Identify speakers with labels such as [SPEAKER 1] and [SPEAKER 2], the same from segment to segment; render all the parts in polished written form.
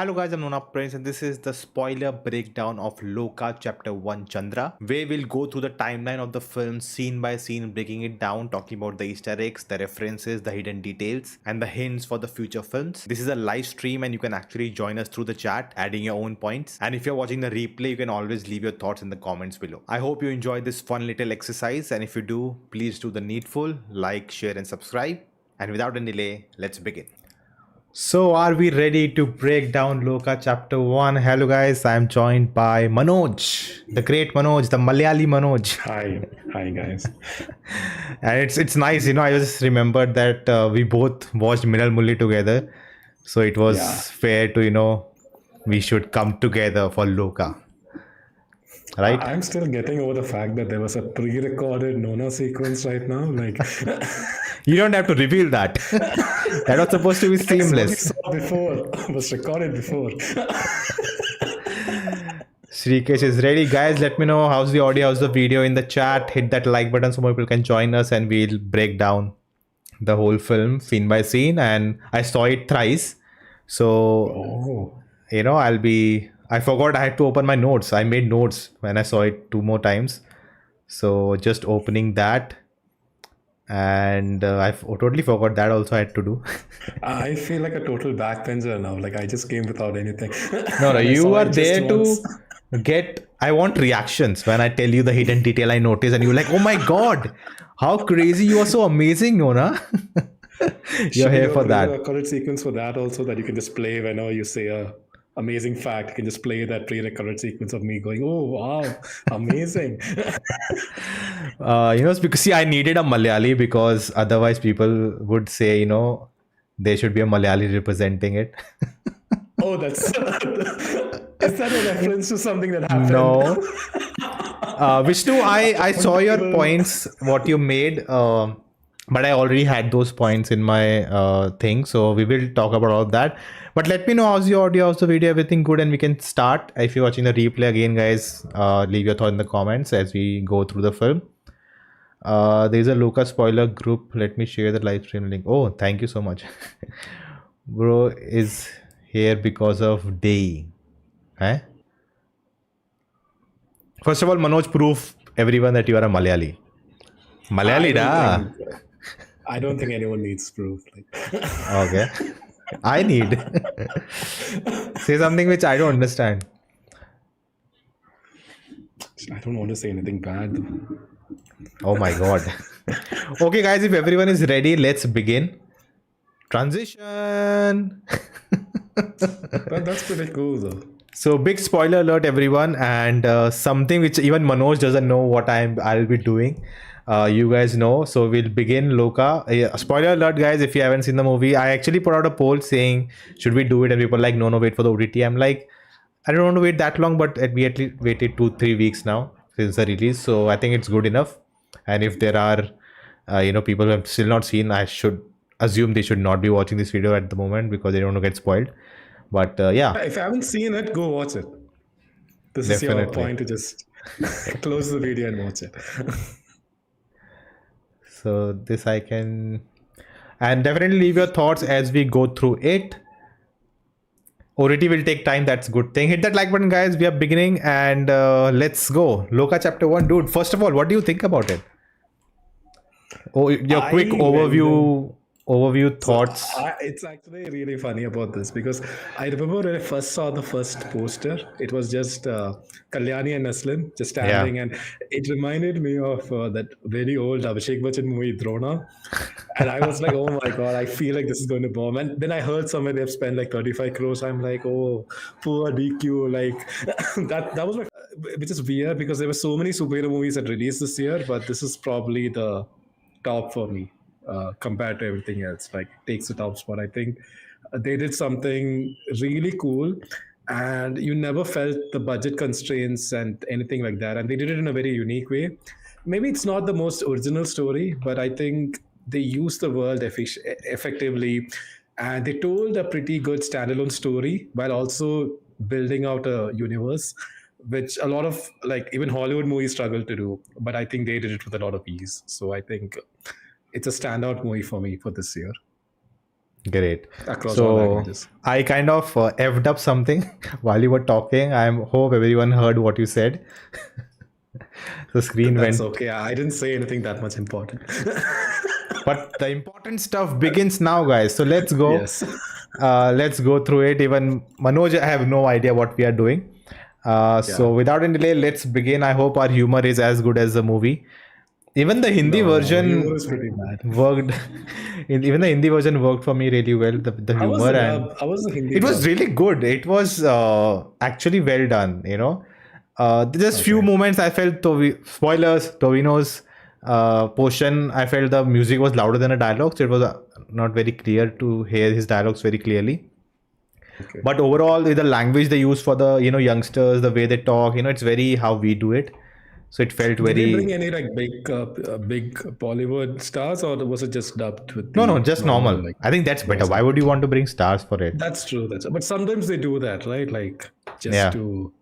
[SPEAKER 1] Hello guys, I'm Nona Prince and this is the spoiler breakdown of LOKAH Chapter 1 Chandra, where we'll go through the timeline of the film scene by scene, breaking it down, talking about the Easter eggs, the references, the hidden details, and the hints for the future films. This is a live stream and you can actually join us through the chat, adding your own points. And if you're watching the replay, you can always leave your thoughts in the comments below. I hope you enjoyed this fun little exercise, and if you do, please do the needful, like, share, and subscribe. And without any delay, let's begin. So, are we ready to break down LOKAH Chapter 1? Hello, guys. I'm joined by Manoj, the great Manoj, the Malayali Manoj.
[SPEAKER 2] Hi guys.
[SPEAKER 1] And it's nice, I just remembered that we both watched Minal Mulli together. So, it was
[SPEAKER 2] Yeah.
[SPEAKER 1] fair to, we should come together for LOKAH. Right?
[SPEAKER 2] I'm still getting over the fact that there was a pre-recorded Nona sequence right now. Like
[SPEAKER 1] You don't have to reveal that. That was supposed to be
[SPEAKER 2] what we
[SPEAKER 1] seamless.
[SPEAKER 2] saw before was recorded before.
[SPEAKER 1] Shrikesh is ready. Guys, let me know how's the audio, how's the video in the chat. Hit that like button so more people can join us and we'll break down the whole film scene by scene. And I saw it thrice. So,
[SPEAKER 2] Oh.
[SPEAKER 1] I forgot I had to open my notes. I made notes when I saw it 2 more times. So just opening that. And I totally forgot that also I had to do.
[SPEAKER 2] I feel like a total backbencher now. Like I just came without anything.
[SPEAKER 1] No,
[SPEAKER 2] And I
[SPEAKER 1] you
[SPEAKER 2] saw
[SPEAKER 1] are
[SPEAKER 2] it just
[SPEAKER 1] there
[SPEAKER 2] once.
[SPEAKER 1] to get. I want reactions when I tell you the hidden detail I noticed, and you're like, "Oh my god, how crazy! You are so amazing, Nona." You're
[SPEAKER 2] Should
[SPEAKER 1] here
[SPEAKER 2] do
[SPEAKER 1] for
[SPEAKER 2] a
[SPEAKER 1] that.
[SPEAKER 2] pre-recorded sequence for that also that you can just play whenever you say a amazing fact. You can just play that pre-recorded sequence of me going, "Oh wow, amazing."
[SPEAKER 1] Because see, I needed a Malayali because otherwise people would say, there should be a Malayali representing it.
[SPEAKER 2] Oh, that's is that a reference to something that happened?
[SPEAKER 1] No. Vishnu, I saw your points, what you made, but I already had those points in my thing. So we will talk about all of that. But let me know how's the audio, how's the video, everything good, and we can start. If you're watching the replay again, guys, leave your thought in the comments as we go through the film. There's a LOKAH spoiler group. Let me share the live stream link. Oh, thank you so much. Bro is here because of Day. Eh? First of all, Manoj, prove everyone that you are a Malayali. Malayali,
[SPEAKER 2] I don't think anyone needs proof. Like,
[SPEAKER 1] Okay. I need. Say something which I don't understand.
[SPEAKER 2] I don't want to say anything bad.
[SPEAKER 1] Oh my god. Okay, guys, if everyone is ready, let's begin. Transition.
[SPEAKER 2] That's pretty cool, though.
[SPEAKER 1] So big spoiler alert, everyone, and something which even Manoj doesn't know what I'll be doing. You guys know. So we'll begin LOKAH. Spoiler alert, guys! If you haven't seen the movie, I actually put out a poll saying should we do it, and people are like no, wait for the OTT. I'm like, I don't want to wait that long, but we at least waited 2-3 weeks now since the release, so I think it's good enough. And if there are, people who have still not seen, I should assume they should not be watching this video at the moment because they don't want to get spoiled. But yeah,
[SPEAKER 2] If you haven't seen it, go watch it. This is your
[SPEAKER 1] Definitely.
[SPEAKER 2] point to just close the video and watch it.
[SPEAKER 1] so this I can, and definitely leave your thoughts as we go through it. ORT will take time. That's a good thing. Hit that like button, guys. We are beginning, and let's go. LOKAH Chapter 1, dude. First of all, what do you think about it? Oh, your quick overview thoughts.
[SPEAKER 2] It's actually really funny about this because I remember when I first saw the first poster, it was just Kalyani and Naslin just standing, and it reminded me of that very old Abhishek Bachchan movie Drona. And I was like, oh my god, I feel like this is going to bomb. And then I heard somewhere they've spent like 35 crores. I'm like, oh, poor DQ. Like that was which is weird because there were so many superhero movies that released this year, but this is probably the top for me compared to everything else. Like takes the top spot. I think they did something really cool, and you never felt the budget constraints and anything like that. And they did it in a very unique way. Maybe it's not the most original story, but I think they used the world effectively, and they told a pretty good standalone story while also building out a universe, which a lot of like even Hollywood movies struggle to do. But I think they did it with a lot of ease. So I think it's a standout movie for me for this year.
[SPEAKER 1] Great.
[SPEAKER 2] across all
[SPEAKER 1] So
[SPEAKER 2] languages.
[SPEAKER 1] I kind of effed up something while you were talking. I hope everyone heard what you said. The screen
[SPEAKER 2] That's
[SPEAKER 1] went.
[SPEAKER 2] okay. I didn't say anything that much important.
[SPEAKER 1] But the important stuff begins now, guys. So let's go.
[SPEAKER 2] Yes.
[SPEAKER 1] Let's go through it. Even Manoj, I have no idea what we are doing. So
[SPEAKER 2] Yeah.
[SPEAKER 1] without any delay, let's begin. I hope our humor is as good as the movie. Even the Hindi
[SPEAKER 2] No, humor
[SPEAKER 1] version
[SPEAKER 2] is pretty bad.
[SPEAKER 1] worked. Even the Hindi version worked for me really well. The
[SPEAKER 2] How was
[SPEAKER 1] humor,
[SPEAKER 2] the
[SPEAKER 1] and
[SPEAKER 2] dub? How was the Hindi
[SPEAKER 1] it was
[SPEAKER 2] dub?
[SPEAKER 1] really good. It was actually well done. Just few
[SPEAKER 2] Okay.
[SPEAKER 1] moments I felt spoilers. Tovino's portion. I felt the music was louder than the dialogue, so it was not very clear to hear his dialogues very clearly.
[SPEAKER 2] Okay.
[SPEAKER 1] But overall, with the language they use for the youngsters, the way they talk, it's very how we do it. So it felt
[SPEAKER 2] Did they bring
[SPEAKER 1] very.
[SPEAKER 2] any like big Bollywood stars, or was it just dubbed with
[SPEAKER 1] No,
[SPEAKER 2] the
[SPEAKER 1] just
[SPEAKER 2] normal
[SPEAKER 1] normal.
[SPEAKER 2] like?
[SPEAKER 1] I think that's better.
[SPEAKER 2] voice
[SPEAKER 1] Why would you want to bring stars for it?
[SPEAKER 2] That's true. But sometimes they do that, right? Like just
[SPEAKER 1] Yeah,
[SPEAKER 2] to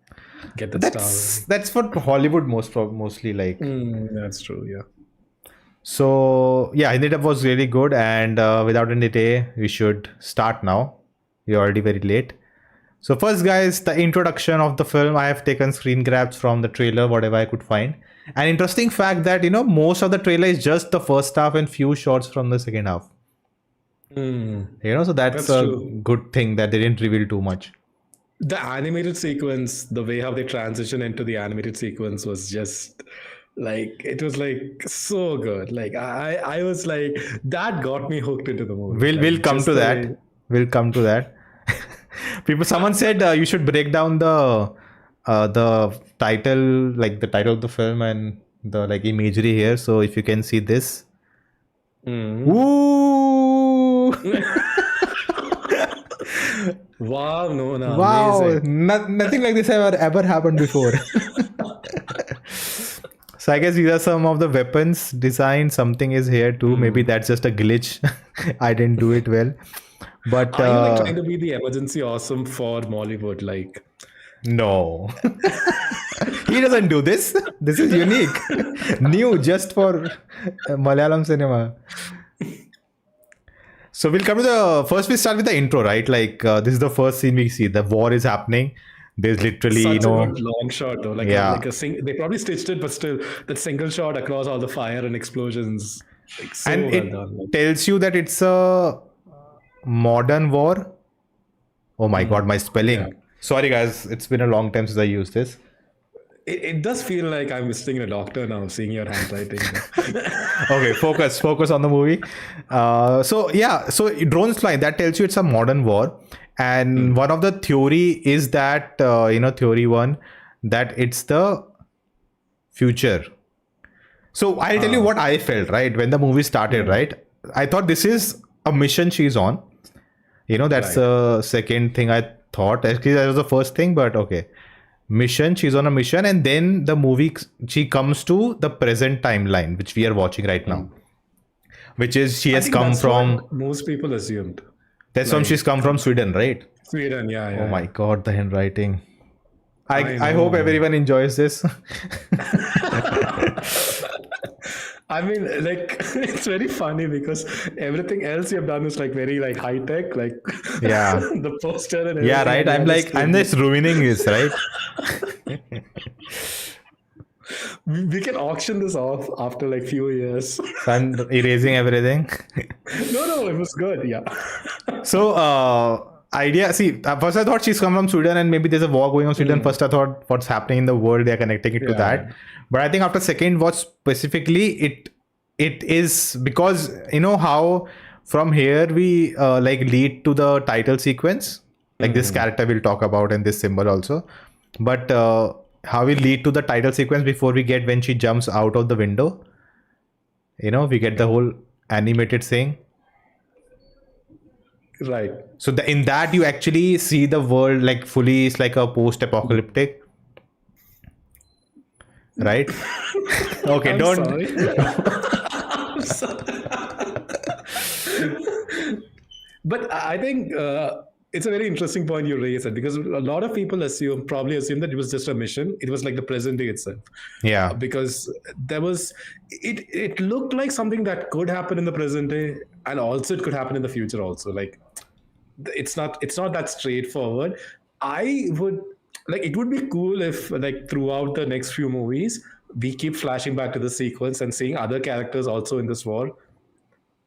[SPEAKER 2] get that star.
[SPEAKER 1] that's for Hollywood mostly like.
[SPEAKER 2] That's true. Yeah.
[SPEAKER 1] So yeah, Hindi dub was really good, and without any delay, we should start now. We're already very late. So first, guys, the introduction of the film. I have taken screen grabs from the trailer, whatever I could find. An interesting fact that most of the trailer is just the first half and few shots from the second half. So that's
[SPEAKER 2] That's
[SPEAKER 1] a
[SPEAKER 2] true.
[SPEAKER 1] good thing that they didn't reveal too much.
[SPEAKER 2] The animated sequence, the way how they transition into the animated sequence was just like it was like so good. Like I was like that got me hooked into the movie.
[SPEAKER 1] We'll
[SPEAKER 2] Like,
[SPEAKER 1] come
[SPEAKER 2] just
[SPEAKER 1] to
[SPEAKER 2] the
[SPEAKER 1] that.
[SPEAKER 2] way-
[SPEAKER 1] We'll come to that. Someone said you should break down the title, like the title of the film and the like imagery here. So if you can see this, ooh,
[SPEAKER 2] Wow, Nona,
[SPEAKER 1] wow,
[SPEAKER 2] amazing.
[SPEAKER 1] nothing like this ever happened before. So I guess these are some of the weapons design. Something is here too. Maybe that's just a glitch. I didn't do it well, but
[SPEAKER 2] Are you like trying to be the emergency awesome for Mollywood? Like,
[SPEAKER 1] no. He doesn't do this. This is unique, new just for Malayalam cinema. So we'll come to the first. We start with the intro, right? Like this is the first scene we see. The war is happening. There's literally,
[SPEAKER 2] such a good long shot though. Like,
[SPEAKER 1] Yeah.
[SPEAKER 2] they probably stitched it, but still, that single shot across all the fire and explosions, like so
[SPEAKER 1] and
[SPEAKER 2] well
[SPEAKER 1] it
[SPEAKER 2] done. Like,
[SPEAKER 1] tells you that it's a modern war. Oh my god, my spelling.
[SPEAKER 2] Yeah.
[SPEAKER 1] Sorry, guys. It's been a long time since I used this.
[SPEAKER 2] it does feel like I'm visiting a doctor now, seeing your handwriting.
[SPEAKER 1] Okay, focus on the movie. So drones fly, that tells you it's a modern war, and one of the theory is that theory one, that it's the future. So I'll tell you what I felt, right, when the movie started, right? I thought this is a mission she's on. That's
[SPEAKER 2] Right.
[SPEAKER 1] the second thing I thought. Actually, that was the first thing, but okay. Mission, she's on a mission, and then the movie, she comes to the present timeline, which we are watching right now, which is she
[SPEAKER 2] I
[SPEAKER 1] has
[SPEAKER 2] think
[SPEAKER 1] come
[SPEAKER 2] that's
[SPEAKER 1] from.
[SPEAKER 2] what most people assumed.
[SPEAKER 1] That's from she's come from Sweden, right?
[SPEAKER 2] Sweden, yeah, yeah.
[SPEAKER 1] Oh my god, the handwriting.
[SPEAKER 2] I
[SPEAKER 1] I hope
[SPEAKER 2] know.
[SPEAKER 1] everyone enjoys this.
[SPEAKER 2] I mean, like, it's very funny because everything else you've done is like very like high tech, like
[SPEAKER 1] Yeah.
[SPEAKER 2] the poster and everything.
[SPEAKER 1] Yeah, right.
[SPEAKER 2] and the
[SPEAKER 1] I'm
[SPEAKER 2] other
[SPEAKER 1] just ruining this, right?
[SPEAKER 2] we can auction this off after like few years.
[SPEAKER 1] So I'm erasing everything.
[SPEAKER 2] No, it was good. Yeah.
[SPEAKER 1] So, idea. See, first I thought she's come from Sweden, and maybe there's a war going on in Sweden. First, I thought what's happening in the world. They're connecting it to
[SPEAKER 2] Yeah.
[SPEAKER 1] that. But I think after second watch specifically, it is because how from here we like lead to the title sequence. Like this character we'll talk about, and this symbol also. But how we lead to the title sequence before we get when she jumps out of the window. We get the whole animated thing.
[SPEAKER 2] Right.
[SPEAKER 1] So in that you actually see the world like fully, it's like a post-apocalyptic, right? Okay,
[SPEAKER 2] I'm
[SPEAKER 1] don't.
[SPEAKER 2] sorry. I'm sorry. But I think it's a very interesting point you raised it, because a lot of people probably assume that it was just a mission. It was like the present day itself,
[SPEAKER 1] Yeah.
[SPEAKER 2] because there was it looked like something that could happen in the present day, and also it could happen in the future also. Like it's not that straightforward. I would like it would be cool if, like, throughout the next few movies we keep flashing back to the sequence and seeing other characters also in this war.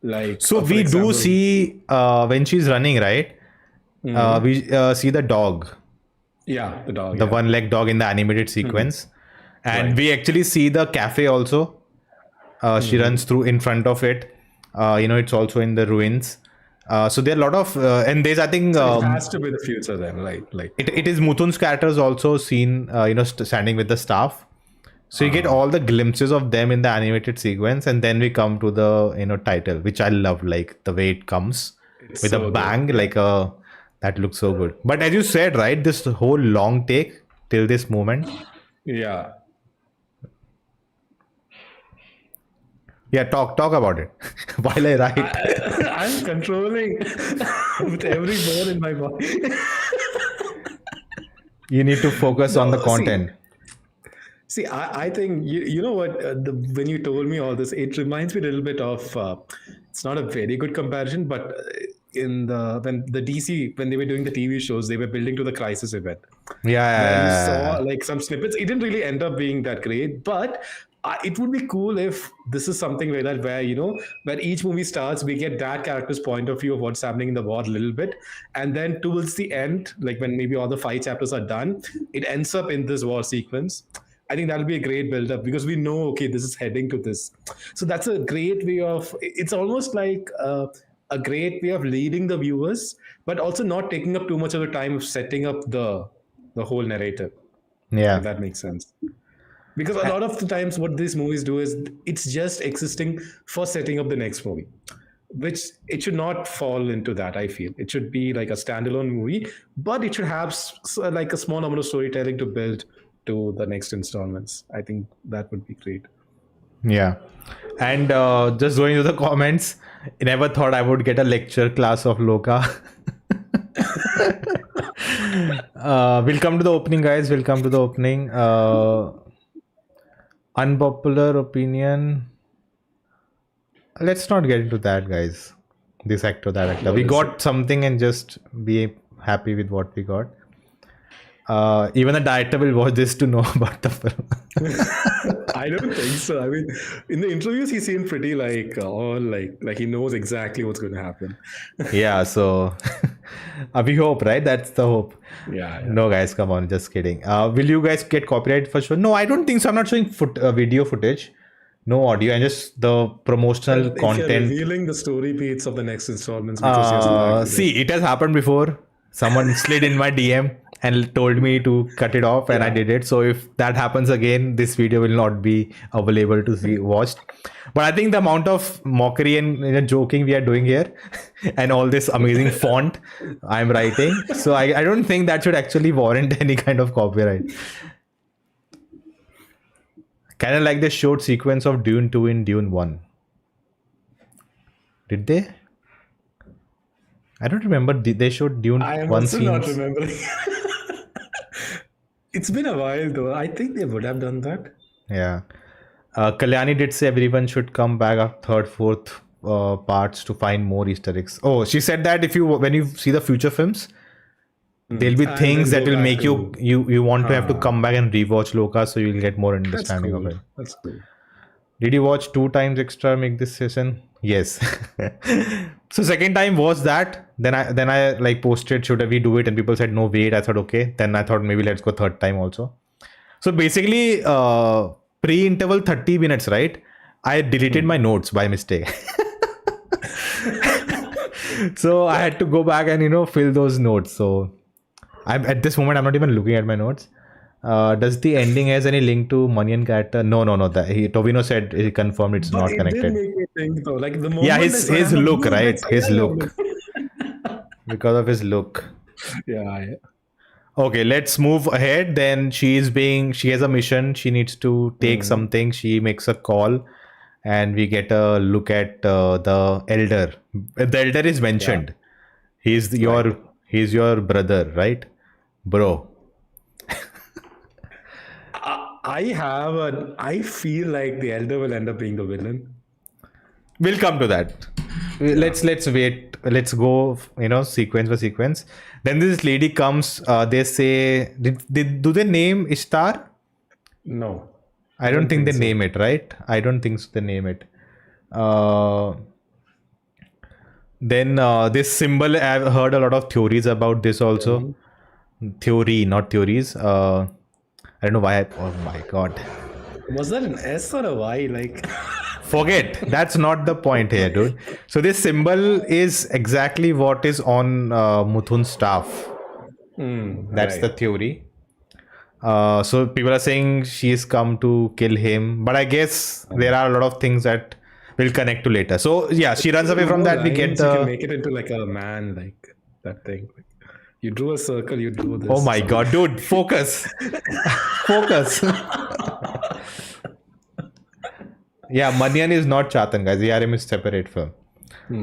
[SPEAKER 2] Like,
[SPEAKER 1] So
[SPEAKER 2] for
[SPEAKER 1] we do
[SPEAKER 2] example,
[SPEAKER 1] see when she's running, right? We see the dog,
[SPEAKER 2] yeah, the dog,
[SPEAKER 1] the
[SPEAKER 2] yeah.
[SPEAKER 1] one-leg dog in the animated sequence, and
[SPEAKER 2] Right.
[SPEAKER 1] we actually see the cafe also. She runs through in front of it. It's also in the ruins. So there are a lot of and there's, I think,
[SPEAKER 2] So it has to be the future then, right? Like,
[SPEAKER 1] it is Muthun's characters also seen standing with the staff. So you get all the glimpses of them in the animated sequence, and then we come to the title, which I love, like the way it comes
[SPEAKER 2] it's
[SPEAKER 1] with a
[SPEAKER 2] so good.
[SPEAKER 1] bang, like that looks so good. But as you said, right, this whole long take till this moment.
[SPEAKER 2] Yeah.
[SPEAKER 1] Yeah, talk about it while I write.
[SPEAKER 2] I'm controlling with every bone in my body.
[SPEAKER 1] You need to focus on the
[SPEAKER 2] No,
[SPEAKER 1] content.
[SPEAKER 2] See, I think you know what, when you told me all this, it reminds me a little bit of. It's not a very good comparison, but when the DC, when they were doing the TV shows, they were building to the Crisis event, where you saw
[SPEAKER 1] Yeah.
[SPEAKER 2] like some snippets. It didn't really end up being that great, but it would be cool if this is something like that, where where each movie starts, we get that character's point of view of what's happening in the war a little bit, and then towards the end, like when maybe all the 5 chapters are done, it ends up in this war sequence. I think that'll be a great build-up, because we know, okay, this is heading to this. So that's a great way of. It's almost like a great way of leading the viewers, but also not taking up too much of the time of setting up the whole narrative. If
[SPEAKER 1] Yeah.
[SPEAKER 2] that makes sense. Because a lot of the times, what these movies do is it's just existing for setting up the next movie, which it should not fall into that. I feel it should be like a standalone movie, but it should have like a small amount of storytelling to build to the next installments. I think that would be great.
[SPEAKER 1] Yeah. And just going to the comments, I never thought I would get a lecture class of LOKAH. We'll come to the opening, guys. We'll come to the opening. Unpopular opinion. Let's not get into that, guys. This actor, that actor. We got something, and just be happy with what we got. Even the director will watch this to know about the film.
[SPEAKER 2] I don't think so. I mean, in the interviews, he seemed pretty like all like he knows exactly what's going to happen.
[SPEAKER 1] Yeah, so we hope, right? That's the hope.
[SPEAKER 2] Yeah.
[SPEAKER 1] No, guys, come on, just kidding. Will you guys get copyright for sure? No, I don't think so. I'm not showing video footage, no audio, and just the promotional
[SPEAKER 2] If you're
[SPEAKER 1] content.
[SPEAKER 2] revealing the story beats of the next installments, which is just an accident.
[SPEAKER 1] See, it has happened before. Someone slid in my DM and told me to cut it off, and I did it. So if that happens again, this video will not be available to see watched. But I think the amount of mockery and joking we are doing here, and all this amazing font I'm writing, so I don't think that should actually warrant any kind of copyright. Kind of like the short sequence of Dune 2 in Dune 1. Did they? I don't remember. Did they showed Dune
[SPEAKER 2] I am
[SPEAKER 1] 1
[SPEAKER 2] also
[SPEAKER 1] scenes?
[SPEAKER 2] not remembering. It's been a while though. I think they would have done that.
[SPEAKER 1] Yeah. Kalyani did say everyone should come back at third, fourth parts to find more Easter eggs. Oh, she said that when you see the future films, there'll be
[SPEAKER 2] And
[SPEAKER 1] things
[SPEAKER 2] then
[SPEAKER 1] that
[SPEAKER 2] go
[SPEAKER 1] will
[SPEAKER 2] back
[SPEAKER 1] make
[SPEAKER 2] to-
[SPEAKER 1] you want to have to come back and rewatch LOKAH, so you'll get more
[SPEAKER 2] That's
[SPEAKER 1] understanding of
[SPEAKER 2] cool.
[SPEAKER 1] it.
[SPEAKER 2] That's cool.
[SPEAKER 1] Did you watch 2 times extra make this session? Yes. So second time was that. Then I like posted, should we do it? And people said no, wait. I thought okay. Then I thought maybe let's go third time also. So basically, pre-interval 30 minutes, right? I deleted my notes by mistake. So I had to go back and fill those notes. So I'm at this moment I'm not even looking at my notes. Does the ending has any link to Manian character? No. Tovino said he confirmed it's
[SPEAKER 2] But
[SPEAKER 1] not
[SPEAKER 2] it
[SPEAKER 1] connected.
[SPEAKER 2] did make me think though. Like the moment
[SPEAKER 1] Yeah,
[SPEAKER 2] I
[SPEAKER 1] his
[SPEAKER 2] saw him,
[SPEAKER 1] look,
[SPEAKER 2] I'm like,
[SPEAKER 1] right? His
[SPEAKER 2] yeah,
[SPEAKER 1] look. Because of his look.
[SPEAKER 2] Yeah.
[SPEAKER 1] Okay, let's move ahead. Then she has a mission. She needs to take something. She makes a call, and we get a look at the elder. The elder is mentioned. He's He's your brother, right? Bro.
[SPEAKER 2] I feel like the elder will end up being the villain.
[SPEAKER 1] We'll come to that. Let's wait. Let's go, sequence by sequence. Then this lady comes, they say, do they name Ishtar?
[SPEAKER 2] No.
[SPEAKER 1] I don't think they
[SPEAKER 2] so.
[SPEAKER 1] name it, right? I don't think so they name it. Then this symbol, I've heard a lot of theories about this also. Theory, not theories. I don't know why. Oh my god.
[SPEAKER 2] Was that an S or a Y? Like,
[SPEAKER 1] Forget. That's not the point here, dude. So this symbol is exactly what is on Muthun's staff. That's the theory. So people are saying she's come to kill him, but I guess there are a lot of things that will connect to later. So yeah, she runs away from that. We get
[SPEAKER 2] You can make it into like a man, like that thing. Like, you drew a circle, you drew this.
[SPEAKER 1] Oh my god, dude, focus. Focus. Yeah, Manyan is not Chatan, guys. ERM is separate film.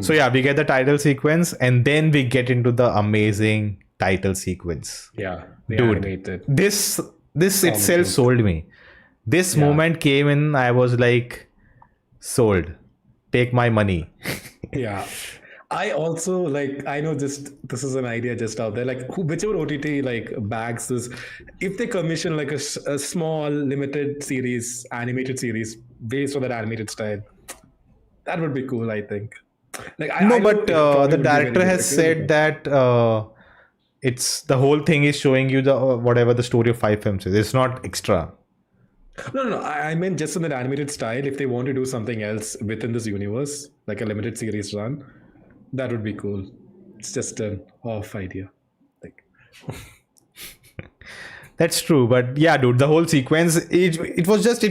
[SPEAKER 1] So yeah, we get the title sequence, and then we get into the amazing title sequence.
[SPEAKER 2] Yeah,
[SPEAKER 1] dude,
[SPEAKER 2] animated.
[SPEAKER 1] This itself sold me. This moment came in, I was like, sold. Take my money.
[SPEAKER 2] Yeah. I also like, I know this is an idea just out there, like whichever OTT like bags this, if they commission like a small limited series, animated series based on that animated style, that would be cool, I think. Like,
[SPEAKER 1] but the director has said that it's the whole thing is showing you the whatever the story of 5 films is. It's not extra.
[SPEAKER 2] No. I meant just in that animated style. If they want to do something else within this universe, like a limited series run, that would be cool. It's just an off idea. Like,
[SPEAKER 1] that's true, but yeah, dude, the whole sequence it was just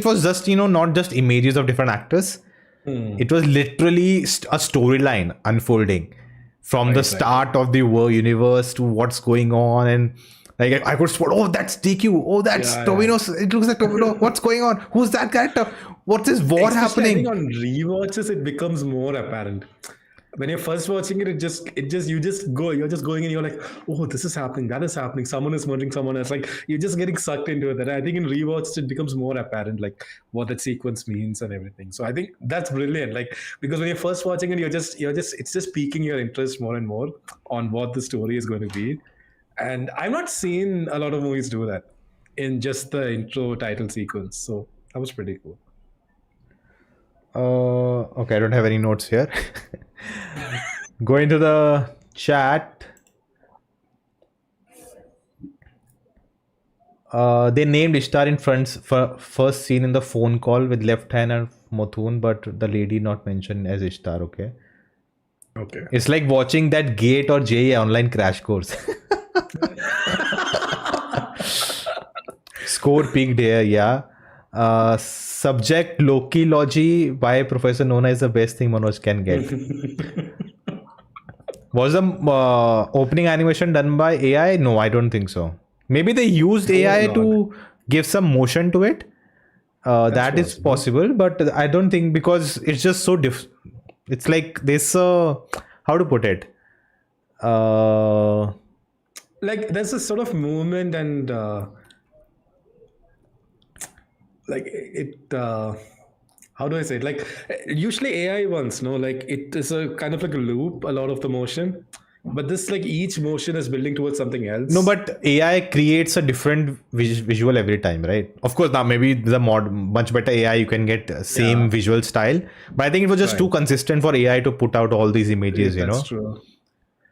[SPEAKER 1] not just images of different actors. It was literally a storyline unfolding from the start of the war universe to what's going on, and like I could spot, oh, that's DQ, oh, that's Tomino's, it looks like Tomino, what's going on, who's that character, what is war happening?
[SPEAKER 2] I think on rewatches it becomes more apparent. When you're first watching it, you're just going and you're like, oh, this is happening, that is happening, someone is murdering someone else. Like, you're just getting sucked into it. And I think in rewatches it becomes more apparent, like what that sequence means and everything. So I think that's brilliant. Like, because when you're first watching it, it's just piquing your interest more and more on what the story is going to be. And I've not seen a lot of movies do that in just the intro title sequence. So that was pretty cool.
[SPEAKER 1] Okay, I don't have any notes here. Going to the chat. They named Ishtar in front first scene in the phone call with left hand and Mothun, but the lady not mentioned as Ishtar. Okay. It's like watching that GATE or JEE online crash course. Score peaked here, yeah. Subject Loki by Professor Nona is the best thing Manoj can get. Was the opening animation done by AI? No, I don't think so. Maybe they used AI to give some motion to it. That is possible, but I don't think, because it's just so it's like this, how to put it?
[SPEAKER 2] Like, there's a sort of movement and like it how do I say it? Like, usually AI ones, no, like it is a kind of like a loop, a lot of the motion, but this, like, each motion is building towards something else.
[SPEAKER 1] No, but AI creates a different visual every time, right? Of course, now maybe the much better AI, you can get same visual style, but I think it was just too consistent for AI to put out all these images. That's
[SPEAKER 2] true.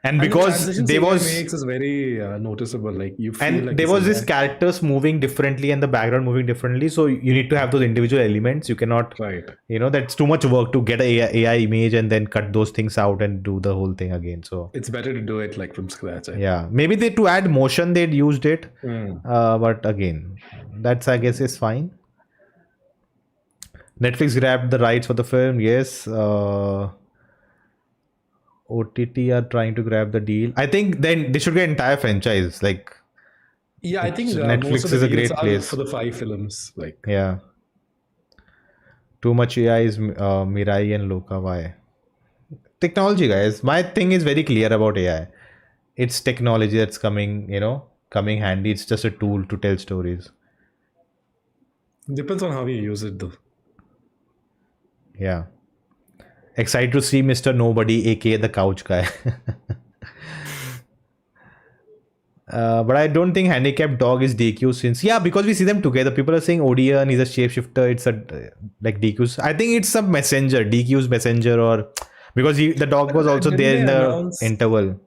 [SPEAKER 1] And because there was
[SPEAKER 2] makes is very noticeable, like you feel,
[SPEAKER 1] and
[SPEAKER 2] like
[SPEAKER 1] there was this characters moving differently and the background moving differently, so you need to have those individual elements. You cannot, that's too much work to get a AI image and then cut those things out and do the whole thing again. So
[SPEAKER 2] it's better to do it like from scratch.
[SPEAKER 1] Maybe they, to add motion, they'd used it, but again, that's, I guess, is fine. Netflix grabbed the rights for the film. Yes. OTT are trying to grab the deal. I think then they should get entire franchise. Like,
[SPEAKER 2] I think
[SPEAKER 1] Netflix is a great place
[SPEAKER 2] for the 5 films. Like,
[SPEAKER 1] too much AI is Mirai and LOKAH. Why? Technology, guys. My thing is very clear about AI. it's technology that's coming handy. It's just a tool to tell stories.
[SPEAKER 2] Depends on how you use it, though.
[SPEAKER 1] Yeah. Excited to see Mr. Nobody, aka the couch guy. But I don't think handicapped dog is DQ since because we see them together. People are saying Odeon is a shapeshifter. It's a like DQ's. I think it's a messenger, DQ's messenger, or because the dog was also
[SPEAKER 2] Didn't
[SPEAKER 1] there
[SPEAKER 2] they
[SPEAKER 1] in the
[SPEAKER 2] announce?
[SPEAKER 1] interval.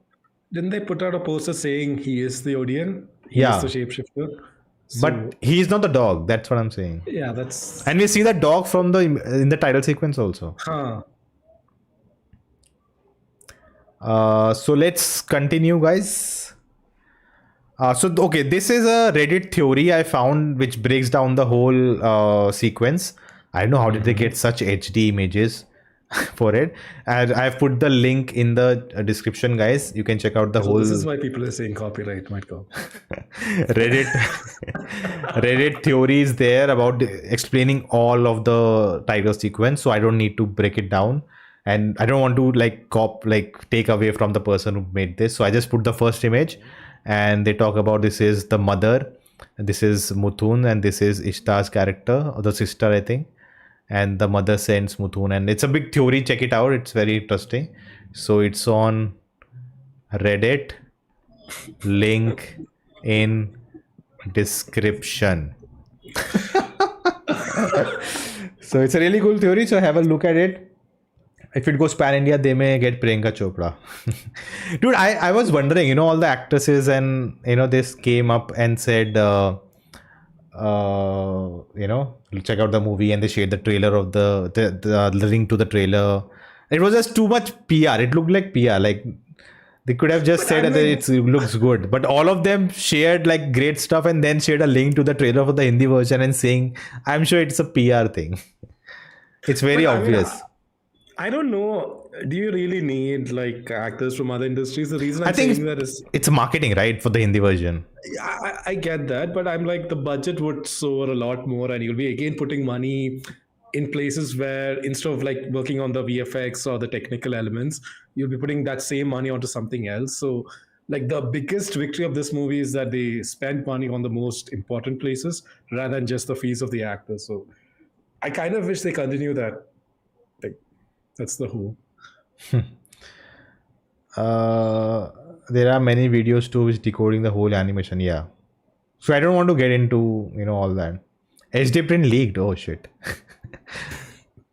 [SPEAKER 2] Didn't they put out a poster saying he is the Odeon? He is the
[SPEAKER 1] Yeah,
[SPEAKER 2] shapeshifter.
[SPEAKER 1] but
[SPEAKER 2] So
[SPEAKER 1] he is not the dog. That's what I'm saying.
[SPEAKER 2] yeah, that's
[SPEAKER 1] And we see the dog from the in the title sequence also.
[SPEAKER 2] huh.
[SPEAKER 1] So let's continue, guys. Okay, this is a Reddit theory I found which breaks down the whole sequence. I don't know how did they get such HD images for it. And I've put the link in the description, guys. You can check out the
[SPEAKER 2] So
[SPEAKER 1] whole
[SPEAKER 2] this is why people are saying copyright might go.
[SPEAKER 1] Reddit Reddit theories there about explaining all of the title sequence. So I don't need to break it down, and I don't want to take away from the person who made this. So I just put the first image, and they talk about this is the mother, this is Mutun, and this is Ishtar's character or the sister, I think. And the mother sends Mutun, and it's a big theory. Check it out; it's very interesting. So it's on Reddit. Link in description. So it's a really cool theory. So have a look at it. If it goes pan India, they may get Priyanka Chopra. Dude, I was wondering, all the actresses and this came up and said check out the movie, and they shared the trailer of the link to the trailer. It was just too much PR. It looked like PR. Like they could have just said that it looks good, but all of them shared like great stuff and then shared a link to the trailer for the Hindi version and saying, I'm sure it's a PR thing. It's very obvious.
[SPEAKER 2] I don't know. Do you really need like actors from other industries? The reason
[SPEAKER 1] I
[SPEAKER 2] I'm
[SPEAKER 1] think
[SPEAKER 2] saying that is
[SPEAKER 1] it's marketing, right, for the Hindi version.
[SPEAKER 2] I get that, but I'm like the budget would soar a lot more, and you'll be again putting money in places where instead of like working on the VFX or the technical elements, you'll be putting that same money onto something else. So like the biggest victory of this movie is that they spent money on the most important places rather than just the fees of the actors. So I kind of wish they continue that. Like that's the who.
[SPEAKER 1] There are many videos too which decoding the whole animation. Yeah. So I don't want to get into all that. HD print leaked. Oh shit.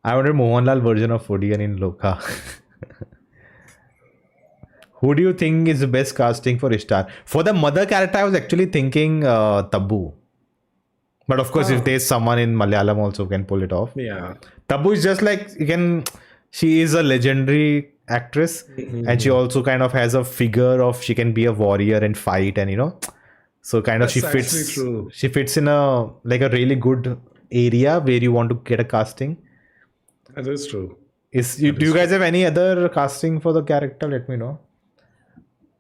[SPEAKER 1] I wanted Mohanlal version of Odeon in LOKAH. Who do you think is the best casting for Ishtar? For the mother character, I was actually thinking Tabu. But of course, if there's someone in Malayalam also who can pull it off.
[SPEAKER 2] Yeah.
[SPEAKER 1] Tabu is just like she is a legendary actress, and she also kind of has a figure of she can be a warrior and fight, and so kind of she fits in a really good area where you want to get a casting.
[SPEAKER 2] That is true.
[SPEAKER 1] Do you guys have any other casting for the character? Let me know.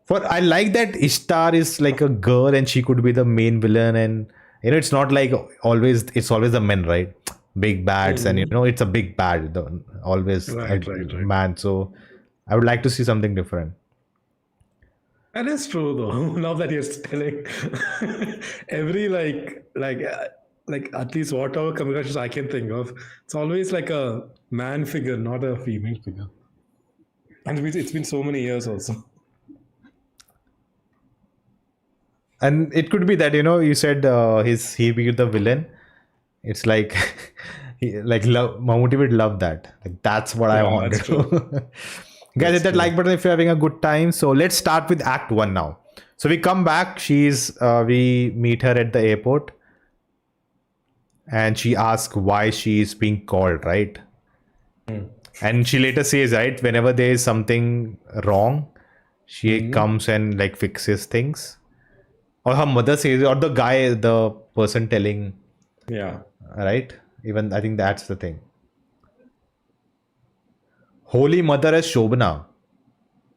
[SPEAKER 1] I like that Ishtar is like a girl and she could be the main villain, and it's not like it's always the men, right? Big bads, and it's a big bad, always
[SPEAKER 2] right.
[SPEAKER 1] man. So I would like to see something different.
[SPEAKER 2] That is true, though. Now that you're telling, every like at least whatever communications I can think of, it's always like a man figure, not a female figure. And it's been so many years also.
[SPEAKER 1] And it could be that you said he be the villain. It's like Mammootty would love that. Like that's what I want. Guys, hit that like button if you're having a good time. So let's start with Act 1 now. So we come back. We meet her at the airport, and she asks why she is being called, right? And she later says, right, whenever there is something wrong, she comes and like fixes things. Or her mother says, or the person telling.
[SPEAKER 2] Yeah.
[SPEAKER 1] Right? Even I think that's the thing. Holy Mother as Shobana.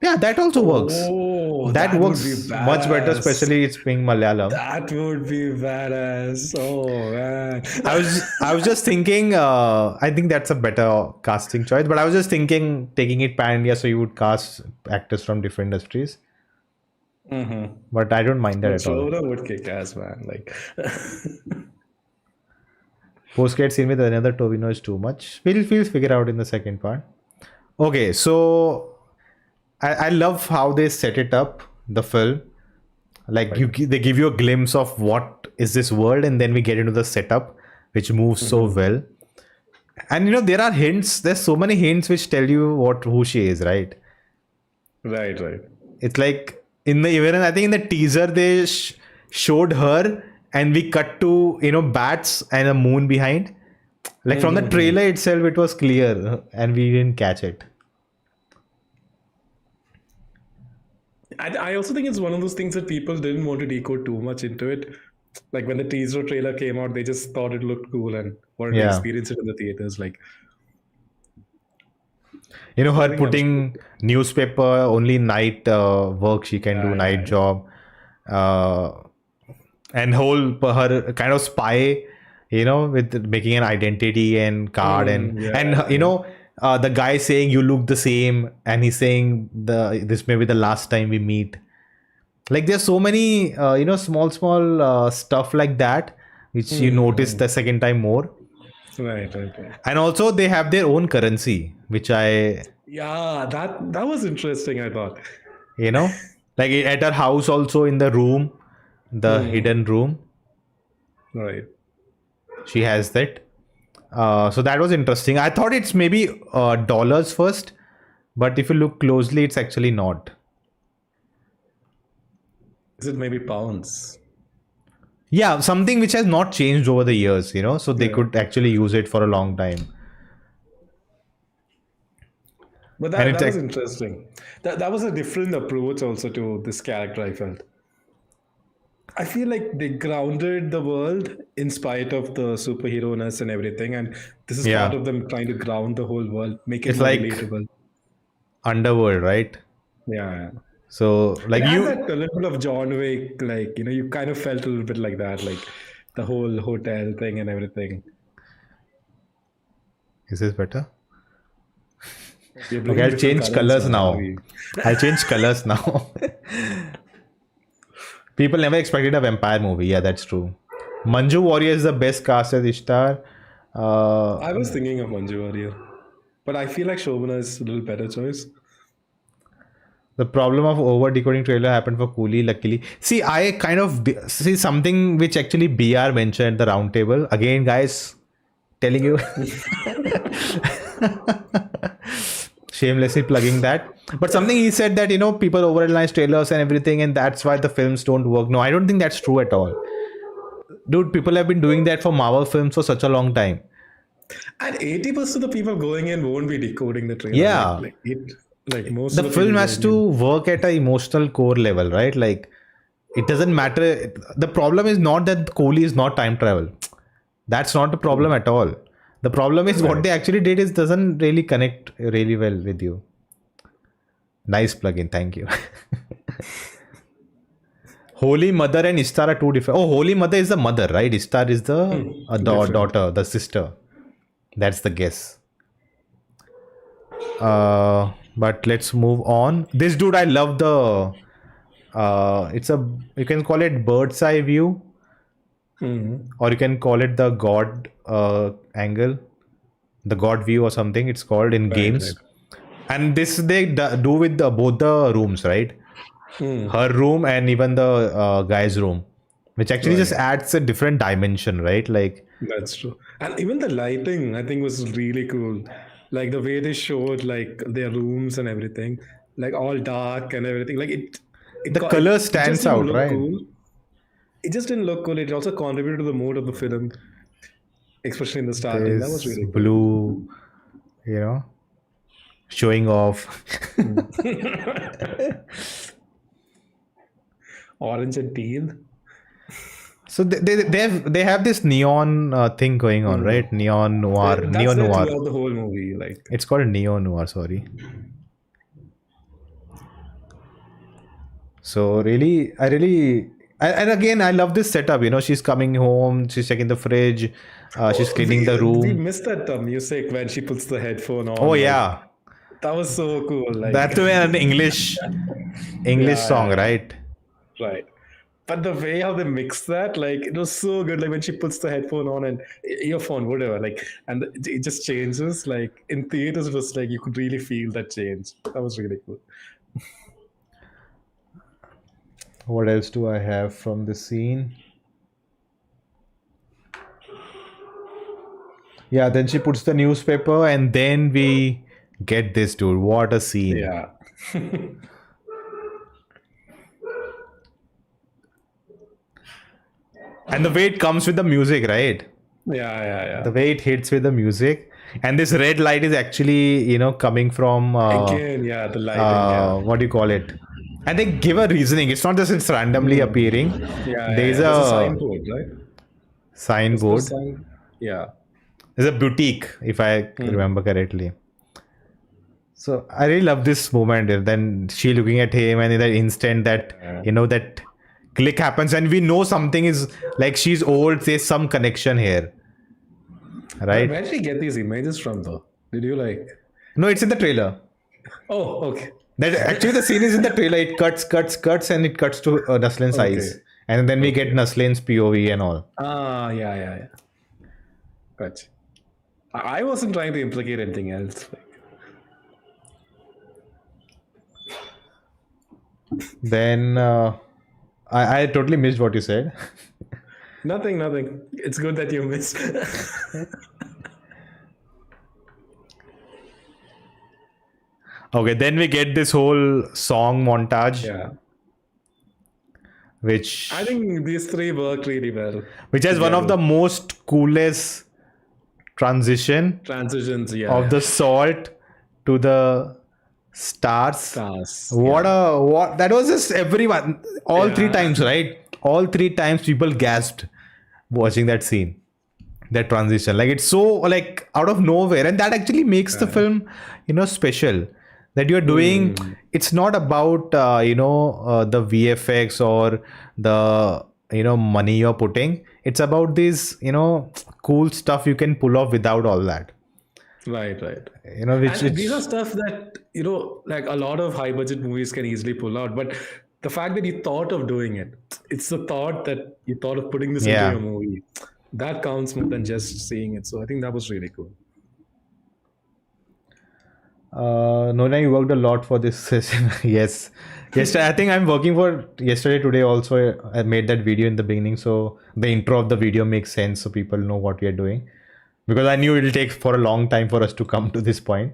[SPEAKER 1] Yeah, that also works. That works much better, especially it's being Malayalam.
[SPEAKER 2] That would be badass. Oh man.
[SPEAKER 1] I was just thinking, I think that's a better casting choice, but I was just thinking taking it pan India, so you would cast actors from different industries.
[SPEAKER 2] Mm-hmm.
[SPEAKER 1] but I don't mind that
[SPEAKER 2] But
[SPEAKER 1] at all.
[SPEAKER 2] Shobra would kick ass, man. Like,
[SPEAKER 1] Post-credit scene with another Tovino is too much. We'll figure out in the second part. Okay, so I love how they set it up, the film. Like
[SPEAKER 2] right.
[SPEAKER 1] they give you a glimpse of what is this world, and then we get into the setup, which moves so
[SPEAKER 2] Mm-hmm.
[SPEAKER 1] well. And there are hints. There's so many hints which tell you who she is, right?
[SPEAKER 2] Right, right.
[SPEAKER 1] It's like in the even I think in the teaser they showed her, and we cut to bats and a moon behind. Like from the
[SPEAKER 2] Mm-hmm.
[SPEAKER 1] trailer itself, it was clear, and we didn't catch it.
[SPEAKER 2] I also think it's one of those things that people didn't want to decode too much into it. Like when the teaser trailer came out, they just thought it looked cool and wanted to
[SPEAKER 1] Yeah,
[SPEAKER 2] experience it in the theaters. Like, I
[SPEAKER 1] her
[SPEAKER 2] think I'm sure.
[SPEAKER 1] putting newspaper only night work she can do
[SPEAKER 2] Yeah,
[SPEAKER 1] night
[SPEAKER 2] yeah.
[SPEAKER 1] job, uh, and whole her kind of spy, with making an identity and card
[SPEAKER 2] Yeah,
[SPEAKER 1] and
[SPEAKER 2] yeah.
[SPEAKER 1] the guy saying you look the same, and he's saying this may be the last time we meet. Like there's so many small stuff like that which you notice
[SPEAKER 2] Mm-hmm.
[SPEAKER 1] the second time more.
[SPEAKER 2] Right, right, right.
[SPEAKER 1] And also they have their own currency, which I
[SPEAKER 2] Yeah, that was interesting, I thought.
[SPEAKER 1] you know like at her house also, in the room, the
[SPEAKER 2] Hmm.
[SPEAKER 1] hidden room,
[SPEAKER 2] Right.
[SPEAKER 1] she has that. So that was interesting. I thought it's maybe dollars first, but if you look closely, it's actually not.
[SPEAKER 2] Is it maybe pounds?
[SPEAKER 1] Yeah, something which has not changed over the years, so they
[SPEAKER 2] Yeah.
[SPEAKER 1] could actually use it for a long time.
[SPEAKER 2] But
[SPEAKER 1] And
[SPEAKER 2] that
[SPEAKER 1] it's
[SPEAKER 2] was
[SPEAKER 1] like,
[SPEAKER 2] interesting. That was a different approach also to this character, I felt. I feel like they grounded the world in spite of the superhero-ness and everything. And this is part
[SPEAKER 1] yeah,
[SPEAKER 2] of them trying to ground the whole world, make it
[SPEAKER 1] it's
[SPEAKER 2] more
[SPEAKER 1] like
[SPEAKER 2] relatable.
[SPEAKER 1] underworld, right?
[SPEAKER 2] Yeah.
[SPEAKER 1] So
[SPEAKER 2] It
[SPEAKER 1] like
[SPEAKER 2] had
[SPEAKER 1] you,
[SPEAKER 2] that a little bit of John Wick, like, you kind of felt a little bit like that, like the whole hotel thing and everything.
[SPEAKER 1] is this better?
[SPEAKER 2] You're
[SPEAKER 1] Okay,
[SPEAKER 2] bringing
[SPEAKER 1] I'll
[SPEAKER 2] different
[SPEAKER 1] change
[SPEAKER 2] colors,
[SPEAKER 1] colors
[SPEAKER 2] man. How are
[SPEAKER 1] now.
[SPEAKER 2] you?
[SPEAKER 1] I'll change colors now. People never expected a vampire movie. Yeah, that's true. Manju Warrior is the best cast as Ishtar.
[SPEAKER 2] I was thinking of Manju earlier, but I feel like Shobana is a little better choice.
[SPEAKER 1] The problem of over decoding trailer happened for Cooley, luckily. See, I kind of see something which actually BR mentioned at the round table. Again, guys, telling you shamelessly plugging that. But something he said that, people overanalyze trailers and everything, and that's why the films don't work. No, I don't think that's true at all. Dude, people have been doing that for Marvel films for such a long time.
[SPEAKER 2] And 80% of the people going in won't be decoding the trailer.
[SPEAKER 1] Yeah.
[SPEAKER 2] Like most
[SPEAKER 1] The
[SPEAKER 2] of the people
[SPEAKER 1] film has
[SPEAKER 2] going in.
[SPEAKER 1] to work at an emotional core level, right? Like, it doesn't matter. The problem is not that Kohli is not time travel. That's not the problem at all. The problem is what
[SPEAKER 2] Right.
[SPEAKER 1] they actually did is doesn't really connect really well with you. Nice plugin, thank you. Holy Mother and Ishtar are two different. Oh, Holy Mother is the mother, right? Ishtar is the
[SPEAKER 2] Different.
[SPEAKER 1] daughter, the sister. That's the guess. But let's move on. This dude, I love the. It's a, you can call it bird's eye view,
[SPEAKER 2] Mhm.
[SPEAKER 1] or you can call it the god angle, the god view or something. It's called in
[SPEAKER 2] Right, right.
[SPEAKER 1] games. And this they do with both the rooms, right?
[SPEAKER 2] Hmm.
[SPEAKER 1] Her room and even the guy's room, which actually just
[SPEAKER 2] Right.
[SPEAKER 1] adds a different dimension, right? Like,
[SPEAKER 2] That's true. And even the lighting, I think, was really cool. Like the way they showed like their rooms and everything, like all dark and everything. Like
[SPEAKER 1] the color
[SPEAKER 2] it just
[SPEAKER 1] stands
[SPEAKER 2] didn't
[SPEAKER 1] out,
[SPEAKER 2] look
[SPEAKER 1] right?
[SPEAKER 2] cool. It just didn't look cool. It also contributed to the mood of the film, especially in the starting. That was
[SPEAKER 1] This
[SPEAKER 2] really cool.
[SPEAKER 1] blue, you know, showing off.
[SPEAKER 2] Orange and teal.
[SPEAKER 1] So they have this neon thing going on,
[SPEAKER 2] Hmm.
[SPEAKER 1] right? Neon noir, neo
[SPEAKER 2] That's there
[SPEAKER 1] noir.
[SPEAKER 2] throughout the whole movie. Like,
[SPEAKER 1] It's called neo noir. Sorry. So really, and again, I love this setup. She's coming home, she's checking the fridge, she's cleaning the
[SPEAKER 2] we
[SPEAKER 1] room.
[SPEAKER 2] missed that music when she puts the headphone
[SPEAKER 1] Oh
[SPEAKER 2] on. Like,
[SPEAKER 1] yeah,
[SPEAKER 2] that was so cool. Like,
[SPEAKER 1] that's an English
[SPEAKER 2] yeah,
[SPEAKER 1] song,
[SPEAKER 2] yeah.
[SPEAKER 1] right?
[SPEAKER 2] Right. But the way how they mix that, like it was so good. Like when she puts the headphone on and earphone, whatever, like, and it just changes. Like in theaters, it was like you could really feel that change. That was really cool.
[SPEAKER 1] What else do I have from the scene? Yeah, then she puts the newspaper, and then we get this, dude. What a scene.
[SPEAKER 2] Yeah.
[SPEAKER 1] And the way it comes with the music, right?
[SPEAKER 2] Yeah.
[SPEAKER 1] The way it hits with the music. And this red light is actually, coming from,
[SPEAKER 2] Again, yeah, the lighting, yeah.
[SPEAKER 1] what do you call it? And they give a reasoning. It's not just it's randomly appearing. There's
[SPEAKER 2] There's a
[SPEAKER 1] a
[SPEAKER 2] signboard, right?
[SPEAKER 1] signboard.
[SPEAKER 2] Sign? Yeah.
[SPEAKER 1] There's a boutique, if I remember correctly. So I really love this moment. And then she looking at him, and in that instant that that click happens, and we know something is like she's old. There's some connection here, right?
[SPEAKER 2] Where did you get these images from, though? Did you like?
[SPEAKER 1] No, it's in the trailer.
[SPEAKER 2] Oh, okay.
[SPEAKER 1] That actually the scene is in the trailer. It cuts, and it cuts to Naslin's eyes, and then we get Naslin's POV and all.
[SPEAKER 2] Yeah. Gotcha. I wasn't trying to implicate anything else.
[SPEAKER 1] Then I totally missed what you said.
[SPEAKER 2] Nothing. It's good that you missed.
[SPEAKER 1] Okay, then we get this whole song montage,
[SPEAKER 2] Yeah.
[SPEAKER 1] which
[SPEAKER 2] I think these three worked really well.
[SPEAKER 1] which has one of the most coolest
[SPEAKER 2] Transitions, yeah.
[SPEAKER 1] of the salt to the stars.
[SPEAKER 2] Stars.
[SPEAKER 1] What that was just everyone all three times, right? All three times people gasped watching that scene, that transition. Like it's so like out of nowhere, and that actually makes the film, special. That you're doing, it's not about the VFX or the money you're putting. It's about this cool stuff you can pull off without all that.
[SPEAKER 2] Right.
[SPEAKER 1] Which
[SPEAKER 2] And these are stuff that, like a lot of high budget movies can easily pull out. But the fact that you thought of doing it, it's the thought that you thought of putting this into your movie. That counts more than just seeing it. So I think that was really cool.
[SPEAKER 1] Nona, you worked a lot for this session. Yes. Yesterday, I think I'm working for yesterday, today also. I made that video in the beginning, so the intro of the video makes sense, so people know what we are doing. Because I knew it'll take for a long time for us to come to this point.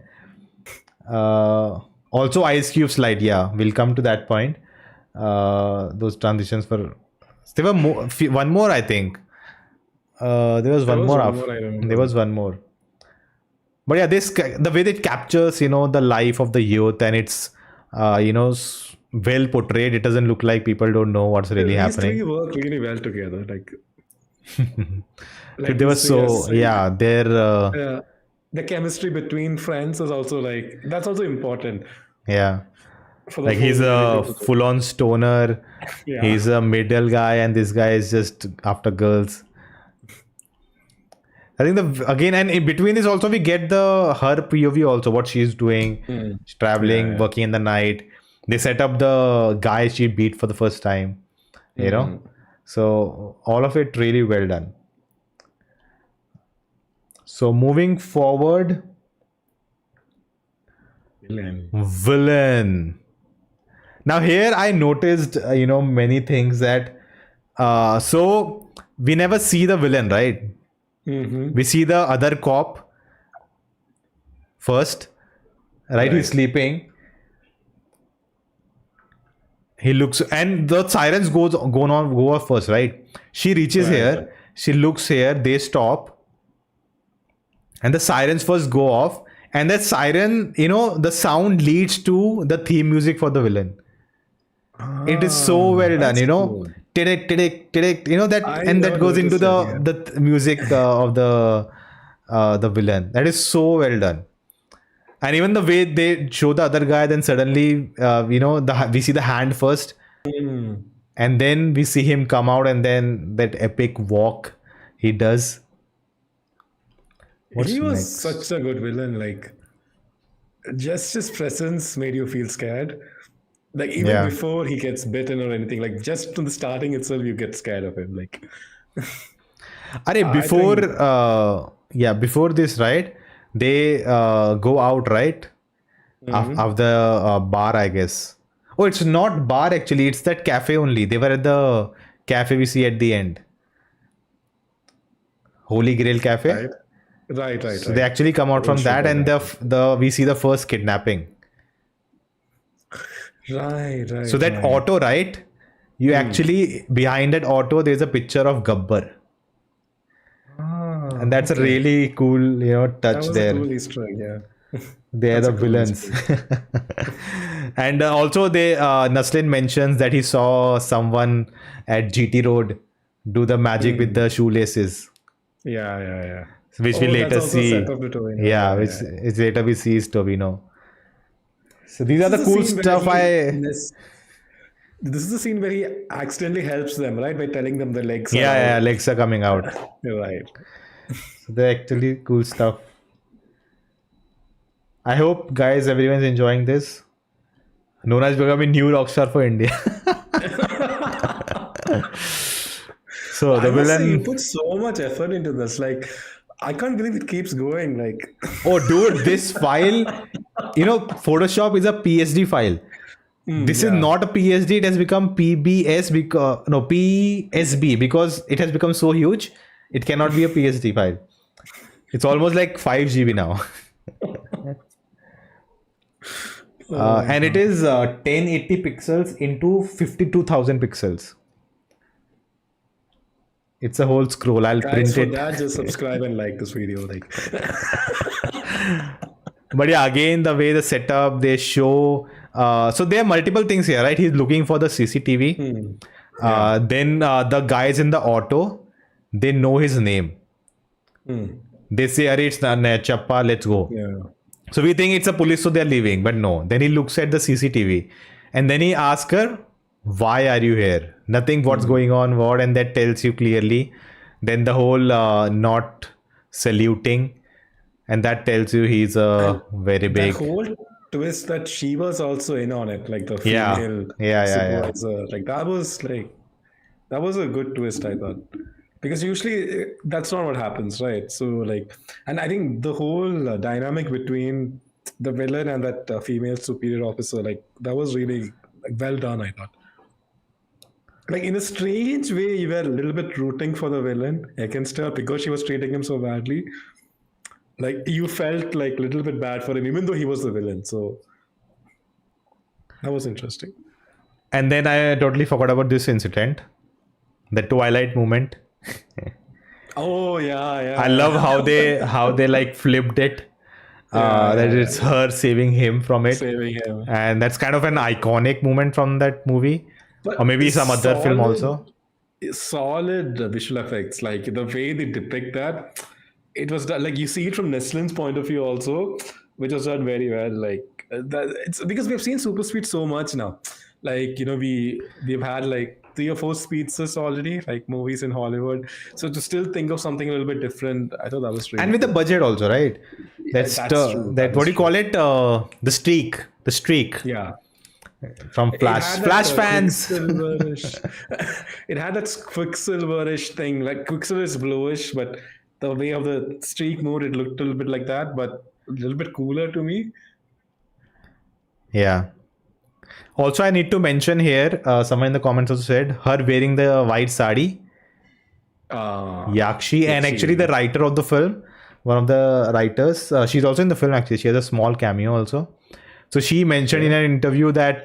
[SPEAKER 1] Also, Ice Cube slide. Yeah, we'll come to that point. Those transitions were. There were one more, I think. There was one more. There was one more. But yeah, the way that captures, the life of the youth, and it's, well portrayed. It doesn't look like people don't know what's really happening.
[SPEAKER 2] These three work really well together.
[SPEAKER 1] Like they were so, yeah,
[SPEAKER 2] the chemistry between friends is also that's also important.
[SPEAKER 1] Yeah. Like he's a full-on stoner. Yeah. He's a middle guy, and this guy is just after girls. I think again, and in between this also we get her POV also, what she's doing. She's traveling, working in the night. They set up the guy she beat for the first time, so all of it really well done. So moving forward, villain. Now here I noticed, many things that, so we never see the villain, right? We see the other cop first, right? He's sleeping. He looks, and the sirens go off first, right? She reaches here. She looks here. They stop, and the sirens first go off. And that siren, the sound leads to the theme music for the villain. It is so well done, cool. Tidik, that, and that goes into the music of the villain. That is so well done. And even the way they show the other guy, then suddenly, we see the hand first, and then we see him come out, and then that epic walk he does.
[SPEAKER 2] He was such a good villain. Just his presence made you feel scared. Like even
[SPEAKER 1] Yeah.
[SPEAKER 2] before he gets bitten or anything, like just from the starting itself, you get scared of him. Like I
[SPEAKER 1] Before,
[SPEAKER 2] think,
[SPEAKER 1] before this, right? They go out, right? Of the bar, I guess. Oh, it's not bar actually. It's that cafe only. They were at the cafe we see at the end. Holy Grail Cafe.
[SPEAKER 2] right, right, right,
[SPEAKER 1] So they
[SPEAKER 2] right.
[SPEAKER 1] actually come out
[SPEAKER 2] Old
[SPEAKER 1] from that,
[SPEAKER 2] sugar
[SPEAKER 1] and
[SPEAKER 2] jacket.
[SPEAKER 1] the we see the first kidnapping.
[SPEAKER 2] Right,
[SPEAKER 1] So
[SPEAKER 2] right,
[SPEAKER 1] that
[SPEAKER 2] right.
[SPEAKER 1] auto, right? You actually behind that auto, there's a picture of Gabbar,
[SPEAKER 2] Ah,
[SPEAKER 1] and that's a
[SPEAKER 2] okay.
[SPEAKER 1] really cool,
[SPEAKER 2] That
[SPEAKER 1] touch
[SPEAKER 2] was a
[SPEAKER 1] there.
[SPEAKER 2] cool Easter egg. Yeah,
[SPEAKER 1] They are
[SPEAKER 2] that's
[SPEAKER 1] the
[SPEAKER 2] a cool
[SPEAKER 1] villains.
[SPEAKER 2] Easter egg.
[SPEAKER 1] And also, Naslin mentions that he saw someone at GT Road do the magic with
[SPEAKER 2] Hmm.
[SPEAKER 1] the shoelaces,
[SPEAKER 2] Yeah, yeah, yeah.
[SPEAKER 1] which we
[SPEAKER 2] Oh, that's
[SPEAKER 1] later
[SPEAKER 2] also a
[SPEAKER 1] see.
[SPEAKER 2] setup to Tovino.
[SPEAKER 1] Yeah,
[SPEAKER 2] Yeah,
[SPEAKER 1] which
[SPEAKER 2] yeah.
[SPEAKER 1] is later we see is Tobino. So these
[SPEAKER 2] This
[SPEAKER 1] are
[SPEAKER 2] is
[SPEAKER 1] the
[SPEAKER 2] the
[SPEAKER 1] cool
[SPEAKER 2] scene where
[SPEAKER 1] stuff.
[SPEAKER 2] he this is the scene where he accidentally helps them, right? By telling them the legs are
[SPEAKER 1] Yeah,
[SPEAKER 2] out.
[SPEAKER 1] legs are coming out.
[SPEAKER 2] Right.
[SPEAKER 1] So they're actually cool stuff. I hope, guys, everyone's enjoying this. Nona is becoming new rockstar for India. So
[SPEAKER 2] I
[SPEAKER 1] the
[SPEAKER 2] must say, you
[SPEAKER 1] villain.
[SPEAKER 2] put so much effort into this. Like, I can't believe it keeps going. Like,
[SPEAKER 1] Oh, dude, this file. Photoshop is a PSD file. This is
[SPEAKER 2] yeah.
[SPEAKER 1] not a PSD. It has become PBS because no PSB because it has become so huge. It cannot be a PSD file. It's almost like 5 GB now.
[SPEAKER 2] Oh my
[SPEAKER 1] And it
[SPEAKER 2] God.
[SPEAKER 1] is 1080 pixels into 52,000 pixels. It's a whole scroll. I'll
[SPEAKER 2] Guys,
[SPEAKER 1] print
[SPEAKER 2] for
[SPEAKER 1] it.
[SPEAKER 2] that, just subscribe and like this video. Like,
[SPEAKER 1] But yeah, again, the way the setup they show. So there are multiple things here, right? He's looking for the CCTV.
[SPEAKER 2] yeah.
[SPEAKER 1] Then the guys in the auto, they know his name. They say, "Arey, it's Chappa, let's go."
[SPEAKER 2] Yeah.
[SPEAKER 1] So we think it's a police, so they're leaving. But no. Then he looks at the CCTV, and then he asks her, "Why are you here?" Nothing. What's going on? What? And that tells you clearly. Then the whole not saluting, and that tells you he's a
[SPEAKER 2] And
[SPEAKER 1] very
[SPEAKER 2] that
[SPEAKER 1] big.
[SPEAKER 2] whole twist that she was also in on it, like the
[SPEAKER 1] Yeah,
[SPEAKER 2] female
[SPEAKER 1] yeah.
[SPEAKER 2] supervisor, that was a good twist, I thought. Because usually that's not what happens, right? So, like, and I think the whole dynamic between the villain and that female superior officer, like, that was really like, well done, I thought. Like, in a strange way, you were a little bit rooting for the villain against her because she was treating him so badly. Like, you felt like a little bit bad for him, even though he was the villain. So, that was interesting.
[SPEAKER 1] And then I totally forgot about this incident, the Twilight moment.
[SPEAKER 2] Oh, yeah,
[SPEAKER 1] I
[SPEAKER 2] yeah,
[SPEAKER 1] love
[SPEAKER 2] yeah.
[SPEAKER 1] how they like flipped it.
[SPEAKER 2] Yeah,
[SPEAKER 1] That
[SPEAKER 2] yeah,
[SPEAKER 1] it's
[SPEAKER 2] yeah.
[SPEAKER 1] her saving him from it,
[SPEAKER 2] Saving him.
[SPEAKER 1] and that's kind of an iconic moment from that movie, or
[SPEAKER 2] But
[SPEAKER 1] maybe some other film also.
[SPEAKER 2] solid visual effects. Like the way they depict that, it was done, like you see it from Nestlin's point of view also, which was done very well. Like that, it's because we've seen super speed so much now. Like we've had like 3 or 4 speedsters already, like movies in Hollywood. So to still think of something a little bit different, I thought that was
[SPEAKER 1] And
[SPEAKER 2] really
[SPEAKER 1] with the
[SPEAKER 2] cool.
[SPEAKER 1] budget also, right?
[SPEAKER 2] Yeah,
[SPEAKER 1] That's
[SPEAKER 2] that's true.
[SPEAKER 1] that
[SPEAKER 2] That
[SPEAKER 1] what
[SPEAKER 2] is
[SPEAKER 1] do you
[SPEAKER 2] true.
[SPEAKER 1] call it? The streak
[SPEAKER 2] Yeah.
[SPEAKER 1] from
[SPEAKER 2] It
[SPEAKER 1] Flash
[SPEAKER 2] had that
[SPEAKER 1] fans.
[SPEAKER 2] quicksilverish. It had that quicksilverish thing. Like quicksilver is bluish, but the way of the streak moved, it looked a little bit like that, but a little bit cooler to me.
[SPEAKER 1] Yeah. Also, I need to mention here. Someone in the comments also said her wearing the white sari. Yakshi, and actually the
[SPEAKER 2] Yakshi.
[SPEAKER 1] writer of the film, one of the writers, she's also in the film actually. She has a small cameo also. So she mentioned in
[SPEAKER 2] Okay.
[SPEAKER 1] an interview that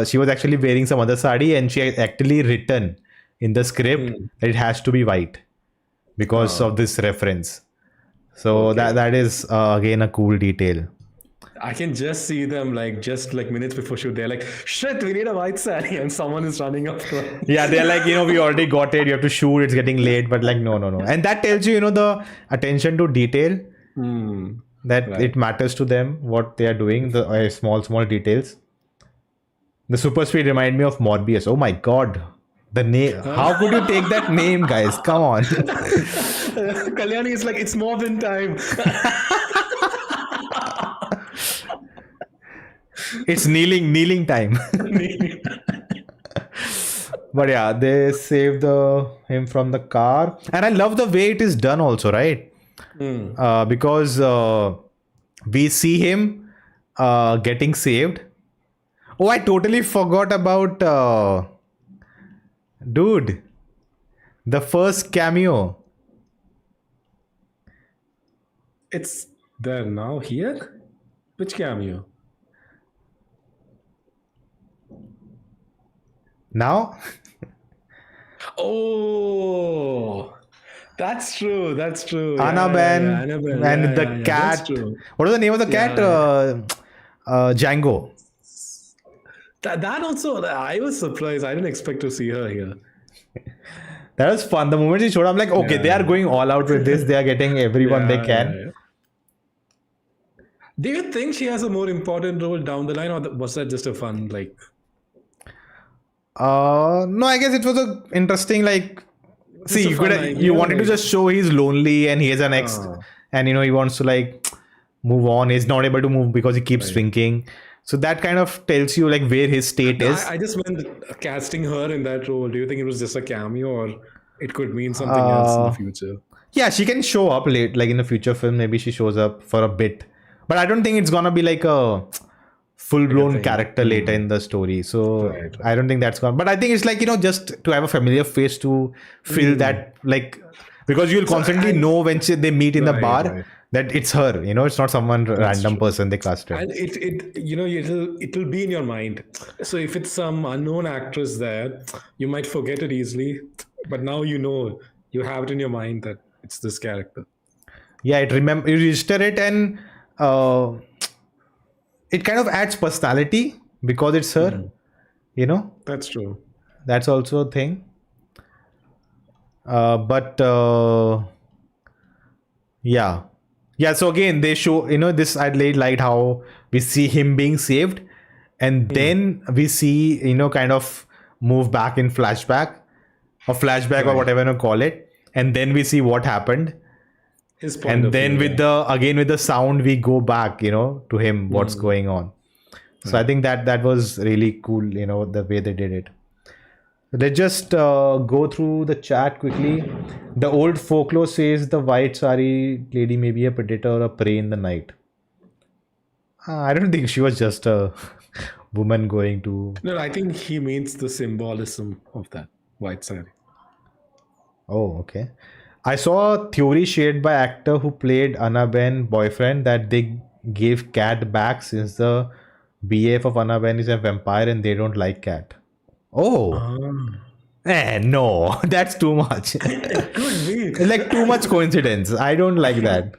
[SPEAKER 1] she was actually wearing some other sari, and she had actually written in the script that it has to be white because of this reference. So
[SPEAKER 2] Okay.
[SPEAKER 1] that is again a cool detail.
[SPEAKER 2] I can just see them like just like minutes before shoot. They're like, shit, we need a white sari, and someone is running up to them.
[SPEAKER 1] Yeah, they're like, we already got it. You have to shoot. It's getting late, but like, no. And that tells you, the attention to detail, that
[SPEAKER 2] Right.
[SPEAKER 1] it matters to them what they are doing, the small details. The super speed remind me of Morbius. Oh my god, the name. How could you take that name, guys? Come on.
[SPEAKER 2] Kalyani is like, it's Morbin time.
[SPEAKER 1] It's kneeling time. But yeah, they save him from the car, and I love the way it is done also, right? Because we see him getting saved. Oh, I totally forgot about dude, the first cameo.
[SPEAKER 2] It's there now here? Which cameo?
[SPEAKER 1] Now,
[SPEAKER 2] Oh, that's true. That's true. Yeah.
[SPEAKER 1] Annabelle
[SPEAKER 2] Annabelle.
[SPEAKER 1] and the
[SPEAKER 2] Yeah. That's
[SPEAKER 1] cat.
[SPEAKER 2] true.
[SPEAKER 1] What was the name of the cat?
[SPEAKER 2] Yeah.
[SPEAKER 1] Django.
[SPEAKER 2] That also, I was surprised. I didn't expect to see her here.
[SPEAKER 1] That was fun. The moment she showed up, I'm like, okay, they are going all out with this. They are getting everyone they can.
[SPEAKER 2] Yeah. Do you think she has a more important role down the line, or was that just a fun, like?
[SPEAKER 1] No, I guess it was a interesting, like, see,
[SPEAKER 2] a
[SPEAKER 1] you
[SPEAKER 2] fun
[SPEAKER 1] could
[SPEAKER 2] idea,
[SPEAKER 1] you wanted to
[SPEAKER 2] like-
[SPEAKER 1] just show he's lonely and he has an ex, and he wants to like move on. He's not able to move because he keeps drinking. So that kind of tells you like where his state is.
[SPEAKER 2] I just meant casting her in that role. Do you think it was just a cameo, or it could mean something else in the future?
[SPEAKER 1] Yeah, she can show up late, like in the future film. Maybe she shows up for a bit, but I don't think it's gonna be like a full-blown character later in the story. So I don't think that's gonna. But I think it's like just to have a familiar face to fill that, like, because you'll constantly know when they meet in the bar that it's her. It's not someone random person they casted.
[SPEAKER 2] And it'll be in your mind. So if it's some unknown actress there, you might forget it easily. But now you have it in your mind that it's this character.
[SPEAKER 1] Yeah, you register it, and it kind of adds personality because it's her.
[SPEAKER 2] That's true.
[SPEAKER 1] That's also a thing. But yeah. So again, they show this. I'd like how we see him being saved, and then we see kind of move back in flashback or whatever you call it, and then we see what happened.
[SPEAKER 2] His point
[SPEAKER 1] and
[SPEAKER 2] of
[SPEAKER 1] then
[SPEAKER 2] view,
[SPEAKER 1] with the sound we go back to him, what's going on. So I think that was really cool, the way they did it. Let's just go through the chat quickly. The old folklore says the white sari lady may be a predator or a prey in the night. I don't think she was just a woman going to...
[SPEAKER 2] No, I think he means the symbolism of that white sari.
[SPEAKER 1] Oh, okay. I saw a theory shared by actor who played Annabelle boyfriend that they gave cat back since the BF of Annabelle is a vampire and they don't like cat. Oh. No, that's too much. It's like too much coincidence. I don't like that.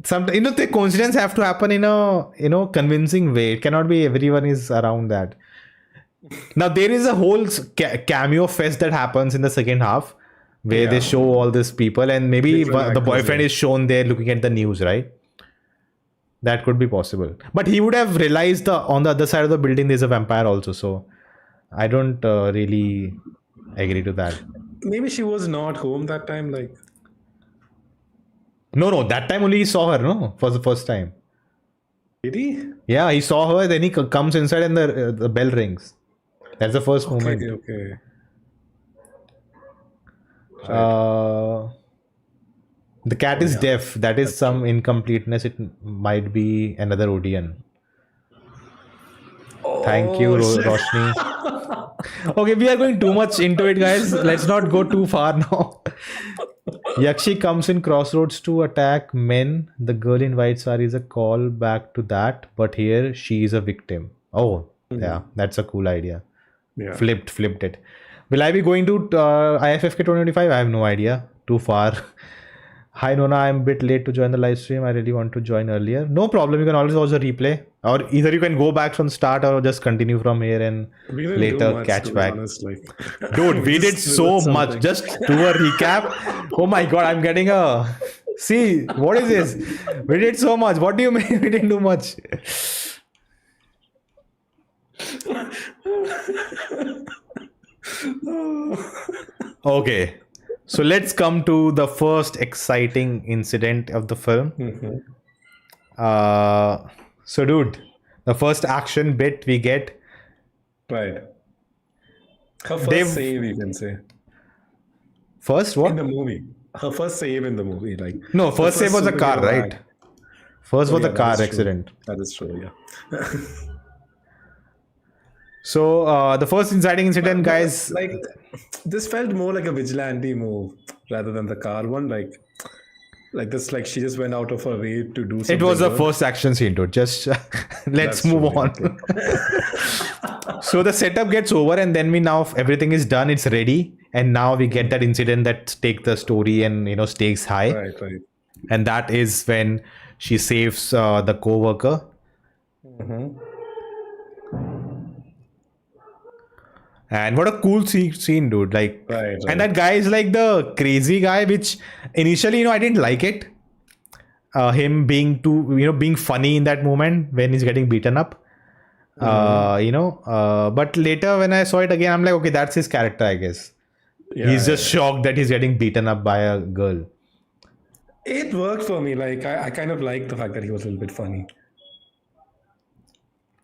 [SPEAKER 1] The coincidence have to happen in a convincing way. It cannot be everyone is around that. Now there is a whole cameo fest that happens in the second half where they show all these people, and maybe the boyfriend is shown there looking at the news, right? That could be possible. But he would have realized on the other side of the building there's a vampire also, so I don't really agree to that.
[SPEAKER 2] Maybe she was not home that time, like...
[SPEAKER 1] No, that time only he saw her, no? For the first time.
[SPEAKER 2] Did he?
[SPEAKER 1] Yeah, he saw her, then he comes inside and the bell rings. That's the first moment.
[SPEAKER 2] Okay.
[SPEAKER 1] The cat is deaf. That is some incompleteness. It might be another Odeon. Thank you, Roshni. Okay, we are going too much into it, guys. Let's not go too far now. Yakshi comes in Crossroads to attack men. The girl in white sari is a call back to that, but here she is a victim. Oh, yeah, that's a cool idea.
[SPEAKER 2] Yeah.
[SPEAKER 1] Flipped it. Will I be going to IFFK 2025? I have no idea. Too far. Hi Nona, I'm a bit late to join the live stream. I really want to join earlier. No problem. You can always also replay, or either you can go back from start or just continue from here and later catch back. Dude, we did so much. Just do a recap. Oh my god, I'm getting a... See, what is this? We did so much. What do you mean we didn't do much? Okay, so let's come to the first exciting incident of the film. So dude, the first action bit we get.
[SPEAKER 2] Right. Her first
[SPEAKER 1] They've
[SPEAKER 2] save, you can say,
[SPEAKER 1] first
[SPEAKER 2] in the
[SPEAKER 1] what?
[SPEAKER 2] movie. Her first save in the movie, like
[SPEAKER 1] No,
[SPEAKER 2] the
[SPEAKER 1] first save
[SPEAKER 2] first
[SPEAKER 1] was a car,
[SPEAKER 2] superhero
[SPEAKER 1] right?
[SPEAKER 2] act.
[SPEAKER 1] First
[SPEAKER 2] Oh
[SPEAKER 1] was a
[SPEAKER 2] yeah, that
[SPEAKER 1] car
[SPEAKER 2] is true.
[SPEAKER 1] accident.
[SPEAKER 2] That is true. Yeah.
[SPEAKER 1] So the first inciting incident,
[SPEAKER 2] But
[SPEAKER 1] guys,
[SPEAKER 2] like this felt more like a vigilante move rather than the car one. Like this, like she just went out of her way to do
[SPEAKER 1] it was
[SPEAKER 2] something
[SPEAKER 1] the
[SPEAKER 2] good.
[SPEAKER 1] first action scene, dude. Just let's
[SPEAKER 2] That's
[SPEAKER 1] move
[SPEAKER 2] true. Yeah.
[SPEAKER 1] on.
[SPEAKER 2] True.
[SPEAKER 1] So the setup gets over, and then we now everything is done. It's ready, and now we get that incident that take the story and stakes high,
[SPEAKER 2] Right. Right.
[SPEAKER 1] and that is when she saves the co-worker.
[SPEAKER 2] Mm-hmm.
[SPEAKER 1] And what a cool scene, dude! Like,
[SPEAKER 2] Right.
[SPEAKER 1] and
[SPEAKER 2] Right.
[SPEAKER 1] that guy is like the crazy guy, which initially, I didn't like it. Him being being funny in that moment when he's getting beaten up. But later when I saw it again, I'm like, okay, that's his character, I guess.
[SPEAKER 2] Yeah.
[SPEAKER 1] He's just
[SPEAKER 2] Yeah.
[SPEAKER 1] shocked that he's getting beaten up by a girl.
[SPEAKER 2] It worked for me. Like I kind of liked the fact that he was a little bit funny.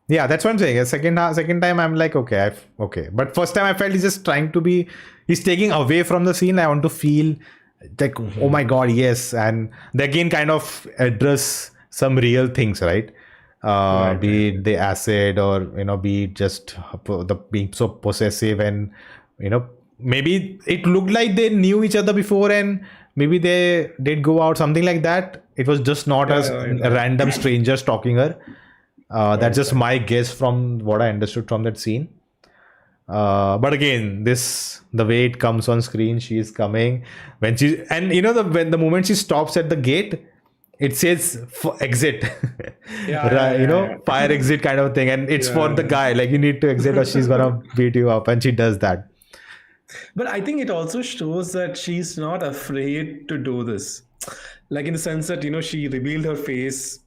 [SPEAKER 1] Yeah, that's what I'm saying. Second time, I'm like, okay, okay. But first time, I felt he's just trying to be. He's taking away from the scene. I want to feel like, oh my god, yes. And they again kind of address some real things, right?
[SPEAKER 2] Right.
[SPEAKER 1] Be it the acid, or be it just the being so possessive, and maybe it looked like they knew each other before, and maybe they did go out, something like that. It was just not
[SPEAKER 2] Yeah.
[SPEAKER 1] as
[SPEAKER 2] Right.
[SPEAKER 1] a random stranger stalking her. That's just
[SPEAKER 2] Right.
[SPEAKER 1] my guess from what I understood from that scene. But again, the way it comes on screen, she is coming when when the moment she stops at the gate, it says exit.
[SPEAKER 2] Yeah.
[SPEAKER 1] Right,
[SPEAKER 2] Yeah.
[SPEAKER 1] fire exit kind of thing, and it's for
[SPEAKER 2] Yeah.
[SPEAKER 1] the guy, like, you need to exit or she's gonna beat you up, and she does that.
[SPEAKER 2] But I think it also shows that she's not afraid to do this. Like in the sense that, she revealed her face,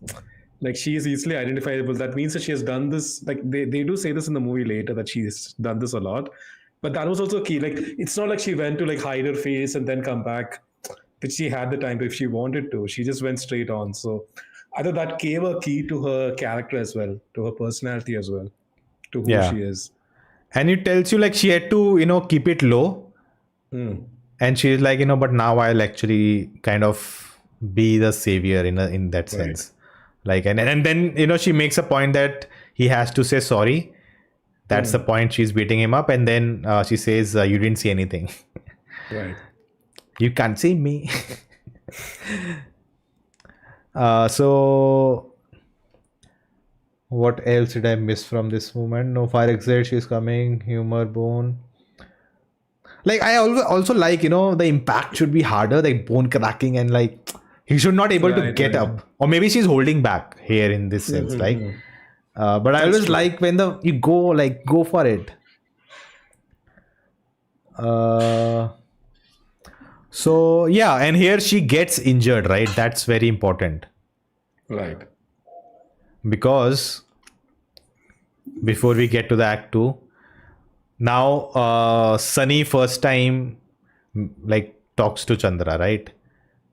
[SPEAKER 2] like she is easily identifiable. That means that she has done this. Like they do say this in the movie later that she's done this a lot. But that was also key. Like it's not like she went to like hide her face and then come back. But she had the time to if she wanted to. She just went straight on. So I thought that gave a key to her character as well, to her personality as well, to who
[SPEAKER 1] Yeah,
[SPEAKER 2] she is.
[SPEAKER 1] and it tells you like she had to keep it low, and she's like, but now I'll actually kind of be the savior in that
[SPEAKER 2] Right.
[SPEAKER 1] sense. Like, and then she makes a point that he has to say sorry. That's the point. She's beating him up, and then she says, you didn't see anything.
[SPEAKER 2] Right.
[SPEAKER 1] You can't see me. So what else did I miss from this moment? No fire exit, she's coming, humor bone. Like, I also like, the impact should be harder, like bone cracking, and like he should not able to
[SPEAKER 2] Right,
[SPEAKER 1] get
[SPEAKER 2] right.
[SPEAKER 1] up, or maybe she's holding back here in this sense, like. But I always
[SPEAKER 2] true.
[SPEAKER 1] like when you go for it. So yeah, and here she gets injured, right? That's very important,
[SPEAKER 2] Right.
[SPEAKER 1] because before we get to the act 2, now Sunny first time like talks to Chandra, right?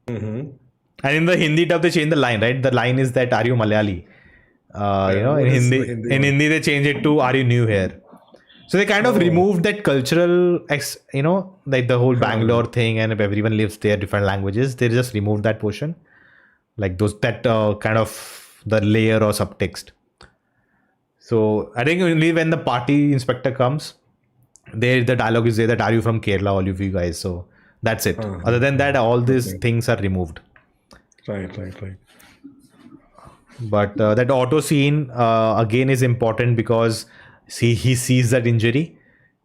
[SPEAKER 1] And in the Hindi dub they change the line, right? The line is that, are you Malayali? In
[SPEAKER 2] What is the
[SPEAKER 1] Hindi,
[SPEAKER 2] Hindi
[SPEAKER 1] in
[SPEAKER 2] one?
[SPEAKER 1] Hindi they change it to, are you new here? So they kind of removed that cultural, like the whole Bangalore thing, and if everyone lives there, different languages, they just removed that portion, like that kind of the layer or subtext. So I think only when the party inspector comes, the dialogue is there that, are you from Kerala, all of you guys? So that's it. Other than that, all these things are removed.
[SPEAKER 2] Right.
[SPEAKER 1] But that auto scene again is important, because he sees that injury,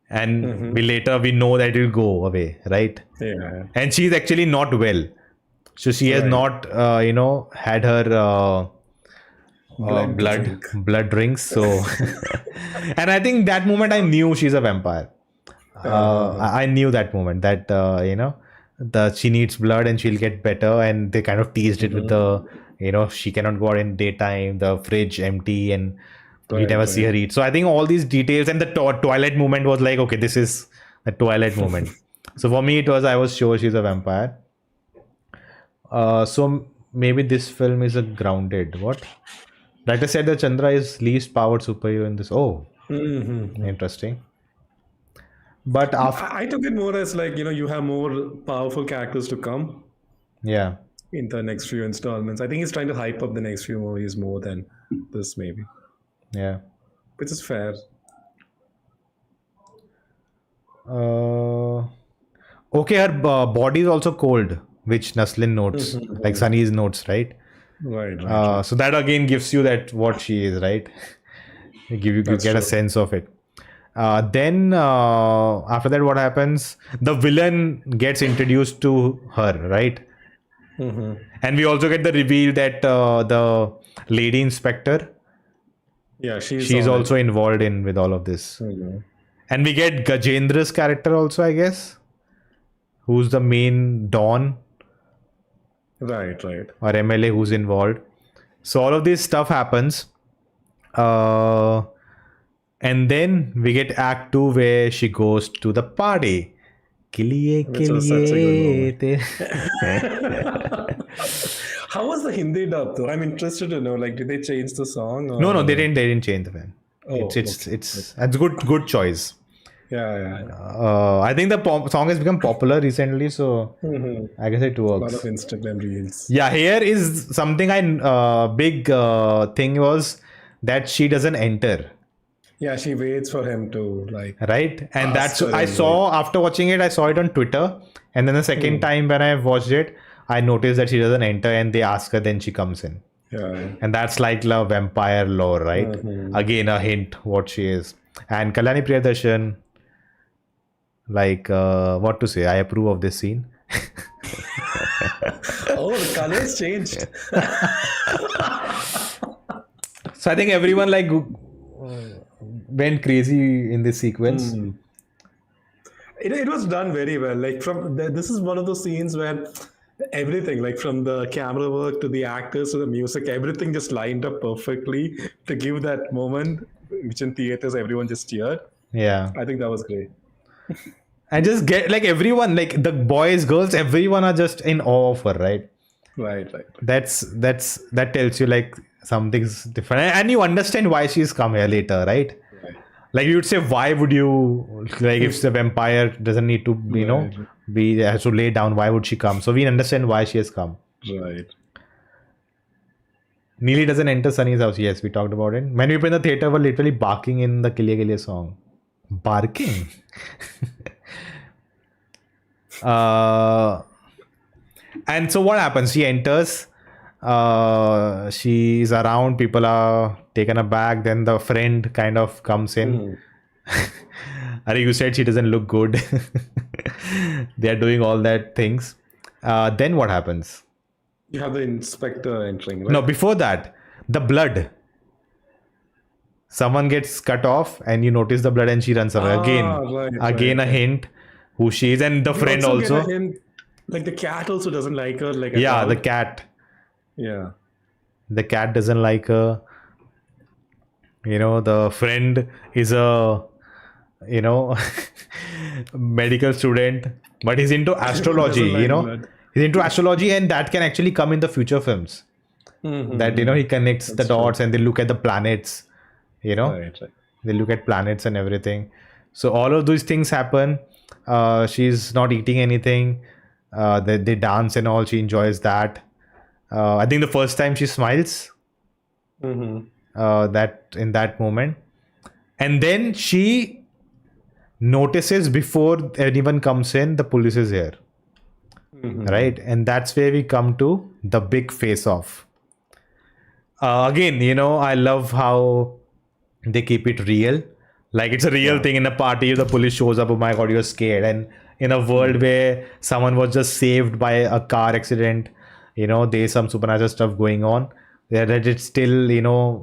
[SPEAKER 1] and we know that it will go away, right?
[SPEAKER 2] Yeah.
[SPEAKER 1] And she's actually not well, so she has
[SPEAKER 2] Right.
[SPEAKER 1] not had her blood drinks. So and I think that moment I knew she's a vampire. I knew that moment that she needs blood and she'll get better, and they kind of teased it with the she cannot go out in daytime, the fridge empty, and we never see her eat. So I think all these details, and the Twilight moment was like, okay, this is a Twilight moment. So for me, I was sure she's a vampire. So maybe this film is a grounded what? Writer said that Chandra is least powered superhero in this. Oh,
[SPEAKER 2] Mm-hmm.
[SPEAKER 1] interesting. But after,
[SPEAKER 2] I took it more as like, you have more powerful characters to come
[SPEAKER 1] yeah,
[SPEAKER 2] in the next few installments. I think he's trying to hype up the next few movies more than this, maybe,
[SPEAKER 1] yeah.
[SPEAKER 2] which is fair.
[SPEAKER 1] Uh, okay, her body is also cold, which Naslin notes, like Sunny's notes, right?
[SPEAKER 2] Right, right.
[SPEAKER 1] So that again gives you that what she is, right? You
[SPEAKER 2] That's
[SPEAKER 1] get a
[SPEAKER 2] true.
[SPEAKER 1] sense of it. Then after that, what happens? The villain gets introduced to her, right? And we also get the reveal that the lady inspector,
[SPEAKER 2] Yeah, she's
[SPEAKER 1] she's
[SPEAKER 2] on
[SPEAKER 1] also
[SPEAKER 2] it.
[SPEAKER 1] involved in with all of this. And we get Gajendra's character also, I guess, who's the main Don
[SPEAKER 2] Right, right.
[SPEAKER 1] or MLA who's involved. So all of this stuff happens. Uh, and then we get Act 2 where she goes to the party.
[SPEAKER 2] Which was such a good moment.
[SPEAKER 1] Te.
[SPEAKER 2] How was the Hindi dub though? I'm interested to know. Like, did they change the song? Or...
[SPEAKER 1] No, they didn't change the film.
[SPEAKER 2] Oh,
[SPEAKER 1] It's
[SPEAKER 2] okay.
[SPEAKER 1] that's good choice.
[SPEAKER 2] Yeah.
[SPEAKER 1] I think the song has become popular recently, so I guess it
[SPEAKER 2] A lot of
[SPEAKER 1] works.
[SPEAKER 2] Instagram reels.
[SPEAKER 1] Yeah, here is something I big thing was that she doesn't enter,
[SPEAKER 2] Yeah, she waits for him to like
[SPEAKER 1] right? And
[SPEAKER 2] ask
[SPEAKER 1] that's
[SPEAKER 2] her
[SPEAKER 1] I
[SPEAKER 2] in, right?
[SPEAKER 1] saw after watching it. I saw it on Twitter, and then the second time when I watched it, I noticed that she doesn't enter, and they ask her, then she comes in,
[SPEAKER 2] Yeah.
[SPEAKER 1] and that's like the vampire lore, right? Again, a hint what she is. And Kalyani Priyadarshan, like what to say? I approve of this scene.
[SPEAKER 2] Oh, the colors changed.
[SPEAKER 1] So I think everyone like went crazy in this sequence.
[SPEAKER 2] It was done very well. Like this is one of those scenes where everything, like from the camera work to the actors to the music, everything just lined up perfectly to give that moment, which in theaters everyone just cheered.
[SPEAKER 1] Yeah.
[SPEAKER 2] I think that was great.
[SPEAKER 1] And just get like everyone, like the boys, girls, everyone are just in awe of her, right?
[SPEAKER 2] Right.
[SPEAKER 1] That tells you like something's different, and you understand why she's come here later, right? Like you would say, why would you like if the vampire doesn't need to, be has to lay down? Why would she come? So we understand why she has come.
[SPEAKER 2] Right.
[SPEAKER 1] Neely doesn't enter Sunny's house. Yes, we talked about it. Many people in the theater were literally barking in the Kiliye Kiliye song. Barking. And so what happens? She enters. She's around. People are taken aback. Then the friend kind of comes in. Ari, you said she doesn't look good. They are doing all that things. Then what happens?
[SPEAKER 2] You have the inspector entering, right?
[SPEAKER 1] No, before that, the blood. Someone gets cut off, and you notice the blood, and she runs away again. A hint who she is, and the
[SPEAKER 2] You
[SPEAKER 1] friend
[SPEAKER 2] also.
[SPEAKER 1] also.
[SPEAKER 2] Get a hint, like the cat also doesn't like her. Like
[SPEAKER 1] Yeah,
[SPEAKER 2] the
[SPEAKER 1] cat.
[SPEAKER 2] Yeah.
[SPEAKER 1] The cat doesn't like her. The friend is a medical student, but he's into astrology.
[SPEAKER 2] Doesn't like blood.
[SPEAKER 1] He's into astrology, and that can actually come in the future films. That he connects the dots, and they look at the planets.
[SPEAKER 2] Right.
[SPEAKER 1] They look at planets and everything. So all of those things happen. She's not eating anything. They dance and all. She enjoys that. I think the first time she smiles. That in that moment, and then she notices before anyone comes in, the police is here. Right, and that's where we come to the big face off. Again, I love how they keep it real. Like it's a real thing in a party. The police shows up. Oh my god, you're scared. And in a world where someone was just saved by a car accident, there's some supernatural stuff going on. That it's still,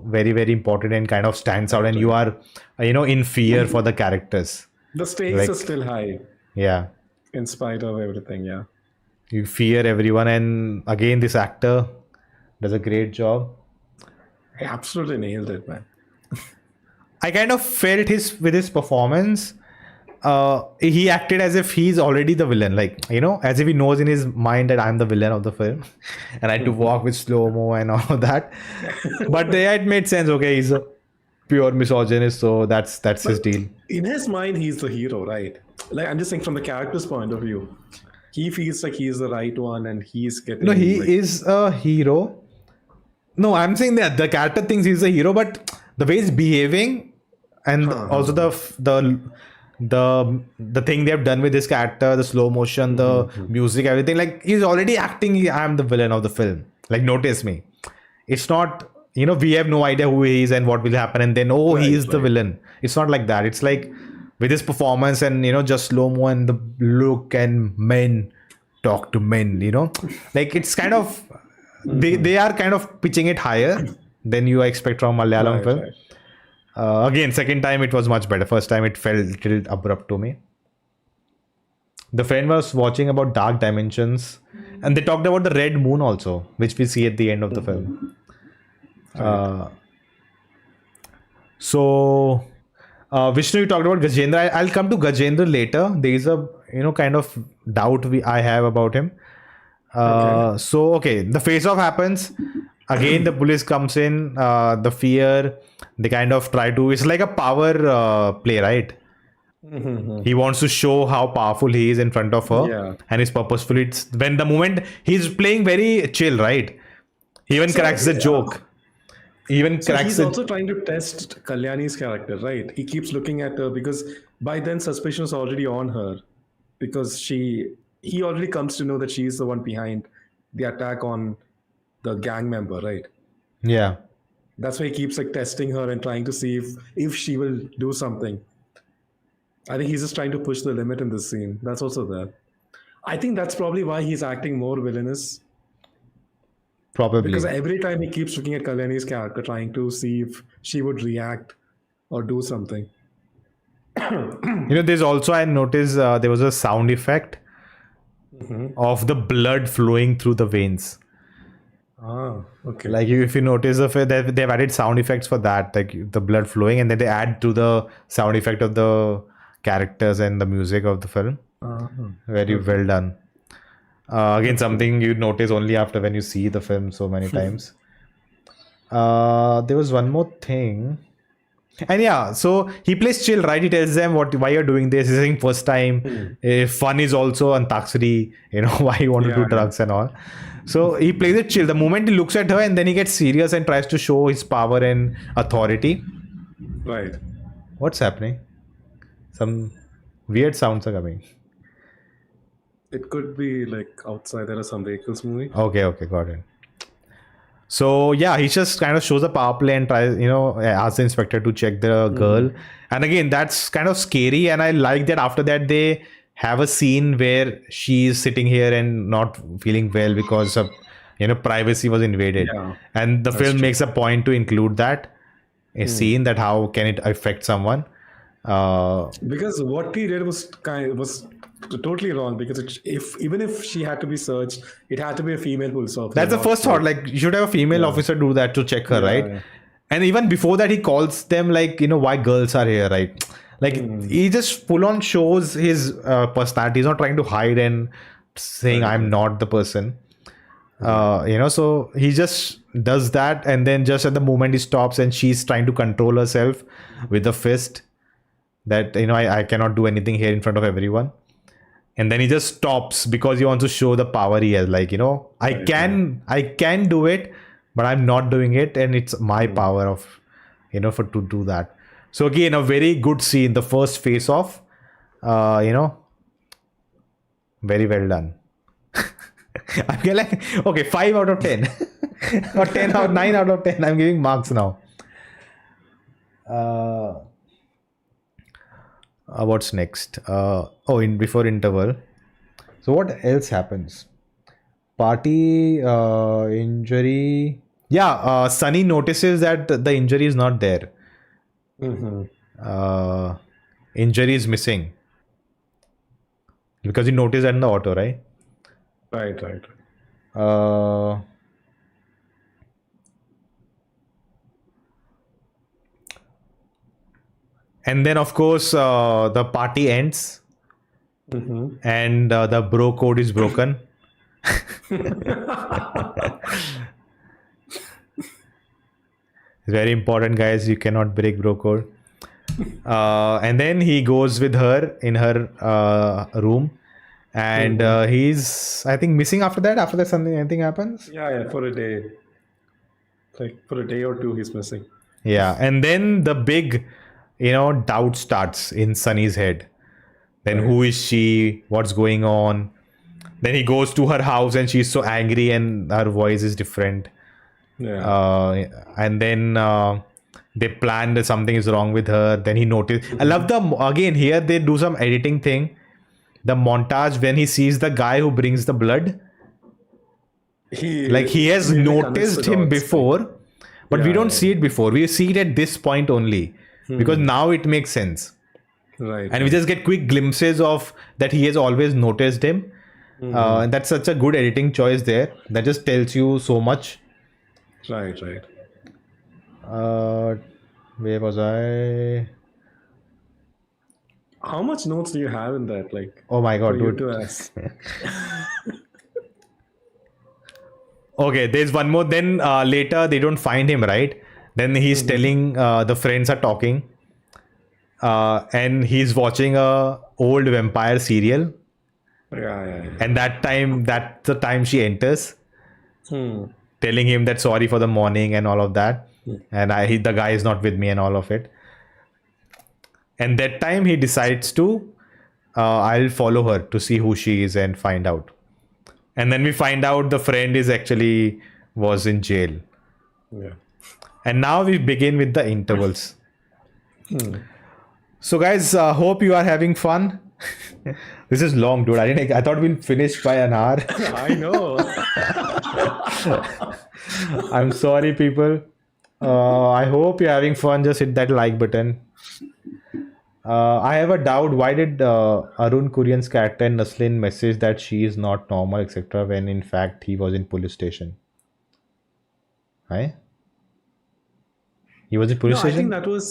[SPEAKER 1] very, very important and kind of stands out. And you are, in fear for the characters.
[SPEAKER 2] The stakes are still high.
[SPEAKER 1] Yeah.
[SPEAKER 2] In spite of everything, yeah.
[SPEAKER 1] You fear everyone. And again, this actor does a great job.
[SPEAKER 2] I absolutely nailed it, man.
[SPEAKER 1] I kind of felt with his performance, he acted as if he's already the villain, like, as if he knows in his mind that I'm the villain of the film, and I had to walk with slow mo and all of that. But yeah, it made sense. Okay, he's a pure misogynist, so that's his
[SPEAKER 2] But
[SPEAKER 1] deal.
[SPEAKER 2] in his mind, he's the hero, right? Like I'm just saying from the character's point of view, he feels like he's the right one, and he's
[SPEAKER 1] No,
[SPEAKER 2] getting like.
[SPEAKER 1] he is a hero. No, I'm saying that the character thinks he's a hero, but the way he's behaving, and
[SPEAKER 2] Huh, huh,
[SPEAKER 1] also
[SPEAKER 2] huh.
[SPEAKER 1] the thing they've done with this character, the slow motion, the music, everything, like he's already acting. I'm the villain of the film. Like, notice me. It's not, we have no idea who he is and what will happen, and then he
[SPEAKER 2] Right,
[SPEAKER 1] is the
[SPEAKER 2] right.
[SPEAKER 1] villain. It's not like that. It's like with his performance and just slow mo and the look and men talk to men. Like it's kind of they are kind of pitching it higher than you expect from Malayalam
[SPEAKER 2] Right,
[SPEAKER 1] film.
[SPEAKER 2] right.
[SPEAKER 1] Again, second time it was much better. First time it felt a little abrupt to me. The friend was watching about dark dimensions, and they talked about the red moon also, which we see at the end of the film.
[SPEAKER 2] Right.
[SPEAKER 1] So, Vishnu, you talked about Gajendra. I'll come to Gajendra later. There is a kind of doubt I have about him.
[SPEAKER 2] Okay.
[SPEAKER 1] So okay, the face off happens. Again, the police comes in. The fear. They kind of try to. It's like a power play, right? He wants to show how powerful he is in front of her,
[SPEAKER 2] Yeah.
[SPEAKER 1] and is purposefully. It's when the moment he's playing very chill, right? He even
[SPEAKER 2] So,
[SPEAKER 1] cracks the joke. He even
[SPEAKER 2] so
[SPEAKER 1] cracks
[SPEAKER 2] he's
[SPEAKER 1] it.
[SPEAKER 2] also trying to test Kalyani's character, right? He keeps looking at her because by then suspicion is already on her because he already comes to know that she's the one behind the attack on the gang member, right?
[SPEAKER 1] Yeah.
[SPEAKER 2] That's why he keeps like testing her and trying to see if she will do something. I think he's just trying to push the limit in this scene. That's also there. I think that's probably why he's acting more villainous because
[SPEAKER 1] Probably.
[SPEAKER 2] every time he keeps looking at Kalyani's character, trying to see if she would react or do something.
[SPEAKER 1] There's also, I noticed there was a sound effect of the blood flowing through the veins.
[SPEAKER 2] Ah, okay.
[SPEAKER 1] Like if you notice, they've added sound effects for that, like the blood flowing, and then they add to the sound effect of the characters and the music of the film.
[SPEAKER 2] Uh,
[SPEAKER 1] Very
[SPEAKER 2] okay.
[SPEAKER 1] well done. Again,
[SPEAKER 2] That's cool.
[SPEAKER 1] something you notice only after when you see the film so many times. There was one more thing. And yeah, so he plays chill, right? He tells them why you're doing this. He's saying first time. Fun is also antaksari, why you want to do
[SPEAKER 2] Yeah, yeah.
[SPEAKER 1] drugs and all. So he plays it chill. The moment he looks at her and then he gets serious and tries to show his power and authority.
[SPEAKER 2] Right.
[SPEAKER 1] What's happening? Some weird sounds are coming.
[SPEAKER 2] It could be like outside there are some vehicles moving.
[SPEAKER 1] Okay, got it. So yeah, he just kind of shows a power play and tries, asks the inspector to check the girl. And again, that's kind of scary. And I like that after that they have a scene where she's sitting here and not feeling well because of privacy was invaded.
[SPEAKER 2] Yeah,
[SPEAKER 1] And the
[SPEAKER 2] that's
[SPEAKER 1] film
[SPEAKER 2] true.
[SPEAKER 1] makes a point to include that a scene that how can it affect someone.
[SPEAKER 2] Because what he did was totally wrong. Because if even if she had to be searched, it had to be a female police officer,
[SPEAKER 1] That's the
[SPEAKER 2] not
[SPEAKER 1] first thought.
[SPEAKER 2] like
[SPEAKER 1] Like, you should have a female
[SPEAKER 2] yeah,
[SPEAKER 1] officer do that to check her, right?
[SPEAKER 2] yeah,
[SPEAKER 1] And even before that, he calls them like, why girls are here, right? Like, he just full on shows his personality. He's not trying to hide and saying,
[SPEAKER 2] right,
[SPEAKER 1] I'm
[SPEAKER 2] right.
[SPEAKER 1] not the person. So he just does that. And then just at the moment he stops and she's trying to control herself with a fist that, I cannot do anything here in front of everyone. And then he just stops because he wants to show the power he has, like, I
[SPEAKER 2] Right, right.
[SPEAKER 1] can do it, but I'm not doing it, and it's my power of for to do that. So again, a very good scene, the first face off, uh you know very well done. I'm getting like, okay, 5 out of 10 or 10 or 9 out of 10. I'm giving marks now. uh what's next? In before interval, so what else happens? Party injury. Yeah, Sunny notices that the injury is not there. Uh, Injury is missing because he noticed that in the auto, right?
[SPEAKER 2] Right, right.
[SPEAKER 1] Uh, And then, of course, the party ends and the bro code is broken. It's very important, guys. You cannot break bro code. And then he goes with her in her room, and he's, I think, missing after that. After that, anything happens.
[SPEAKER 2] Yeah, for a day. Like for a day or two, he's missing.
[SPEAKER 1] Yeah, and then the big, doubt starts in Sunny's head. Then who is she? What's going on? Then he goes to her house and she's so angry and her voice is different.
[SPEAKER 2] Yeah.
[SPEAKER 1] And then they plan that something is wrong with her. Then he noticed. I love again here they do some editing thing. The montage when he sees the guy who brings the blood. He has noticed him before, but we don't see it before. We see it at this point only because now it makes sense.
[SPEAKER 2] Right.
[SPEAKER 1] And we just get quick glimpses of that he has always noticed him. And that's such a good editing choice there. That just tells you so much.
[SPEAKER 2] Right.
[SPEAKER 1] Where was I?
[SPEAKER 2] How much notes do you have in that? Like,
[SPEAKER 1] oh my god, dude. Okay, there's one more. Then later they don't find him, right? Then he's telling the friends are talking. And he's watching a old vampire serial.
[SPEAKER 2] Yeah.
[SPEAKER 1] And that's the time she enters, telling him that sorry for the morning and all of that. And the guy is not with me and all of it. And that time he decides to, I'll follow her to see who she is and find out. And then we find out the friend was in jail.
[SPEAKER 2] Yeah.
[SPEAKER 1] And now we begin with the intervals. So guys, hope you are having fun. This is long, dude. I thought we'll finish by an hour.
[SPEAKER 2] I know.
[SPEAKER 1] I'm sorry, people. I hope you're having fun. Just hit that like button. I have a doubt. Why did Arun Kurian's character Naslin message that she is not normal, etc., when in fact he was in police station? Right? He was in police station?
[SPEAKER 2] I think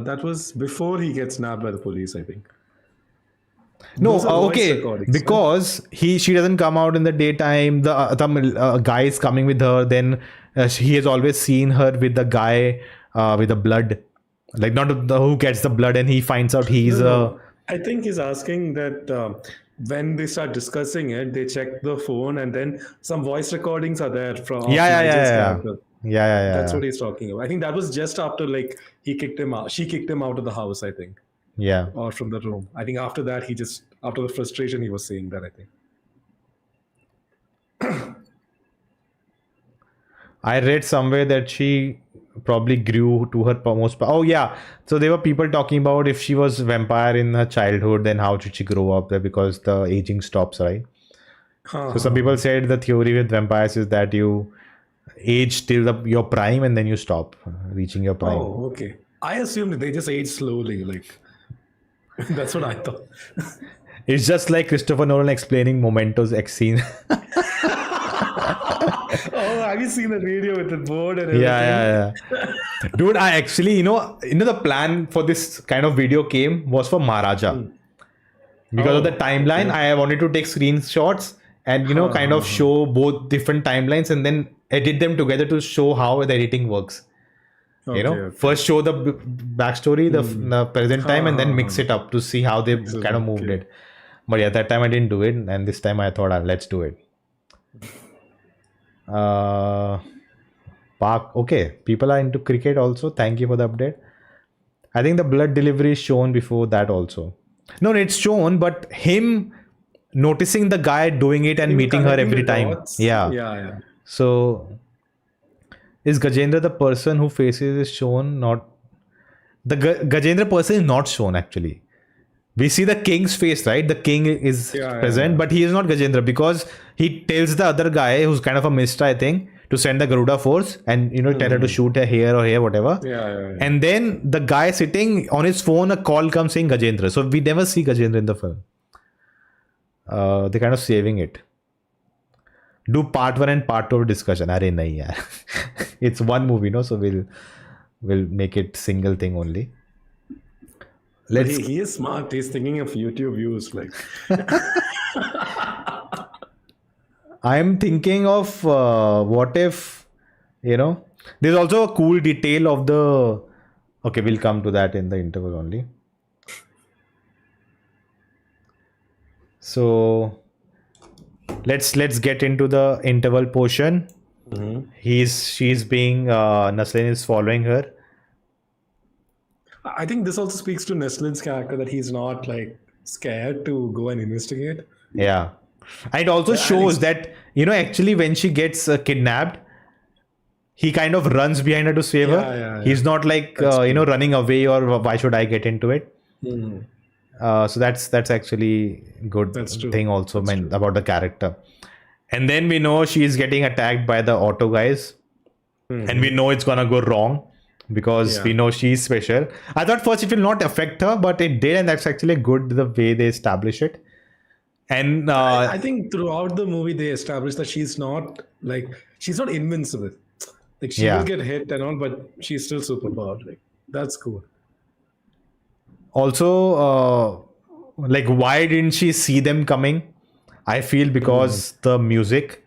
[SPEAKER 2] that was before he gets nabbed by the police, I think.
[SPEAKER 1] No, okay, because she doesn't come out in the daytime. The guy is coming with her. Then he has always seen her with the guy with the blood, like not who gets the blood, and he finds out he's
[SPEAKER 2] I think he's asking that when they start discussing it, they check the phone, and then some voice recordings are there from
[SPEAKER 1] yeah.
[SPEAKER 2] That's what he's talking about. I think that was just after he kicked him out. She kicked him out of the house, I think.
[SPEAKER 1] Yeah.
[SPEAKER 2] Or from the room. I think after that, after the frustration, he was saying that, I think.
[SPEAKER 1] I read somewhere that she probably grew to her most. Oh, yeah. So there were people talking about if she was vampire in her childhood, then how should she grow up there because the aging stops, right? So some people said the theory with vampires is that you age till your prime and then you stop reaching your prime.
[SPEAKER 2] Oh, okay. I assumed they just age slowly, that's what I thought.
[SPEAKER 1] It's just like Christopher Nolan explaining Memento's X scene.
[SPEAKER 2] Oh, have you seen the video with the board and everything?
[SPEAKER 1] Yeah. Dude, I actually, the plan for this kind of video was for Maharaja. Because of the timeline, I wanted to take screenshots and, kind of show both different timelines and then edit them together to show how the editing works. First show the backstory, the present time, and then mix it up to see how they kind of moved it. But yeah, that time I didn't do it, and this time I thought, let's do it. Okay, people are into cricket also. Thank you for the update. I think the blood delivery is shown before that also. No, it's shown, but him noticing the guy doing it and meeting her every time.
[SPEAKER 2] Yeah.
[SPEAKER 1] So is Gajendra the person who faces is shown? Not the Gajendra person is not shown actually. We see the king's face, right? The king is present, but he is not Gajendra because he tells the other guy who's kind of a mister, I think, to send the Garuda force and tell her to shoot her here or here, whatever.
[SPEAKER 2] Yeah.
[SPEAKER 1] And then the guy sitting on his phone, a call comes saying Gajendra. So we never see Gajendra in the film. They're kind of saving it. Do part 1 and part 2 of discussion. Arey nahi yaar. It's one movie, so we'll make it single thing only.
[SPEAKER 2] But
[SPEAKER 1] Let's.
[SPEAKER 2] he is smart. He's thinking of YouTube views. Like,
[SPEAKER 1] I'm thinking of what if, you know, there's also a cool detail of the. Okay, we'll come to that in the interval only. So let's get into the interval portion. She's being Naslin is following her.
[SPEAKER 2] I think this also speaks to Nestlin's character that he's not like scared to go and investigate.
[SPEAKER 1] Yeah. And it also
[SPEAKER 2] But
[SPEAKER 1] shows
[SPEAKER 2] Alex,
[SPEAKER 1] that, actually when she gets kidnapped, he kind of runs behind her to save
[SPEAKER 2] yeah,
[SPEAKER 1] her.
[SPEAKER 2] yeah, yeah.
[SPEAKER 1] He's not like,
[SPEAKER 2] That's true.
[SPEAKER 1] running away or why should I get into it.
[SPEAKER 2] Mhm.
[SPEAKER 1] So that's actually good
[SPEAKER 2] That's true.
[SPEAKER 1] thing also
[SPEAKER 2] That's true.
[SPEAKER 1] about the character. And then we know she's getting attacked by the auto guys. And we know it's gonna go wrong because
[SPEAKER 2] Yeah.
[SPEAKER 1] we know she's special. I thought first it will not affect her, but it did, and that's actually good the way they establish it. And
[SPEAKER 2] I think throughout the movie they established that she's not invincible. Like she will
[SPEAKER 1] yeah,
[SPEAKER 2] get hit and all, but she's still super powered. Like that's cool.
[SPEAKER 1] also like why didn't she see them coming? I feel because the music.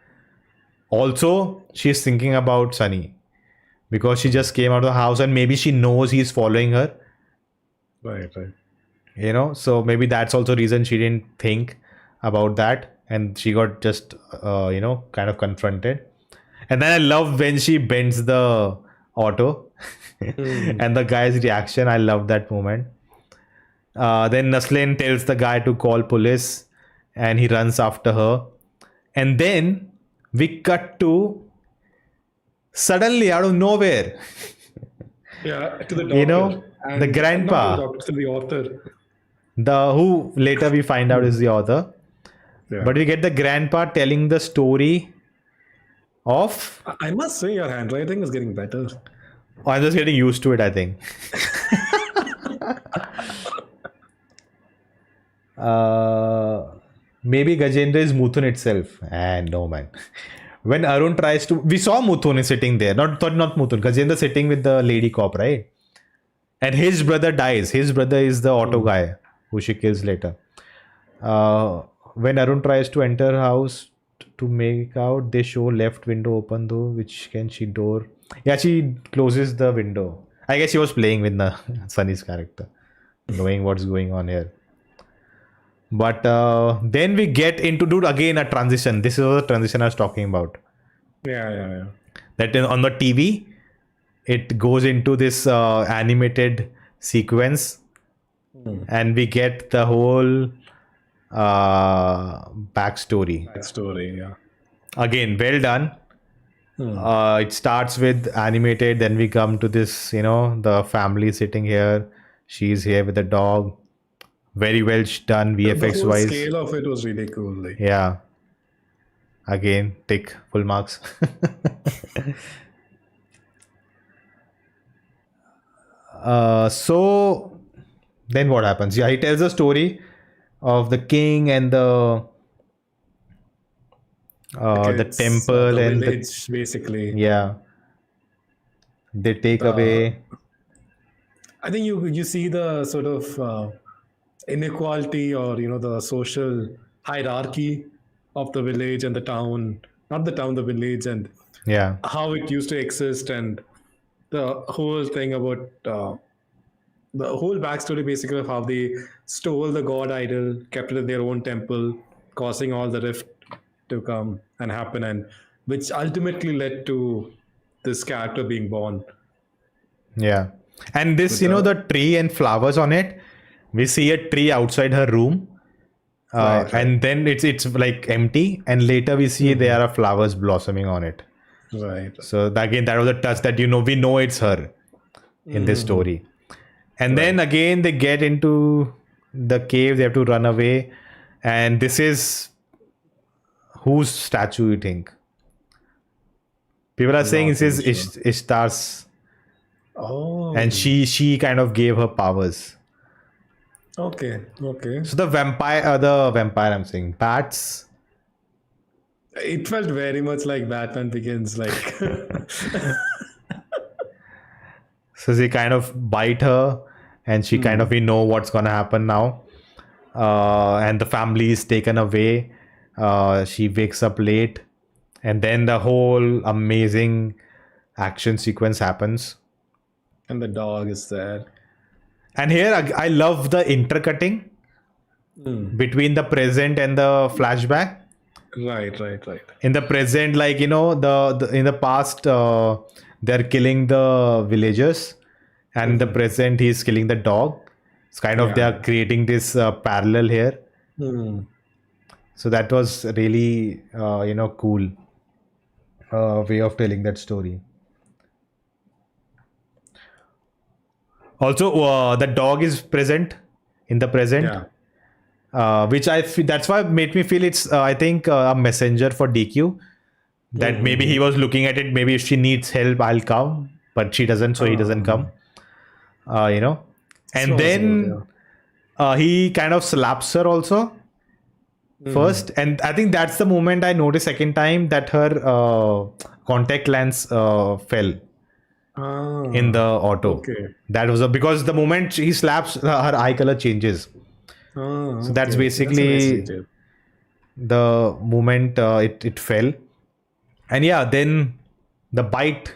[SPEAKER 1] Also, she's thinking about Sunny because she just came out of the house and maybe she knows he's following her.
[SPEAKER 2] Right, right.
[SPEAKER 1] So maybe that's also reason she didn't think about that and she got just kind of confronted. And then I love when she bends the auto and the guy's reaction. I love that moment. Then Naslin tells the guy to call police and he runs after her. And then we cut to suddenly out of nowhere,
[SPEAKER 2] Yeah, to the doctor.
[SPEAKER 1] you know,
[SPEAKER 2] And
[SPEAKER 1] the
[SPEAKER 2] not to the
[SPEAKER 1] grandpa,
[SPEAKER 2] doctor, to the author.
[SPEAKER 1] the who later we find out is the author.
[SPEAKER 2] Yeah.
[SPEAKER 1] But we get the grandpa telling the story of.
[SPEAKER 2] I must say your handwriting is getting better.
[SPEAKER 1] Oh, I'm just getting used to it, I think. Maybe Gajendra is Muthun itself. And no, man. When Arun tries to. We saw Muthun is sitting there. Not Muthun. Gajendra sitting with the lady cop, right? And his brother dies. His brother is the auto guy who she kills later. When Arun tries to enter her house to make out, they show left window open though, which can she door. Yeah, she closes the window. I guess she was playing with the Sunny's character, knowing what's going on here. But then we get into dude again a transition. This is the transition I was talking about.
[SPEAKER 2] Yeah, yeah, yeah.
[SPEAKER 1] That on the TV, it goes into this animated sequence, and we get the whole backstory.
[SPEAKER 2] Backstory, yeah.
[SPEAKER 1] Again, well done. It starts with animated, then we come to this, the family sitting here. She's here with the dog. Very well done,
[SPEAKER 2] The
[SPEAKER 1] VFX
[SPEAKER 2] whole
[SPEAKER 1] wise.
[SPEAKER 2] scale of it was really cool. Like,
[SPEAKER 1] Yeah. Again, tick, full marks. So then what happens? Yeah, he tells a story of the king and the
[SPEAKER 2] it's,
[SPEAKER 1] temple
[SPEAKER 2] the
[SPEAKER 1] and
[SPEAKER 2] village, basically.
[SPEAKER 1] yeah, they take away.
[SPEAKER 2] I think you see the sort of inequality or the social hierarchy of the village and the town, not the town, the village, and
[SPEAKER 1] Yeah,
[SPEAKER 2] how it used to exist, and the whole thing about the whole backstory basically of how they stole the god idol, kept it in their own temple, causing all the rift to come and happen, and which ultimately led to this character being born.
[SPEAKER 1] yeah. And this,
[SPEAKER 2] With
[SPEAKER 1] the tree and flowers on it. We see a tree outside her room,
[SPEAKER 2] Right, right.
[SPEAKER 1] and then it's like empty. And later we see there are flowers blossoming on it.
[SPEAKER 2] Right.
[SPEAKER 1] So again, that was a touch that we know it's her in this story. And then again, they get into the cave. They have to run away, and this is whose statue you think? People are saying this is Ishtar's,
[SPEAKER 2] Oh.
[SPEAKER 1] and she kind of gave her powers.
[SPEAKER 2] Okay. Okay.
[SPEAKER 1] So the vampire I'm saying, bats.
[SPEAKER 2] It felt very much like Batman Begins. Like,
[SPEAKER 1] So they kind of bite her, and she kind of, we know what's gonna happen now. And the family is taken away. She wakes up late, and then the whole amazing action sequence happens.
[SPEAKER 2] And the dog is there.
[SPEAKER 1] And here I love the intercutting between the present and the flashback.
[SPEAKER 2] Right.
[SPEAKER 1] In the present, like, the in the past, they're killing the villagers, and in the present he's killing the dog. It's kind of, they are creating this parallel here. So that was really cool way of telling that story. Also, the dog is present in the present, which I feel, that's why it made me feel it's I think a messenger for DQ, that maybe he was looking at it, maybe if she needs help I'll come, but she doesn't, so he doesn't come. And then he kind of slaps her also first, and I think that's the moment I noticed second time that her contact lens fell in the auto. That was because the moment he slaps, her eye color changes. So that's basically the moment it fell. And then the bite,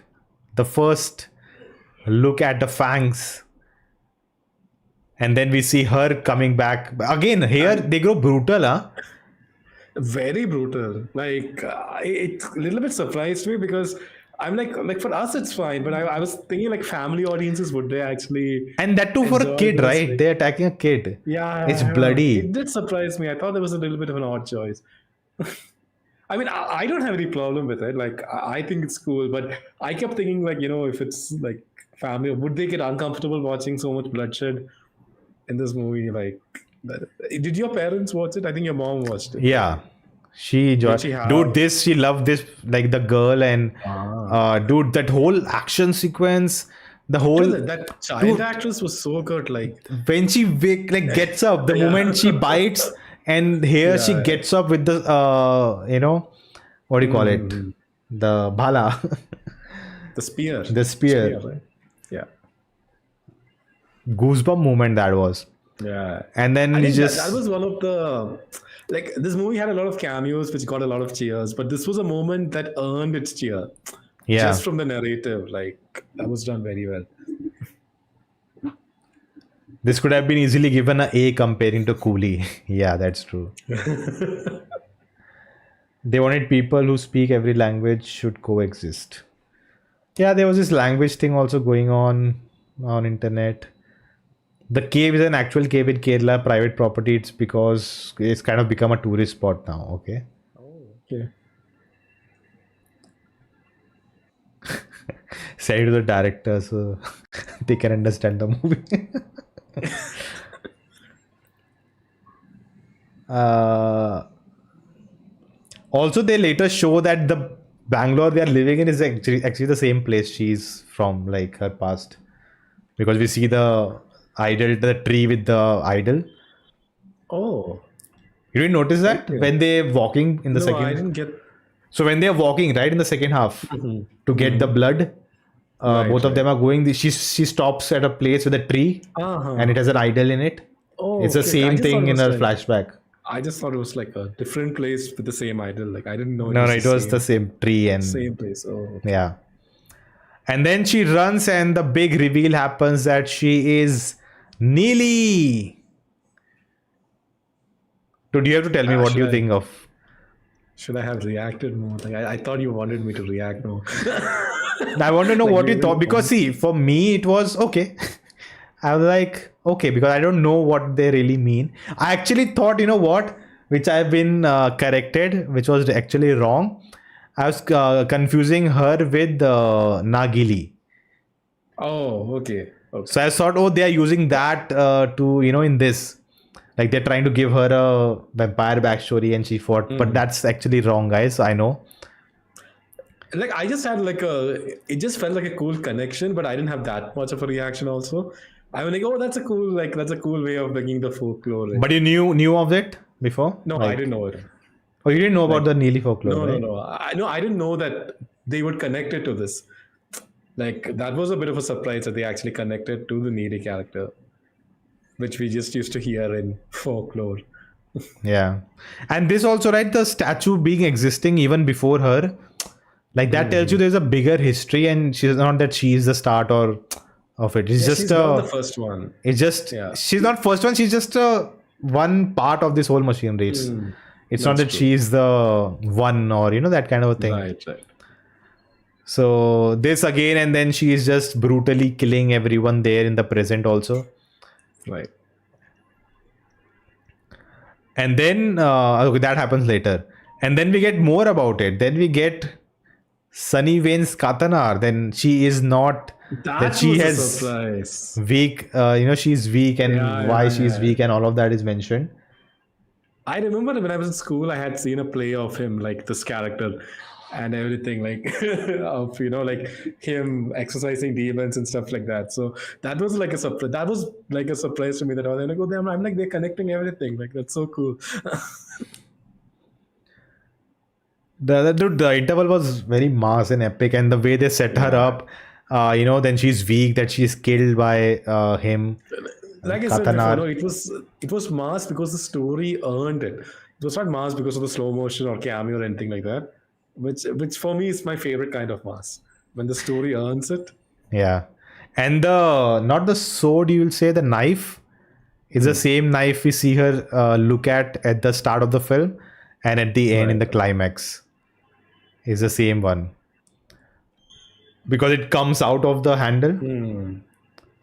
[SPEAKER 1] the first look at the fangs, and then we see her coming back again. Here they grow brutal, huh?
[SPEAKER 2] Very brutal. Like it a little bit surprised me, because I'm like for us it's fine, but I was thinking like family audiences, would they actually?
[SPEAKER 1] And that too for a kid, right? They're attacking a kid.
[SPEAKER 2] Yeah,
[SPEAKER 1] it's bloody.
[SPEAKER 2] It did surprise me. I thought there was a little bit of an odd choice. I mean, I don't have any problem with it. Like, I think it's cool, but I kept thinking, like, if it's like family, would they get uncomfortable watching so much bloodshed in this movie? Like, did your parents watch it? I think your mom watched it.
[SPEAKER 1] Yeah, she enjoyed. Dude, she loved this, like the girl, and dude, that whole action sequence, the whole
[SPEAKER 2] that child actress was so good. Like
[SPEAKER 1] when she gets up, the moment she bites. And here she gets up with the, what do you call it? The bhala.
[SPEAKER 2] The spear.
[SPEAKER 1] The spear.
[SPEAKER 2] Right? Yeah.
[SPEAKER 1] Goosebump moment that was.
[SPEAKER 2] Yeah.
[SPEAKER 1] And then
[SPEAKER 2] that was one of the, like, this movie had a lot of cameos which got a lot of cheers, but this was a moment that earned its cheer.
[SPEAKER 1] Yeah.
[SPEAKER 2] Just from the narrative. Like, that was done very well.
[SPEAKER 1] This could have been easily given an A comparing to Coolie. Yeah, that's true. They wanted people who speak every language should coexist. Yeah, there was this language thing also going on internet. The cave is an actual cave in Kerala, private property. It's because it's kind of become a tourist spot now. Okay.
[SPEAKER 2] Oh, okay.
[SPEAKER 1] Say to the director so they can understand the movie. Also, they later show that the Bangalore they are living in is actually the same place she's from, like her past, because we see the idol, the tree with the idol.
[SPEAKER 2] Oh,
[SPEAKER 1] you didn't notice that when they're walking in the second?
[SPEAKER 2] I didn't get.
[SPEAKER 1] So when they're walking right in the second half to get the blood, both of them are going. She stops at a place with a tree, and it has an idol in it.
[SPEAKER 2] Oh,
[SPEAKER 1] it's the same thing in her flashback.
[SPEAKER 2] I just thought it was like a different place with the same idol. Like I didn't know.
[SPEAKER 1] No, it was the same tree and
[SPEAKER 2] same place. Oh, okay.
[SPEAKER 1] Yeah. And then she runs, and the big reveal happens that she is Neely. Do you have to tell me what do you think of?
[SPEAKER 2] Should I have reacted more? Like I thought you wanted me to react more.
[SPEAKER 1] I want to know what you thought, because see, for me it was okay. I was like, okay, because I don't know what they really mean. I actually thought, which I've been corrected, which was actually wrong. I was confusing her with Nagili.
[SPEAKER 2] Oh, okay.
[SPEAKER 1] So I thought, they are using that to, in this. Like they're trying to give her a vampire backstory and she fought. But that's actually wrong, guys. I know.
[SPEAKER 2] Like I just had it just felt like a cool connection, but I didn't have that much of a reaction also. I was like, oh, that's a cool way of bringing the folklore. Like.
[SPEAKER 1] But you knew of it before?
[SPEAKER 2] No, I didn't know it.
[SPEAKER 1] Oh, you didn't know about the Neely folklore?
[SPEAKER 2] No. I didn't know that they would connect it to this. Like that was a bit of a surprise that they actually connected to the Neely character. which we just used to hear in folklore.
[SPEAKER 1] Yeah. And this also, right, the statue being existing even before her, like that tells you there's a bigger history, and she's not that she's the start or of it. It's
[SPEAKER 2] Yeah,
[SPEAKER 1] just
[SPEAKER 2] she's not the first one.
[SPEAKER 1] it's just
[SPEAKER 2] Yeah.
[SPEAKER 1] she's not first one, she's just one part of this whole machinery. It's not
[SPEAKER 2] That's
[SPEAKER 1] that
[SPEAKER 2] true.
[SPEAKER 1] she's the one, or that kind of a thing.
[SPEAKER 2] Right.
[SPEAKER 1] So this again, and then she is just brutally killing everyone there in the present also.
[SPEAKER 2] Right.
[SPEAKER 1] And then okay, that happens later, and then we get more about it. Then we get Sunny Wayne's Katanar. Then she is not that she
[SPEAKER 2] was a
[SPEAKER 1] has
[SPEAKER 2] surprise.
[SPEAKER 1] weak. She's weak, and why she's weak, and all of that is mentioned.
[SPEAKER 2] I remember when I was in school, I had seen a play of him, like this character and everything, like of like him exercising demons and stuff like that. So that was like a surprise. That was like a surprise to me, that I was like, oh, I'm like, they're connecting everything. Like, that's so cool.
[SPEAKER 1] The interval was very mass and epic, and the way they set her up, then she's weak, that she's killed by him.
[SPEAKER 2] Like I said before, no, it was mass because the story earned it. It was not mass because of the slow motion or cameo or anything like that. Which for me is my favorite kind of mass, when the story earns it.
[SPEAKER 1] Yeah, and not the sword, you will say, the knife is the same knife we see her look at the start of the film, and at the end in the climax is the same one, because it comes out of the handle.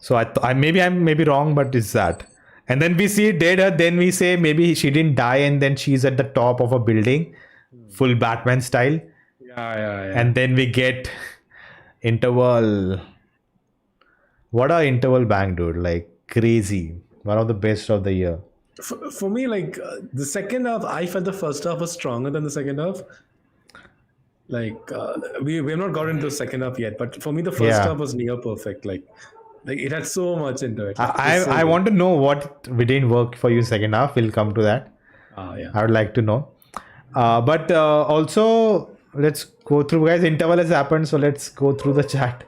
[SPEAKER 1] So I maybe I'm maybe wrong, but it's that. And then we see dead her. Then we say maybe she didn't die, and then she's at the top of a building, full Batman style.
[SPEAKER 2] Yeah.
[SPEAKER 1] And then we get interval. What a interval bang, dude! Like crazy. One of the best of the year.
[SPEAKER 2] For me, like the second half, I felt the first half was stronger than the second half. Like we have not got into the second half yet, but for me, the first half was near perfect. Like it had so much into it. Like,
[SPEAKER 1] I want to know what we didn't work for you second half. We'll come to that.
[SPEAKER 2] Yeah.
[SPEAKER 1] I would like to know. But also, let's go through, guys. Interval has happened, so let's go through the chat.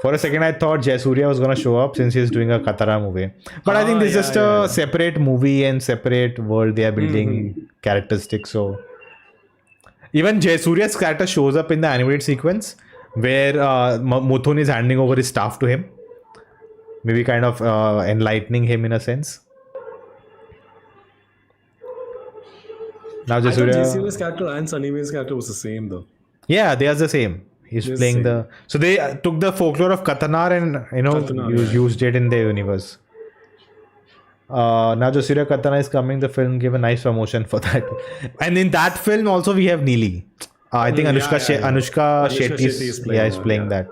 [SPEAKER 1] For a second, I thought Jayasuriya was going to show up since he's doing a Katara movie. But I think this is just a separate movie and separate world they are building characteristics. So even Jayasuriya's character shows up in the animated sequence where Muthun is handing over his staff to him. Maybe kind of enlightening him in a sense. Now
[SPEAKER 2] Jayasuriya's character and Sunny Wayne's character was the same though.
[SPEAKER 1] Yeah, they are the same. He's playing the... So they took the folklore of Katanar and used it in their universe. Now Jayasuriya Katana is coming. The film gave a nice promotion for that. And in that film also we have Neeli. I think Anushka Shetty is playing that.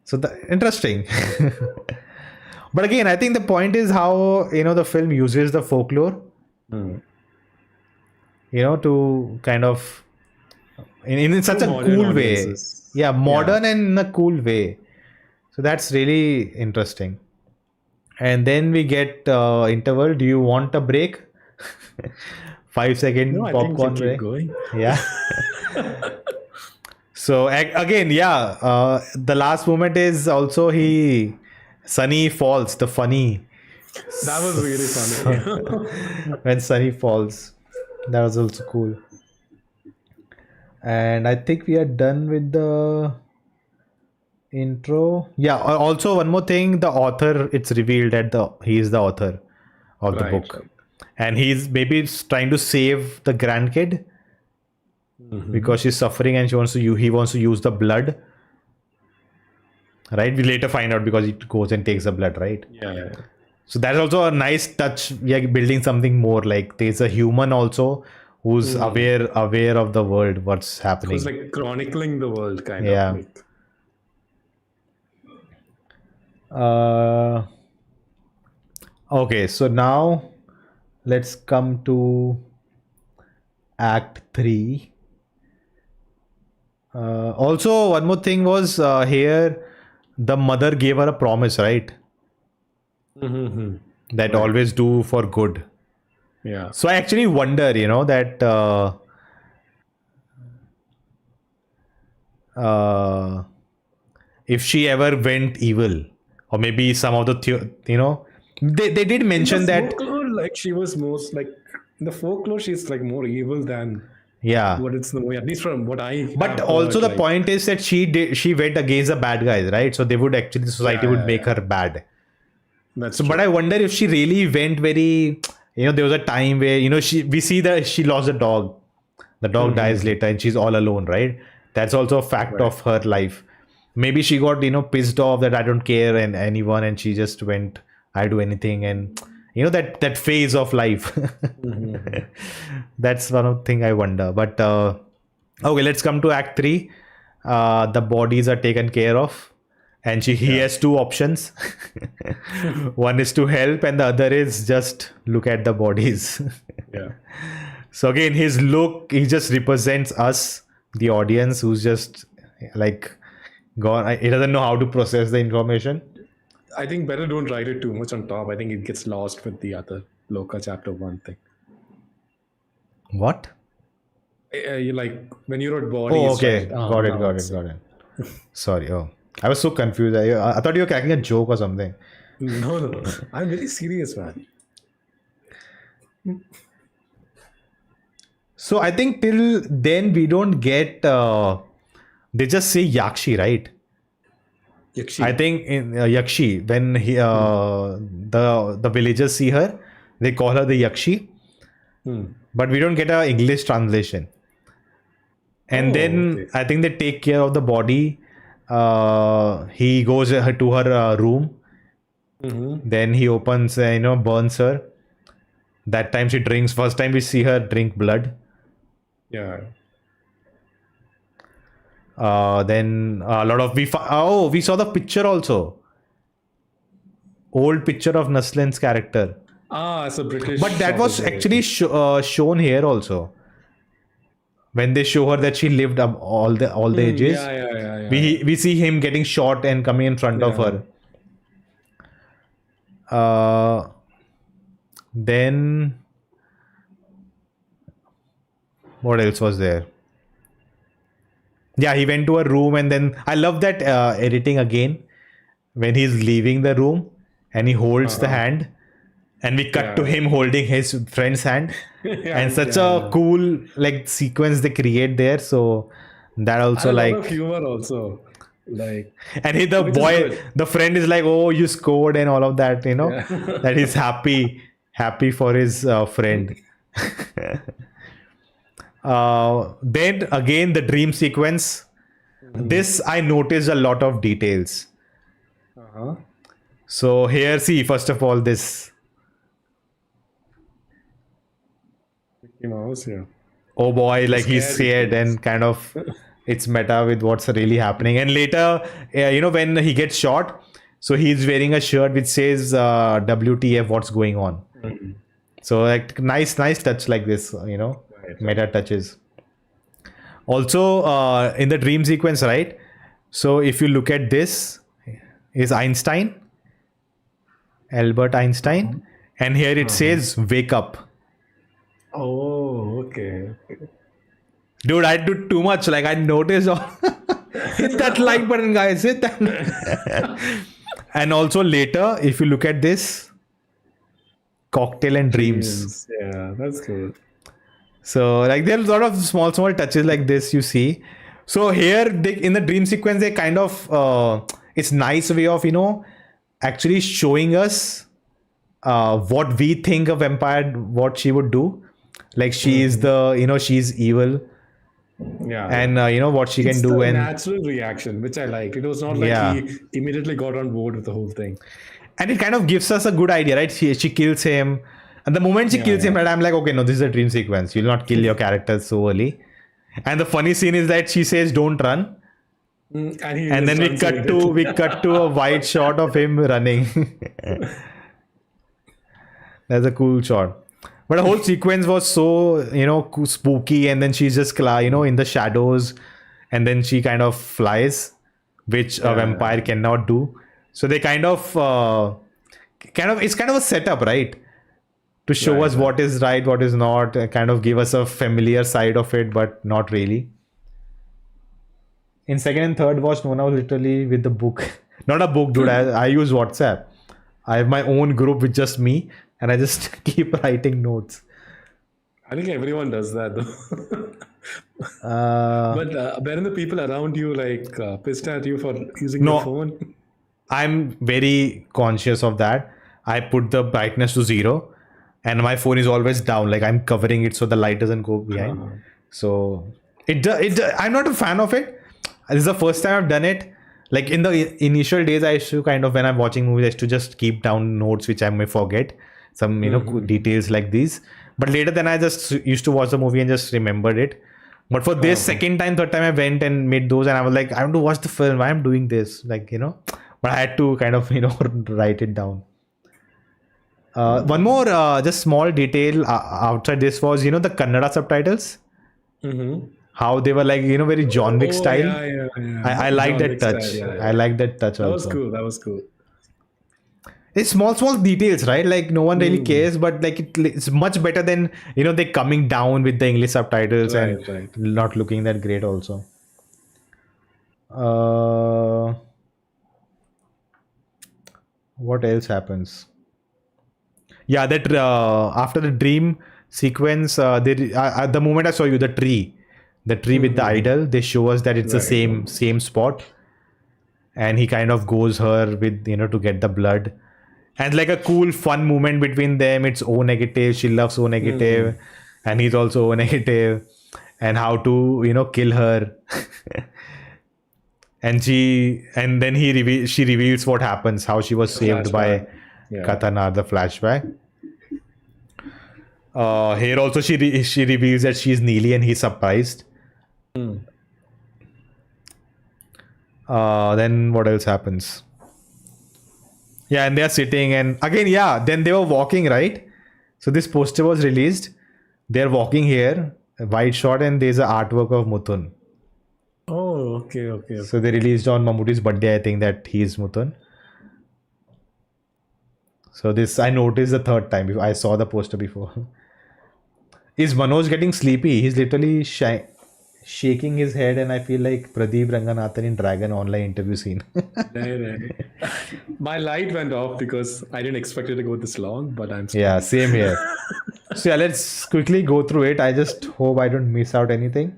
[SPEAKER 1] So interesting. But again, I think the point is how the film uses the folklore. To kind of in such a cool way. Yeah, modern and in a cool way. So that's really interesting. And then we get interval. Do you want a break? 5-second popcorn break.
[SPEAKER 2] Going.
[SPEAKER 1] Yeah. So again, the last moment is also Sunny falls. The funny.
[SPEAKER 2] That was really funny.
[SPEAKER 1] When Sunny falls, that was also cool. And I think we are done with the intro. Yeah. Also, one more thing: the author. It's revealed that he is the author of the book, and he's maybe trying to save the grandkid because she's suffering, and he wants to use the blood. Right. We later find out because he goes and takes the blood. Right.
[SPEAKER 2] Yeah.
[SPEAKER 1] So that's also a nice touch. We are building something more. Like there's a human also who's aware of the world, what's happening.
[SPEAKER 2] Who's like chronicling the world, kind of.
[SPEAKER 1] Okay, so now let's come to Act 3. Also, one more thing was here, the mother gave her a promise, right? That always do for good.
[SPEAKER 2] Yeah.
[SPEAKER 1] So I actually wonder, that if she ever went evil, or maybe some of the They did
[SPEAKER 2] In the
[SPEAKER 1] mention that.
[SPEAKER 2] folklore, like she was most like in the folklore, she's like more evil than
[SPEAKER 1] Yeah.
[SPEAKER 2] what it's in the movie. At least from what I
[SPEAKER 1] But
[SPEAKER 2] have
[SPEAKER 1] also
[SPEAKER 2] heard,
[SPEAKER 1] the
[SPEAKER 2] like
[SPEAKER 1] point is that she went against the bad guys, right? So they would actually, the
[SPEAKER 2] yeah,
[SPEAKER 1] society would
[SPEAKER 2] yeah,
[SPEAKER 1] make
[SPEAKER 2] yeah.
[SPEAKER 1] her bad.
[SPEAKER 2] That's
[SPEAKER 1] So, but I
[SPEAKER 2] true.
[SPEAKER 1] wonder if she really went very, there was a time where, we see that she lost a dog. The dog dies later and she's all alone, right? That's also a fact
[SPEAKER 2] Right.
[SPEAKER 1] of her life. Maybe she got, pissed off that I don't care and anyone, and she just went, I do anything. And, that phase of life. That's one of the thing I wonder. But, okay, let's come to Act 3. The bodies are taken care of, and he
[SPEAKER 2] Yeah.
[SPEAKER 1] has two options. One is to help, and the other is just look at the bodies.
[SPEAKER 2] Yeah.
[SPEAKER 1] So again, his look, he just represents us, the audience, who's just like gone. He doesn't know how to process the information.
[SPEAKER 2] I think better don't write it too much on top. I think it gets lost with the other LOKAH chapter 1 thing.
[SPEAKER 1] What?
[SPEAKER 2] You like when you wrote bodies.
[SPEAKER 1] Oh, okay.
[SPEAKER 2] Right?
[SPEAKER 1] Got it.
[SPEAKER 2] Now
[SPEAKER 1] Got
[SPEAKER 2] it's-
[SPEAKER 1] it. Got it. Sorry. Oh, I was so confused. I thought you were cracking a joke or something.
[SPEAKER 2] No, no, no. I'm very serious, man.
[SPEAKER 1] So I think till then we don't get. They just say Yakshi, right?
[SPEAKER 2] Yakshi.
[SPEAKER 1] I think in Yakshi, when the villagers see her, they call her the Yakshi, but we don't get a English translation. And
[SPEAKER 2] Oh,
[SPEAKER 1] then
[SPEAKER 2] okay.
[SPEAKER 1] I think they take care of the body. He goes to her room. Then he opens, burns her. That time she drinks. First time we see her drink blood.
[SPEAKER 2] Yeah.
[SPEAKER 1] Then a lot of we saw the picture also. Old picture of Naslin's character.
[SPEAKER 2] It's a British.
[SPEAKER 1] But that was
[SPEAKER 2] officer.
[SPEAKER 1] actually shown here also. When they show her that she lived up all the ages,
[SPEAKER 2] Yeah.
[SPEAKER 1] we see him getting shot and coming in front of
[SPEAKER 2] Yeah.
[SPEAKER 1] her. Then what else was there? Yeah, he went to a room, and then I love that editing again when he's leaving the room and he holds the hand, and we cut to him holding his friend's hand. And such a cool like sequence they create there. So that also
[SPEAKER 2] And a
[SPEAKER 1] like,
[SPEAKER 2] lot of humor also. Like
[SPEAKER 1] and the
[SPEAKER 2] which is
[SPEAKER 1] boy,
[SPEAKER 2] good.
[SPEAKER 1] the friend is like, oh, you scored and all of that,
[SPEAKER 2] Yeah.
[SPEAKER 1] that he's happy for his friend. Then again, the dream sequence. This I noticed a lot of details. So here, see, first of all, this.
[SPEAKER 2] Mickey Mouse, yeah.
[SPEAKER 1] Oh boy, like he's
[SPEAKER 2] Scared.
[SPEAKER 1] scared and kind of it's meta with what's really happening. And later, when he gets shot, so he's wearing a shirt which says WTF, what's going on. So like nice touch like this, meta touches. Also, in the dream sequence, right? So if you look at this, is Einstein, Albert Einstein, and here it says wake up.
[SPEAKER 2] Oh, okay.
[SPEAKER 1] Dude, I do too much. Like I noticed. Hit that like button, guys. Hit that. And also later, if you look at this, cocktail and dreams.
[SPEAKER 2] Yeah, that's good.
[SPEAKER 1] So like there's a lot of small touches like this you see. So here in the dream sequence, they kind of it's nice way of actually showing us what we think a vampire, what she would do. Like she is she's evil.
[SPEAKER 2] Yeah.
[SPEAKER 1] And what she
[SPEAKER 2] it's
[SPEAKER 1] can do.
[SPEAKER 2] the
[SPEAKER 1] And
[SPEAKER 2] natural reaction, which I liked. It was not like
[SPEAKER 1] Yeah.
[SPEAKER 2] he immediately got on board with the whole thing.
[SPEAKER 1] and it kind of gives us a good idea, right? She kills him, and the moment she kills him, right, I'm like, okay, no, this is a dream sequence. You'll not kill your character so early. And the funny scene is that she says, "Don't run," and then we cut to a wide shot of him running. That's a cool shot. But the whole sequence was so spooky, and then she's just in the shadows, and then she kind of flies, which a vampire cannot do. So they kind of it's kind of a setup, right? To show us what is right, what is not, kind of give us a familiar side of it, but not really. In second and third watch, Nona was literally with the book. Not a book, dude. I use WhatsApp. I have my own group with just me, and I just keep writing notes.
[SPEAKER 2] I think everyone does that though.
[SPEAKER 1] Uh,
[SPEAKER 2] But weren't the people around you like pissed at you for using their
[SPEAKER 1] no,
[SPEAKER 2] phone?
[SPEAKER 1] I'm very conscious of that. I put the brightness to 0, and my phone is always down. Like I'm covering it so the light doesn't go behind.
[SPEAKER 2] Uh,
[SPEAKER 1] So I'm not a fan of it. This is the first time I've done it. Like in the initial days, I used to kind of, when I'm watching movies, I used to just keep down notes which I may forget, some details like these. But later, then I just used to watch the movie and just remembered it. But for this second time, third time, I went and made those, and I was like, I want to watch the film. Why I'm doing this? But I had to kind of write it down. One more just small detail outside this was the Kannada subtitles, how they were like very John Wick
[SPEAKER 2] Oh
[SPEAKER 1] style.
[SPEAKER 2] yeah.
[SPEAKER 1] I like
[SPEAKER 2] John
[SPEAKER 1] that
[SPEAKER 2] Wick
[SPEAKER 1] touch.
[SPEAKER 2] style, yeah.
[SPEAKER 1] I like that touch
[SPEAKER 2] That was
[SPEAKER 1] also.
[SPEAKER 2] cool. That was cool.
[SPEAKER 1] It's small details, right? Like no one really cares, but like it's much better than they coming down with the English subtitles and
[SPEAKER 2] Right.
[SPEAKER 1] not looking that great also. Uh, what else happens? Yeah, that after the dream sequence, the moment I saw you, the tree with the idol, they show us that it's the
[SPEAKER 2] Right.
[SPEAKER 1] same spot, and he kind of goes her with to get the blood, and like a cool fun moment between them. It's O negative, she loves O negative, and he's also O negative, and how to kill her. And then she reveals what happens, how she was saved by
[SPEAKER 2] Flashback. Yeah.
[SPEAKER 1] Katana, the flashback. Here also she reveals that she's Neely and he's surprised. Then what else happens? Yeah, and they are sitting, and again, yeah, then they were walking, right? So this poster was released. They're walking here, a wide shot, and there's an artwork of Mutun.
[SPEAKER 2] Oh, okay.
[SPEAKER 1] So they released on Mammootty's birthday, I think, that he's Mutun. So this I noticed the third time. I saw the poster before. Is Manoj getting sleepy? He's literally shaking his head, and I feel like Pradeep Ranganathan in Dragon online interview scene.
[SPEAKER 2] Right. My light went off because I didn't expect it to go this long, but I'm
[SPEAKER 1] Yeah, same here. So yeah, let's quickly go through it. I just hope I don't miss out anything.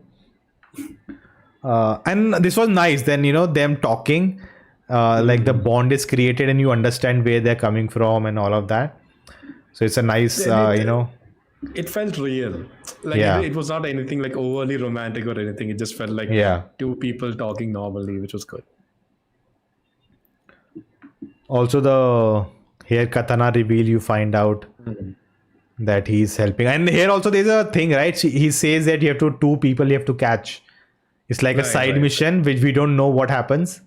[SPEAKER 1] And this was nice. Then them talking, like the bond is created, and you understand where they're coming from and all of that. So it's a nice,
[SPEAKER 2] It felt real. Like
[SPEAKER 1] Yeah.
[SPEAKER 2] it was not anything like overly romantic or anything. It just felt like
[SPEAKER 1] Yeah.
[SPEAKER 2] two people talking normally, which was good.
[SPEAKER 1] Also, the here Katana reveal, you find out that he's helping, and here also there's a thing, right? He says that you have to two people you have to catch. It's like a
[SPEAKER 2] Right,
[SPEAKER 1] side
[SPEAKER 2] right.
[SPEAKER 1] mission which we don't know what happens.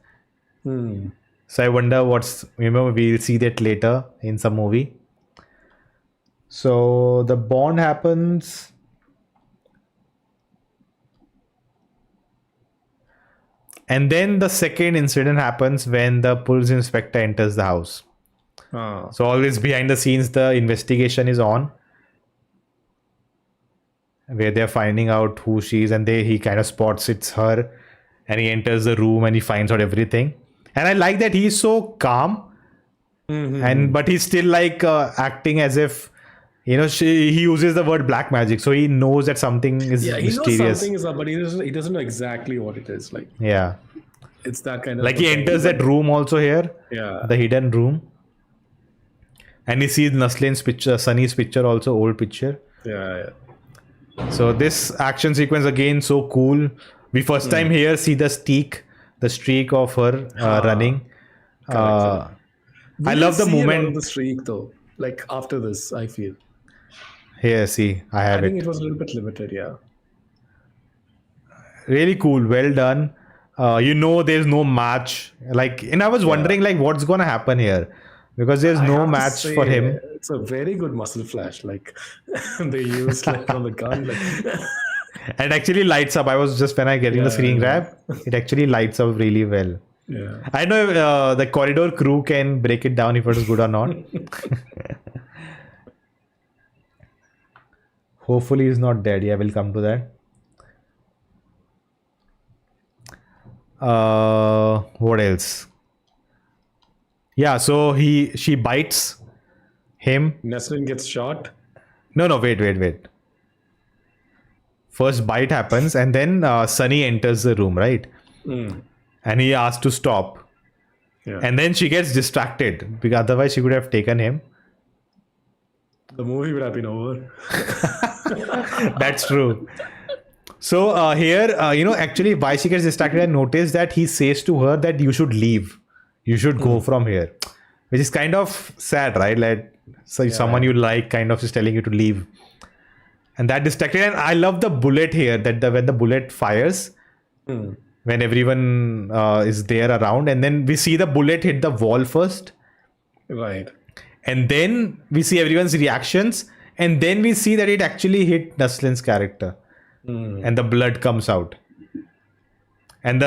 [SPEAKER 1] So I wonder what's we'll see that later in some movie. So the bond happens. And then the second incident happens when the police inspector enters the house.
[SPEAKER 2] Ah,
[SPEAKER 1] So always behind the scenes, the investigation is on, where they're finding out who she is, and he kind of spots it's her, and he enters the room and he finds out everything. And I like that he's so calm, and but he's still like acting as if he uses the word black magic, so he knows that something is
[SPEAKER 2] yeah, he knows
[SPEAKER 1] mysterious.
[SPEAKER 2] something is up, but he doesn't know exactly what it is. Like
[SPEAKER 1] Yeah,
[SPEAKER 2] it's that kind of
[SPEAKER 1] like he
[SPEAKER 2] thing.
[SPEAKER 1] enters that room also here,
[SPEAKER 2] Yeah.
[SPEAKER 1] the hidden room, and he sees Naslin's picture, Sunny's picture, also old picture.
[SPEAKER 2] Yeah.
[SPEAKER 1] So this action sequence again so cool. We first time here see the streak of her running.
[SPEAKER 2] Correct.
[SPEAKER 1] I love the
[SPEAKER 2] see a lot of
[SPEAKER 1] moment
[SPEAKER 2] the streak though. Like after this, I feel.
[SPEAKER 1] here. See, I have
[SPEAKER 2] I think
[SPEAKER 1] it.
[SPEAKER 2] it was a little bit limited. Yeah.
[SPEAKER 1] Really cool, well done. There's no match. Like, and I was wondering like what's gonna happen here, because there's
[SPEAKER 2] I
[SPEAKER 1] no
[SPEAKER 2] have to
[SPEAKER 1] match
[SPEAKER 2] say,
[SPEAKER 1] for him.
[SPEAKER 2] It's a very good muscle flash. Like they used like on the gun. Like
[SPEAKER 1] And it actually lights up. I was just when I getting the screen grab, it actually lights up really well.
[SPEAKER 2] yeah.
[SPEAKER 1] I know the corridor crew can break it down if it is good or not. Hopefully he's not dead. Yeah, we'll come to that. What else? Yeah, so she bites him.
[SPEAKER 2] Neslin gets shot.
[SPEAKER 1] No, wait. First bite happens, and then Sunny enters the room, right?
[SPEAKER 2] Mm.
[SPEAKER 1] And he asks to stop.
[SPEAKER 2] Yeah.
[SPEAKER 1] And then she gets distracted because otherwise she could have taken him.
[SPEAKER 2] The movie would have been over.
[SPEAKER 1] That's true. So here, actually, why she gets distracted, I noticed that he says to her that you should leave. You should go from here. Which is kind of sad, right? Like, so someone you like kind of is telling you to leave. And that distracted. And I love the bullet here, that when the bullet fires, when everyone is there around, and then we see the bullet hit the wall first.
[SPEAKER 2] Right.
[SPEAKER 1] And then we see everyone's reactions. And then we see that it actually hit Naslin's character. And the blood comes out. And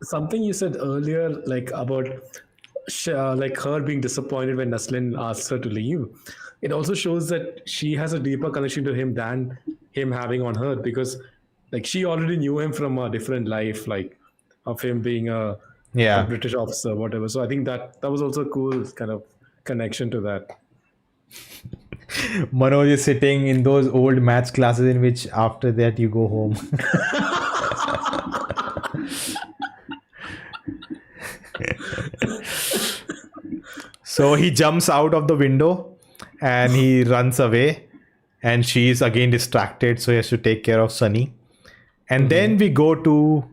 [SPEAKER 2] something you said earlier, like about like her being disappointed when Naslin asks her to leave, it also shows that she has a deeper connection to him than him having on her, because like she already knew him from a different life, like of him being a British officer, whatever. So I think that was also a cool kind of connection to that.
[SPEAKER 1] Manoj is sitting in those old maths classes in which after that you go home. So he jumps out of the window and he runs away, and she's again distracted, so he has to take care of Sunny. And then we go to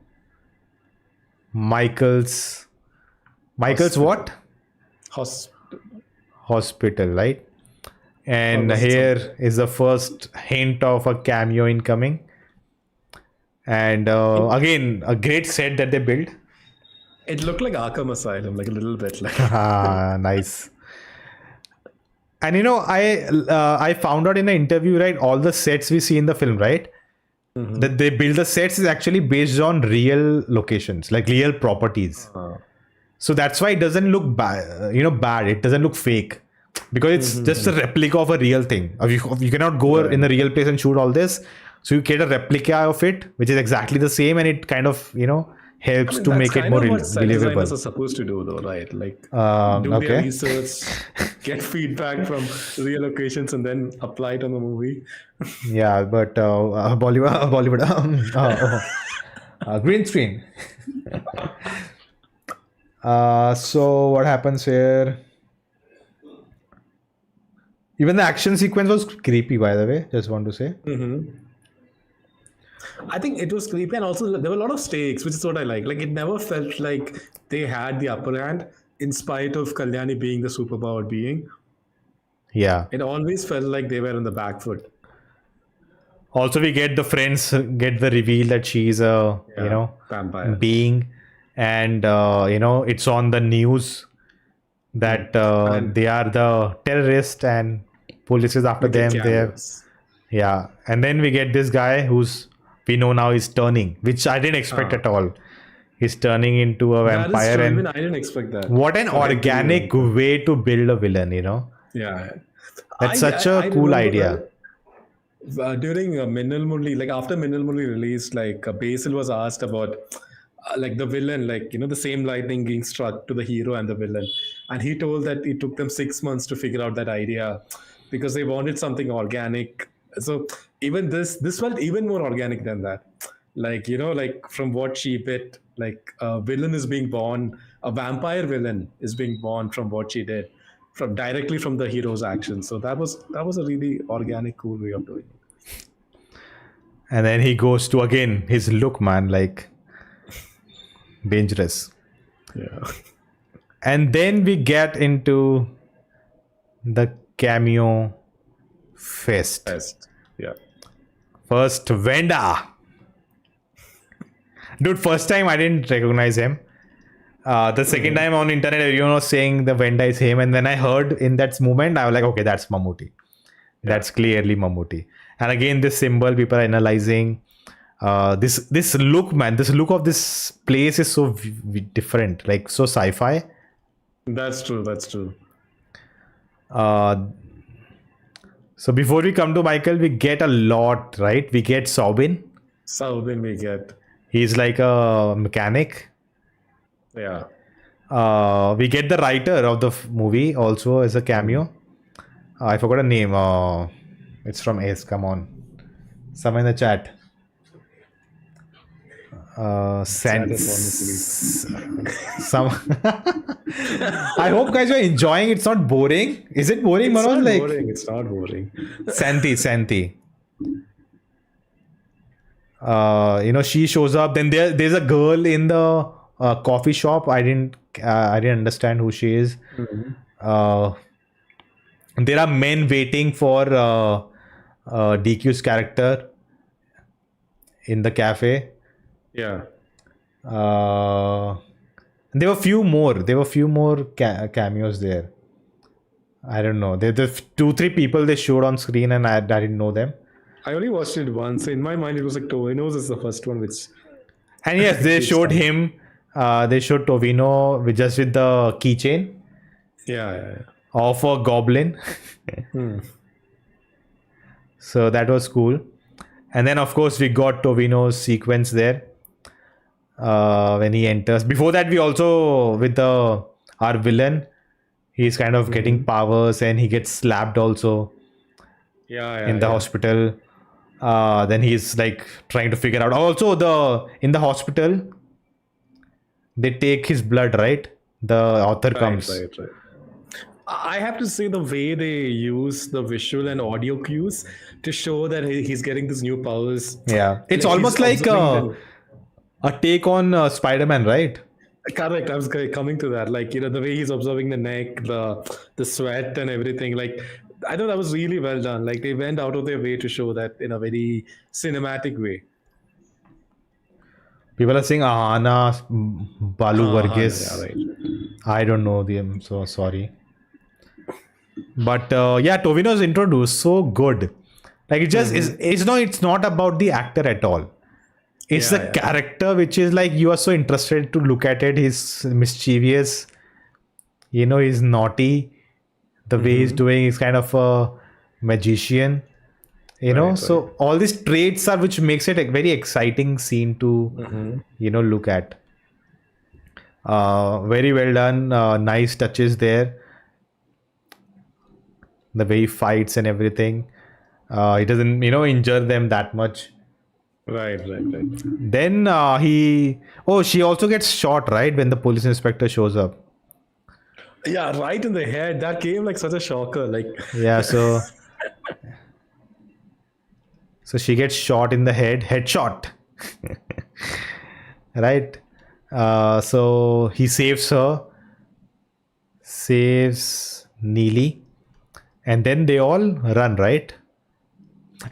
[SPEAKER 1] Michael's what? Hospital, right? And here is the first hint of a cameo incoming. And again, a great set that they built.
[SPEAKER 2] It looked like Arkham Asylum, like a little bit. Like
[SPEAKER 1] nice. And I found out in an interview, right? All the sets we see in the film, right? That they build the sets is actually based on real locations, like real properties. So that's why it doesn't look bad. It doesn't look fake, because it's just a replica of a real thing. You cannot go in a real place and shoot all this. So you get a replica of it, which is exactly the same, and it kind of helps to make it more believable.
[SPEAKER 2] That's what supposed to do, though, right? Like do their research, get feedback from real locations, and then apply it on the movie.
[SPEAKER 1] Yeah, but Bollywood, green screen. So what happens here? Even the action sequence was creepy, by the way. Just want to say.
[SPEAKER 2] I think it was creepy, and also there were a lot of stakes, which is what I like. Like, it never felt like they had the upper hand, in spite of Kalyani being the superpowered being.
[SPEAKER 1] Yeah.
[SPEAKER 2] It always felt like they were on the back foot.
[SPEAKER 1] Also, we get the friends get the reveal that she's a
[SPEAKER 2] vampire
[SPEAKER 1] being, and it's on the news that they are the terrorists and police is after them. Yeah, and then we get this guy who's we know now is turning, which I didn't expect at all. He's turning into a vampire, and
[SPEAKER 2] even I didn't expect that.
[SPEAKER 1] What an organic way to build a villain,
[SPEAKER 2] Yeah,
[SPEAKER 1] that's such a cool idea.
[SPEAKER 2] During Minnal Murli, like after Minnal Murli released, like Basil was asked about like the villain, like the same lightning being struck to the hero and the villain, and he told that it took them 6 months to figure out that idea because they wanted something organic. So even this felt even more organic than that. Like like from what she bit, like a villain is being born, a vampire villain is being born from what she did, from directly from the hero's actions. So that was a really organic, cool way of doing it.
[SPEAKER 1] And then he goes to again his look, man, like dangerous.
[SPEAKER 2] Yeah.
[SPEAKER 1] And then we get into the Cameo Fest.
[SPEAKER 2] Yeah.
[SPEAKER 1] First, Venda. Dude, first time I didn't recognize him. The second time on internet, everyone was saying the Venda is him. And then I heard in that moment, I was like, okay, that's Mammootty. That's clearly Mammootty. And again, this symbol, people are analyzing. This look, man, this look of this place is so different, like so sci-fi.
[SPEAKER 2] That's true.
[SPEAKER 1] So before we come to Michael, we get a lot, right? We get Saubin.
[SPEAKER 2] We get.
[SPEAKER 1] He's like a mechanic.
[SPEAKER 2] Yeah.
[SPEAKER 1] We get the writer of the movie also as a cameo. I forgot a name. It's from Ace. Come on, some in the chat.
[SPEAKER 2] Chat
[SPEAKER 1] Sent
[SPEAKER 2] is on the
[SPEAKER 1] some. I hope guys are enjoying. It's not boring. Is it boring,
[SPEAKER 2] It's
[SPEAKER 1] Manoj?
[SPEAKER 2] not
[SPEAKER 1] Like
[SPEAKER 2] boring. It's not boring.
[SPEAKER 1] Santi. She shows up. Then there's a girl in the coffee shop. I didn't understand who she is. Uh, there are men waiting for DQ's character in the cafe.
[SPEAKER 2] Yeah.
[SPEAKER 1] There were few more. There were few more cameos there. I don't know. The 2-3 people they showed on screen, and I didn't know them.
[SPEAKER 2] I only watched it once. In my mind, it was like Tovino's is the first one, which.
[SPEAKER 1] And yes, they
[SPEAKER 2] keeps
[SPEAKER 1] showed
[SPEAKER 2] coming.
[SPEAKER 1] him. They showed Tovino with the keychain
[SPEAKER 2] Yeah.
[SPEAKER 1] of a goblin. So that was cool. And then of course we got Tovino's sequence there when he enters. Before that, we also with our villain. He's kind of getting powers, and he gets slapped also
[SPEAKER 2] Yeah.
[SPEAKER 1] in the hospital. Then he's like trying to figure out. Also, in the hospital, they take his blood, right? The author comes.
[SPEAKER 2] Right. I have to say the way they use the visual and audio cues to show that he's getting these new powers.
[SPEAKER 1] Yeah, it's
[SPEAKER 2] Like,
[SPEAKER 1] almost
[SPEAKER 2] he's
[SPEAKER 1] like
[SPEAKER 2] observing
[SPEAKER 1] a take on Spider-Man, right?
[SPEAKER 2] Correct. I was coming to that. Like, the way he's observing the neck, the sweat and everything. Like, I thought that was really well done. Like, they went out of their way to show that in a very cinematic way.
[SPEAKER 1] People are saying Ahana, Balu Varghese.
[SPEAKER 2] Yeah, right.
[SPEAKER 1] I don't know them, so sorry. But yeah, Tovino's introduced so good. Like it just is. It's not about the actor at all. It's the character which is like you are so interested to look at it. He's mischievous. He's naughty. The way he's doing is kind of a magician. So all these traits are which makes it a very exciting scene to look at. Very well done. Nice touches there. The way he fights and everything. He doesn't injure them that much.
[SPEAKER 2] Right.
[SPEAKER 1] Then she also gets shot, right, when the police inspector shows up.
[SPEAKER 2] Yeah, right in the head. That came like such a shocker. Like,
[SPEAKER 1] yeah, so she gets shot in the headshot. Right. So he saves Neely, and then they all run, right?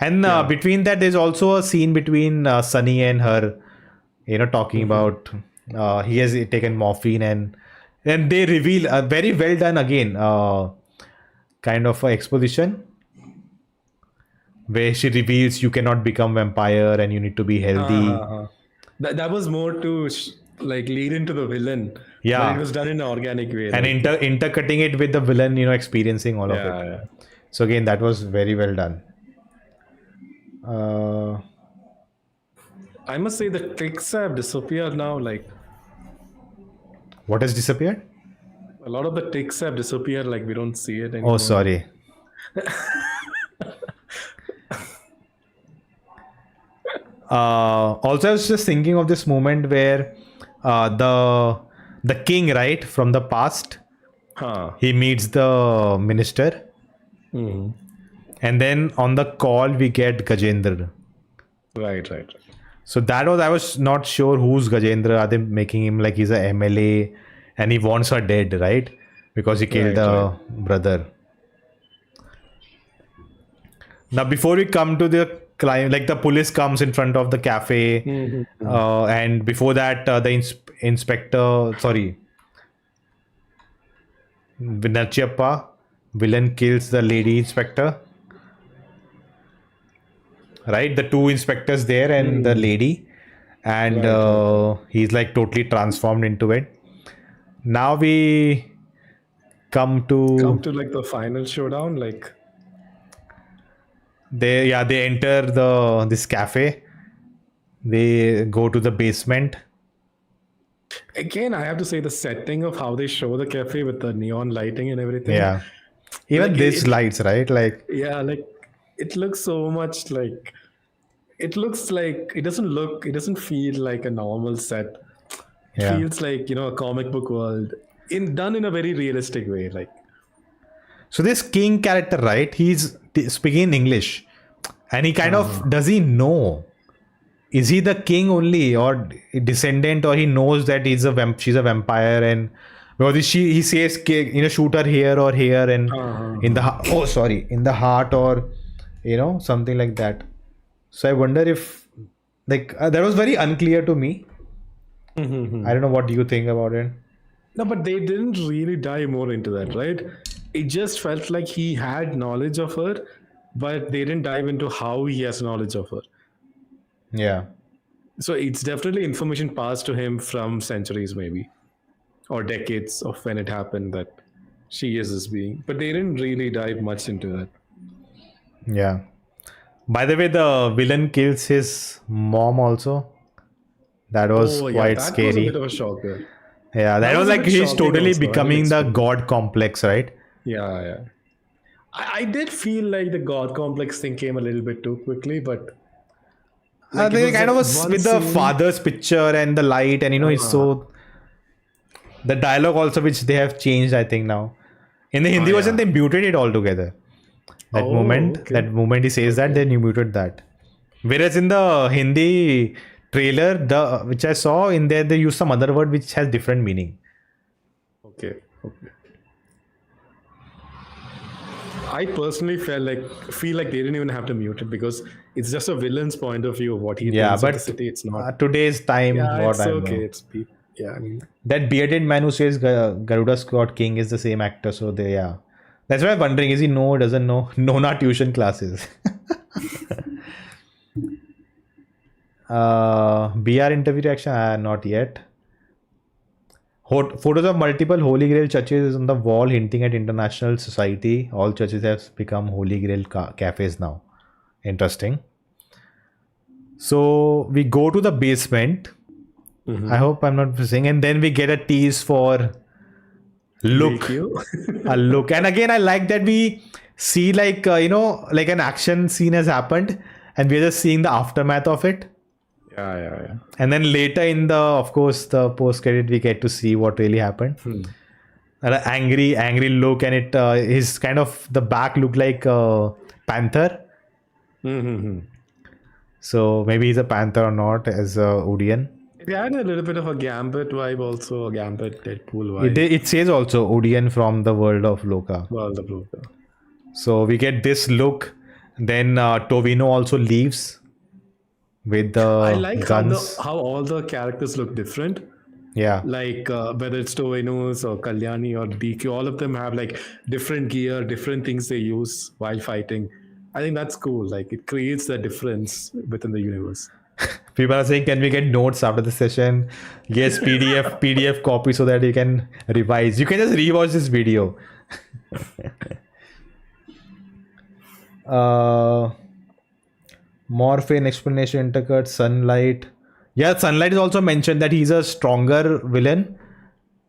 [SPEAKER 1] And between that, there's also a scene between Sunny and her, talking about he has taken morphine, and they reveal very well done again, kind of a exposition where she reveals you cannot become vampire and you need to be healthy.
[SPEAKER 2] That was more to like lead into the villain.
[SPEAKER 1] Yeah,
[SPEAKER 2] but it was done in an organic way.
[SPEAKER 1] And intercutting it with the villain, experiencing all of it.
[SPEAKER 2] Yeah.
[SPEAKER 1] So again, that was very well done.
[SPEAKER 2] I must say the tricks have disappeared now. Like,
[SPEAKER 1] what has disappeared?
[SPEAKER 2] a lot of the tricks have disappeared. Like, we don't see it anymore.
[SPEAKER 1] Oh, sorry. Also, I was just thinking of this moment where the king, right, from the past, he meets the minister, and then on the call we get Gajendra.
[SPEAKER 2] Right.
[SPEAKER 1] So I was not sure who's Gajendra. Are they making him like he's a MLA and he wants her dead, right? Because he killed the brother. Now, before we come to the like the police comes in front of the cafe, and before that, the inspector, sorry, Vinachiyappa, villain kills the lady inspector. Right, the two inspectors there and the lady, and he's like totally transformed into it. Now we come to
[SPEAKER 2] like the final showdown. Like,
[SPEAKER 1] they enter this cafe. They go to the basement.
[SPEAKER 2] Again, I have to say the setting of how they show the cafe with the neon lighting and everything.
[SPEAKER 1] Yeah. Even
[SPEAKER 2] Like
[SPEAKER 1] this lights, right? Like,
[SPEAKER 2] yeah, like it looks so much like it looks like it doesn't feel like a normal set. It
[SPEAKER 1] yeah.
[SPEAKER 2] feels like, a comic book world in done in a very realistic way. Like,
[SPEAKER 1] So this king character, right? He's speaking in English, and he kind of
[SPEAKER 2] uh,
[SPEAKER 1] does he know? Is he the king only, or descendant, or he knows that she's a vampire, and because he says shoot her here or here, and in the oh sorry, in the heart, or something like that. So I wonder if like that was very unclear to me. I don't know what you think about it.
[SPEAKER 2] no, but they didn't really dive more into that, right? It just felt like he had knowledge of her, but they didn't dive into how he has knowledge of her.
[SPEAKER 1] Yeah.
[SPEAKER 2] So it's definitely information passed to him from centuries, maybe, or decades of when it happened that she is this being. But they didn't really dive much into that.
[SPEAKER 1] Yeah. By the way, the villain kills his mom also. That was
[SPEAKER 2] Oh, yeah,
[SPEAKER 1] quite
[SPEAKER 2] that was a bit
[SPEAKER 1] scary.
[SPEAKER 2] of a shocker.
[SPEAKER 1] Yeah, that
[SPEAKER 2] That
[SPEAKER 1] was
[SPEAKER 2] was a
[SPEAKER 1] like
[SPEAKER 2] bit
[SPEAKER 1] he's
[SPEAKER 2] shocking
[SPEAKER 1] totally
[SPEAKER 2] also. I didn't
[SPEAKER 1] becoming the
[SPEAKER 2] expect it.
[SPEAKER 1] god complex, right?
[SPEAKER 2] Yeah, yeah. I did feel like the God complex thing came a little bit too quickly, but like it
[SPEAKER 1] They
[SPEAKER 2] was
[SPEAKER 1] kind of
[SPEAKER 2] that
[SPEAKER 1] was
[SPEAKER 2] one
[SPEAKER 1] with the
[SPEAKER 2] scene.
[SPEAKER 1] father's picture and the light, and it's
[SPEAKER 2] Uh,
[SPEAKER 1] so the dialogue also which they have changed, I think now. In the Hindi version,
[SPEAKER 2] yeah.
[SPEAKER 1] they muted it altogether.
[SPEAKER 2] Oh, okay.
[SPEAKER 1] That moment he says that,
[SPEAKER 2] Okay.
[SPEAKER 1] then you muted that. Whereas in the Hindi trailer, the which I saw in there, they use some other word which has different meaning.
[SPEAKER 2] Okay. Okay. I personally feel like they didn't even have to mute it because it's just a villain's point of view of what he
[SPEAKER 1] Yeah,
[SPEAKER 2] thinks of the
[SPEAKER 1] but
[SPEAKER 2] city. It's not.
[SPEAKER 1] today's time,
[SPEAKER 2] Yeah,
[SPEAKER 1] what
[SPEAKER 2] it's
[SPEAKER 1] I
[SPEAKER 2] okay.
[SPEAKER 1] know.
[SPEAKER 2] Yeah. I mean,
[SPEAKER 1] That bearded man who says Garuda Scott King is the same actor, so they yeah. That's why I'm wondering: is he know? Doesn't know? Nona tuition classes. BR interview reaction? Not yet. Photos of multiple Holy Grail churches on the wall, hinting at international society. All churches have become Holy Grail cafes now. Interesting. So we go to the basement. I hope I'm not missing. And then we get a tease for look.
[SPEAKER 2] DQ.
[SPEAKER 1] A look. And again, I like that we see like, like an action scene has happened and we're just seeing the aftermath of it.
[SPEAKER 2] Yeah, yeah, yeah.
[SPEAKER 1] And then later in the, of course, the post credit, we get to see what really happened. An angry look, and it his kind of the back looked like a panther.
[SPEAKER 2] Mm-hmm.
[SPEAKER 1] So maybe he's a panther or not as a Odeon.
[SPEAKER 2] It had a little bit of a Gambit vibe, also a Gambit Deadpool vibe.
[SPEAKER 1] It says also Odeon from the world of LOKAH.
[SPEAKER 2] Well, the Broker.
[SPEAKER 1] So we get this look. Then Tovino also leaves with
[SPEAKER 2] I
[SPEAKER 1] the
[SPEAKER 2] like
[SPEAKER 1] guns.
[SPEAKER 2] how all the characters look different.
[SPEAKER 1] Yeah.
[SPEAKER 2] Like whether it's Tovenos or Kalyani or DQ, all of them have like different gear, different things they use while fighting. I think that's cool. Like it creates that difference within the universe.
[SPEAKER 1] People are saying, can we get notes after the session? Yes, PDF copy so that you can revise. You can just rewatch this video. Morphine explanation intercut, sunlight. Yeah, sunlight is also mentioned that he's a stronger villain.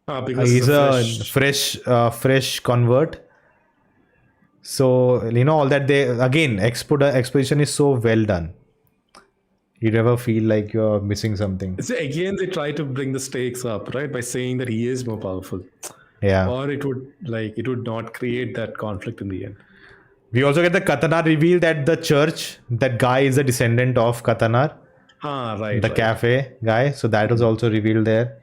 [SPEAKER 2] Because
[SPEAKER 1] He's
[SPEAKER 2] it's
[SPEAKER 1] a fresh convert. So all that they again exposition is so well done. You never feel like you're missing something.
[SPEAKER 2] so again they try to bring the stakes up, right? By saying that he is more powerful.
[SPEAKER 1] Yeah.
[SPEAKER 2] Or it would not create that conflict in the end.
[SPEAKER 1] We also get the Katanar reveal that the church, that guy is a descendant of Katanar,
[SPEAKER 2] Right.
[SPEAKER 1] the
[SPEAKER 2] Right.
[SPEAKER 1] cafe guy. So that was also revealed there.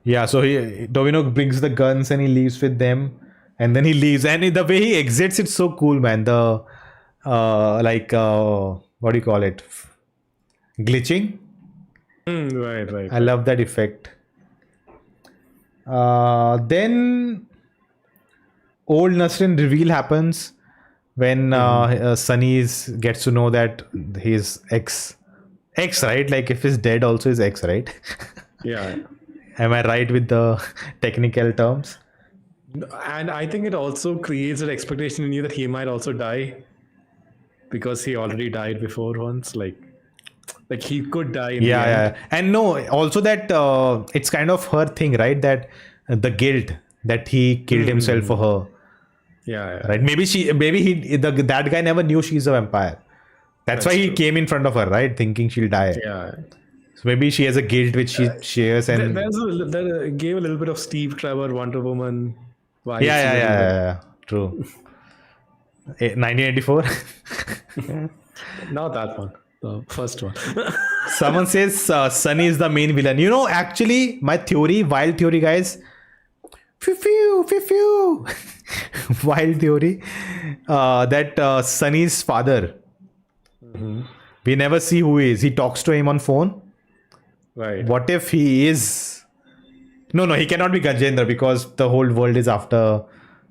[SPEAKER 1] Yeah, so Dovino brings the guns and he leaves with them, and then he leaves. And the way he exits, it's so cool, man. The what do you call it? Glitching.
[SPEAKER 2] Right. Right.
[SPEAKER 1] I love that effect. Then old Nasrin reveal happens when Sunny gets to know that his ex, right? Like if he's dead, also his ex, right?
[SPEAKER 2] Yeah.
[SPEAKER 1] Am I right with the technical terms?
[SPEAKER 2] And I think it also creates an expectation in you that he might also die. because he already died before once. Like he could die in the
[SPEAKER 1] Yeah,
[SPEAKER 2] end.
[SPEAKER 1] yeah. And no, also that it's kind of her thing, right? That the guilt that he killed himself for her,
[SPEAKER 2] Yeah, yeah,
[SPEAKER 1] right? Maybe that guy never knew she's a vampire. That's why
[SPEAKER 2] that's
[SPEAKER 1] he
[SPEAKER 2] true.
[SPEAKER 1] came in front of her, right? Thinking she'll die.
[SPEAKER 2] Yeah.
[SPEAKER 1] So maybe she has a guilt which she shares, and
[SPEAKER 2] That gave a little bit of Steve Trevor Wonder Woman
[SPEAKER 1] yeah,
[SPEAKER 2] vibes a
[SPEAKER 1] yeah,
[SPEAKER 2] little
[SPEAKER 1] yeah,
[SPEAKER 2] bit.
[SPEAKER 1] yeah, yeah. True. 1984.
[SPEAKER 2] Not that one, the first one.
[SPEAKER 1] Someone says Sunny is the main villain. You know, actually, my theory, wild theory, guys. Phew, phew, phew, phew. Wild theory that Sunny's father. We never see who he is. He talks to him on phone.
[SPEAKER 2] Right.
[SPEAKER 1] What if he is? No, he cannot be Gajendra because the whole world is after.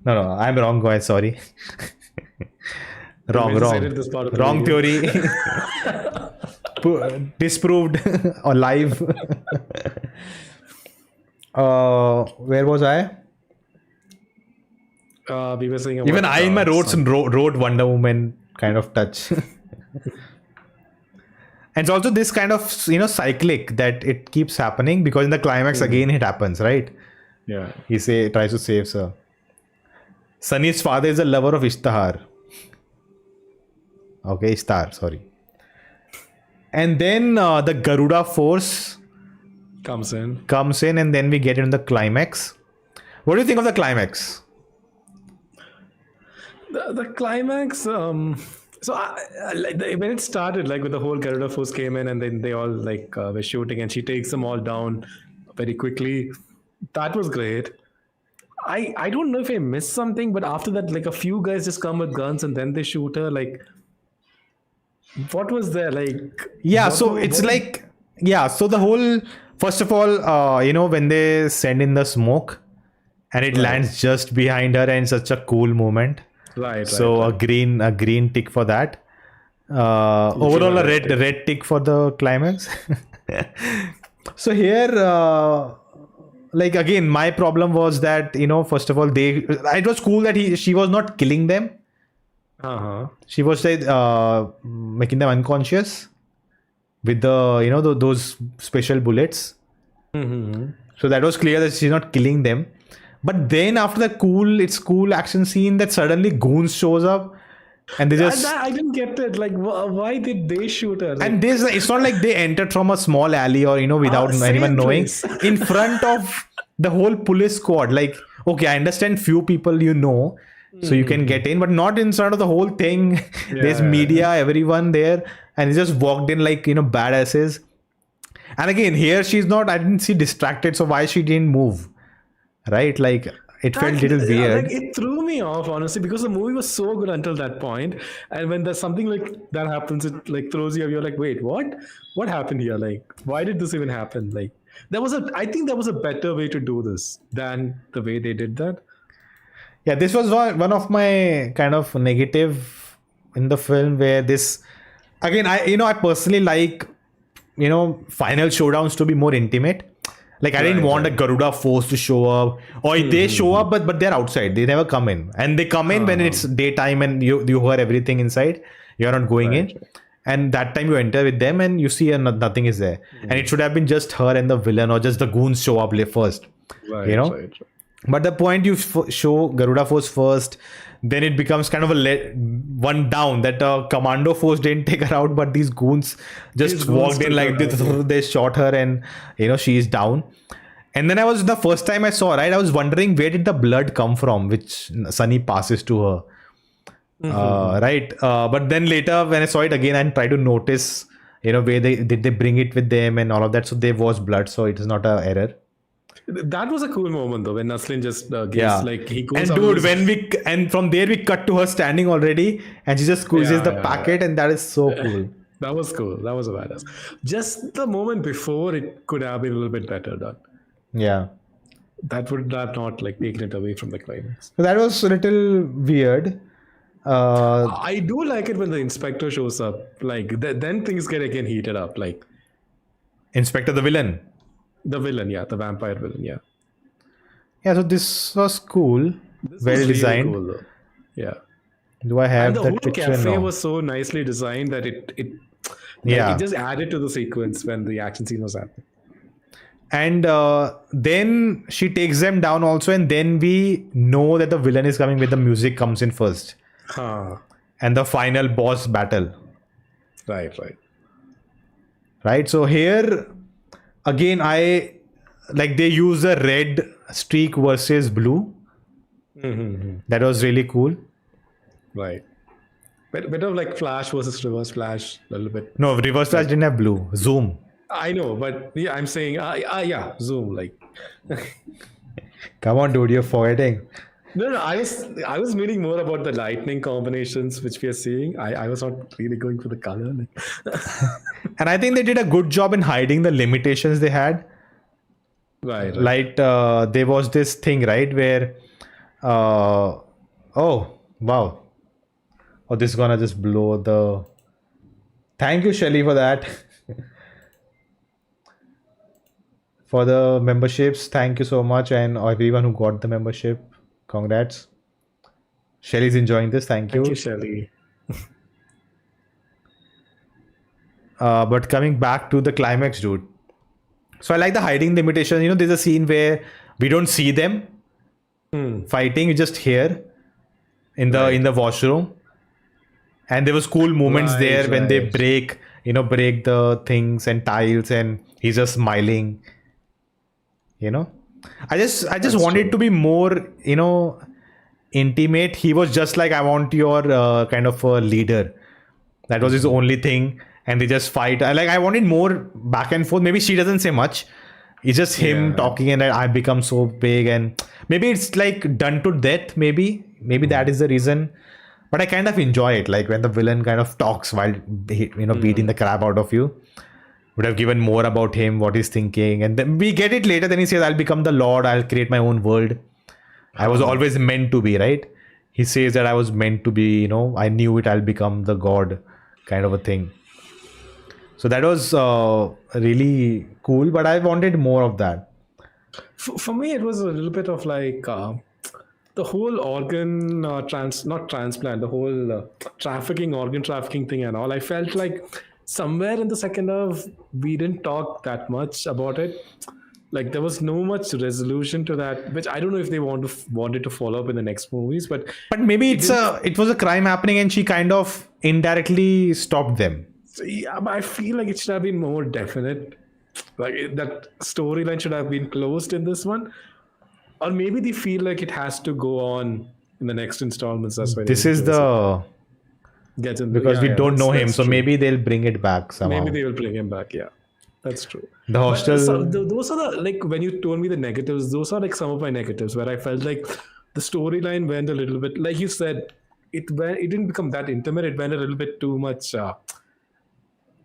[SPEAKER 1] No, I'm wrong, guys. Sorry.
[SPEAKER 2] We just edit this part of the
[SPEAKER 1] Wrong
[SPEAKER 2] video.
[SPEAKER 1] theory. Disproved or live. Where was I?
[SPEAKER 2] We were saying
[SPEAKER 1] Even
[SPEAKER 2] about,
[SPEAKER 1] I in my notes
[SPEAKER 2] Sun.
[SPEAKER 1] wrote Wonder Woman kind of touch. And it's also this kind of cyclic that it keeps happening because in the climax again it happens, right?
[SPEAKER 2] Yeah.
[SPEAKER 1] He tries to save her. Sunny's father is a lover of Ishtahar. Okay, Ishtar, sorry. And then the Garuda force
[SPEAKER 2] Comes in.
[SPEAKER 1] comes in, and then we get into the climax. What do you think of the climax?
[SPEAKER 2] The climax. So when it started, like with the whole Garuda force came in, and then they all were shooting, and she takes them all down very quickly. That was great. I don't know if I missed something, but after that, like a few guys just come with guns and then they shoot her. Like, what was there? Like,
[SPEAKER 1] Yeah,
[SPEAKER 2] what
[SPEAKER 1] so
[SPEAKER 2] more-
[SPEAKER 1] it's
[SPEAKER 2] what-
[SPEAKER 1] like, yeah, so the whole, first of all, when they send in the smoke and it lands just behind her, and such a cool moment.
[SPEAKER 2] right.
[SPEAKER 1] So
[SPEAKER 2] right.
[SPEAKER 1] a green tick for that. Overall, a red tick for the climax. So here, like again, my problem was that first of all, it was cool that she was not killing them. She was making them unconscious with the those special bullets. So that was clear that she's not killing them. But then after the cool action scene, that suddenly goons shows up and they just
[SPEAKER 2] I didn't get it. Like, why did they shoot her? Like,
[SPEAKER 1] and it's not like they entered from a small alley or without
[SPEAKER 2] same
[SPEAKER 1] anyone knowing,
[SPEAKER 2] place.
[SPEAKER 1] in front of the whole police squad. Like, okay, I understand few people so you can get in, but not in front of the whole thing. There's media, everyone there, and they just walked in like badasses. And again, here I didn't see distracted, so why she didn't move, right? Like, it felt a little weird.
[SPEAKER 2] Like, it threw me off, honestly, because the movie was so good until that point. And when there's something like that happens, it like throws you off. You're like, wait, what happened here? Like, why did this even happen? Like, I think there was a better way to do this than the way they did that.
[SPEAKER 1] Yeah, this was one of my kind of negative in the film, where this, again, I personally like final showdowns to be more intimate. Like, I didn't want a Garuda force to show up, or they show up, but they're outside. They never come in, and they come in when it's daytime and you hear everything inside. You're not going in, and that time you enter with them and you see nothing is there. And it should have been just her and the villain, or just the goons show up first.
[SPEAKER 2] Right.
[SPEAKER 1] But the point you show Garuda force first, then it becomes kind of one down, that commando force didn't take her out, but these goons just walked in like this. They shot her, and she is down. And then the first time I saw, right, I was wondering, where did the blood come from which Sunny passes to her, right? But then later when I saw it again and tried to notice where did they bring it with them and all of that, so there was blood, so it is not a error.
[SPEAKER 2] That was a cool moment though, when Naslin just gives, like, he goes
[SPEAKER 1] and dude, and from there we cut to her standing already, and she just squeezes the packet, and that is so cool.
[SPEAKER 2] That was cool. That was a badass. Just the moment before, it could have been a little bit better done.
[SPEAKER 1] Yeah,
[SPEAKER 2] That would have not like taken it away from the climax.
[SPEAKER 1] so that was a little weird.
[SPEAKER 2] I do like it when the inspector shows up. Like, then things get again heated up. Like,
[SPEAKER 1] Inspector the villain.
[SPEAKER 2] the villain, yeah, the vampire villain, yeah.
[SPEAKER 1] Yeah, so this was cool.
[SPEAKER 2] This
[SPEAKER 1] Well
[SPEAKER 2] was really
[SPEAKER 1] designed.
[SPEAKER 2] cool, though. Yeah.
[SPEAKER 1] Do I
[SPEAKER 2] And
[SPEAKER 1] have
[SPEAKER 2] the whole
[SPEAKER 1] that picture?
[SPEAKER 2] cafe
[SPEAKER 1] No.
[SPEAKER 2] was so nicely designed that it
[SPEAKER 1] Yeah.
[SPEAKER 2] just added to the sequence when the action scene was happening.
[SPEAKER 1] And then she takes them down also, and then we know that the villain is coming when the music comes in first,
[SPEAKER 2] Huh.
[SPEAKER 1] and the final boss battle.
[SPEAKER 2] Right, right.
[SPEAKER 1] Right. So here again, I like they use a red streak versus blue.
[SPEAKER 2] Mm-hmm.
[SPEAKER 1] That was really cool.
[SPEAKER 2] Right. Bit of like Flash versus Reverse Flash, a little bit.
[SPEAKER 1] No, Reverse Flash didn't have blue. Zoom.
[SPEAKER 2] I know, but yeah, I'm saying, yeah, Zoom. Like,
[SPEAKER 1] Come on, dude, you're forgetting.
[SPEAKER 2] no, I was meaning more about the lightning combinations which we are seeing. I was not really going for the color. Like,
[SPEAKER 1] And I think they did a good job in hiding the limitations they had.
[SPEAKER 2] right.
[SPEAKER 1] Like there was this thing, right, where oh wow, oh, this is gonna just blow the. Thank you, Shelly, for that. For the memberships, thank you so much, and everyone who got the membership, congrats. Shelly's enjoying this, thank
[SPEAKER 2] Thank
[SPEAKER 1] you.
[SPEAKER 2] you, Shelly.
[SPEAKER 1] But coming back to the climax, dude. So I like the hiding limitation. You know, there's a scene where we don't see them fighting; you just hear in the washroom. And there was cool moments
[SPEAKER 2] Right,
[SPEAKER 1] there when they
[SPEAKER 2] right.
[SPEAKER 1] break the things and tiles, and he's just smiling. You know, I just
[SPEAKER 2] That's
[SPEAKER 1] wanted
[SPEAKER 2] true.
[SPEAKER 1] to be more, intimate. He was just like, I want your kind of a leader. That was his only thing, and they just fight. I wanted more back and forth. Maybe she doesn't say much. It's just him
[SPEAKER 2] Yeah.
[SPEAKER 1] talking, and I become so big, and maybe it's like done to death. Maybe that is the reason. But I kind of enjoy it, like when the villain kind of talks while beating the crap out of you. Would have given more about him, what he's thinking, and then we get it later. Then he says, "I'll become the Lord. I'll create my own world. I was always meant to be." Right? He says that I was meant to be. I knew it. I'll become the God, kind of a thing. So that was really cool. But I wanted more of that.
[SPEAKER 2] For me, it was a little bit of like the whole organ not transplant, the whole organ trafficking thing and all. I felt like somewhere in the second half, we didn't talk that much about it. Like there was no much resolution to that, which I don't know if they wanted to follow up in the next movies, but
[SPEAKER 1] But maybe it was a crime happening, and she kind of indirectly stopped them.
[SPEAKER 2] yeah, but I feel like it should have been more definite. Like that storyline should have been closed in this one, or maybe they feel like it has to go on in the next installments. That's why
[SPEAKER 1] This
[SPEAKER 2] they
[SPEAKER 1] is
[SPEAKER 2] close
[SPEAKER 1] the
[SPEAKER 2] get in
[SPEAKER 1] because we don't know him, so
[SPEAKER 2] true.
[SPEAKER 1] maybe they'll bring it back somehow.
[SPEAKER 2] Maybe they will bring him back. Yeah, that's true.
[SPEAKER 1] The
[SPEAKER 2] But
[SPEAKER 1] hostel.
[SPEAKER 2] those are the like when you told me the negatives. Those are like some of my negatives where I felt like the storyline went a little bit, like you said, it didn't become that intimate. It went a little bit too much.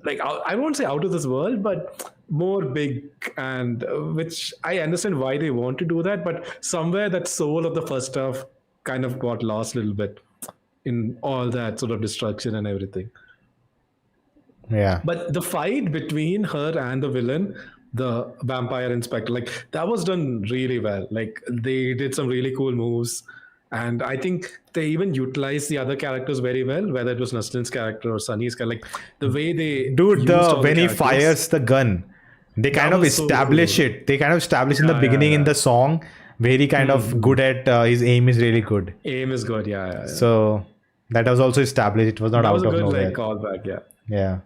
[SPEAKER 2] Like I won't say out of this world, but more big, and which I understand why they want to do that, but somewhere that soul of the first half kind of got lost a little bit in all that sort of destruction and everything.
[SPEAKER 1] Yeah.
[SPEAKER 2] But the fight between her and the villain, the vampire inspector, like that was done really well. Like they did some really cool moves. And I think they even utilized the other characters very well, whether it was Naslin's character or Sunny's character. Like the way they
[SPEAKER 1] Dude,
[SPEAKER 2] used all
[SPEAKER 1] when he
[SPEAKER 2] characters.
[SPEAKER 1] fires the gun, they kind of
[SPEAKER 2] was so
[SPEAKER 1] establish
[SPEAKER 2] cool.
[SPEAKER 1] it. They kind of establish in the
[SPEAKER 2] Yeah,
[SPEAKER 1] beginning in
[SPEAKER 2] yeah.
[SPEAKER 1] the song, very kind of good at his aim is really good.
[SPEAKER 2] Aim is good, yeah.
[SPEAKER 1] So that was also established. It was not
[SPEAKER 2] That
[SPEAKER 1] out
[SPEAKER 2] was a
[SPEAKER 1] of
[SPEAKER 2] good
[SPEAKER 1] nowhere.
[SPEAKER 2] like callback, yeah.
[SPEAKER 1] Yeah.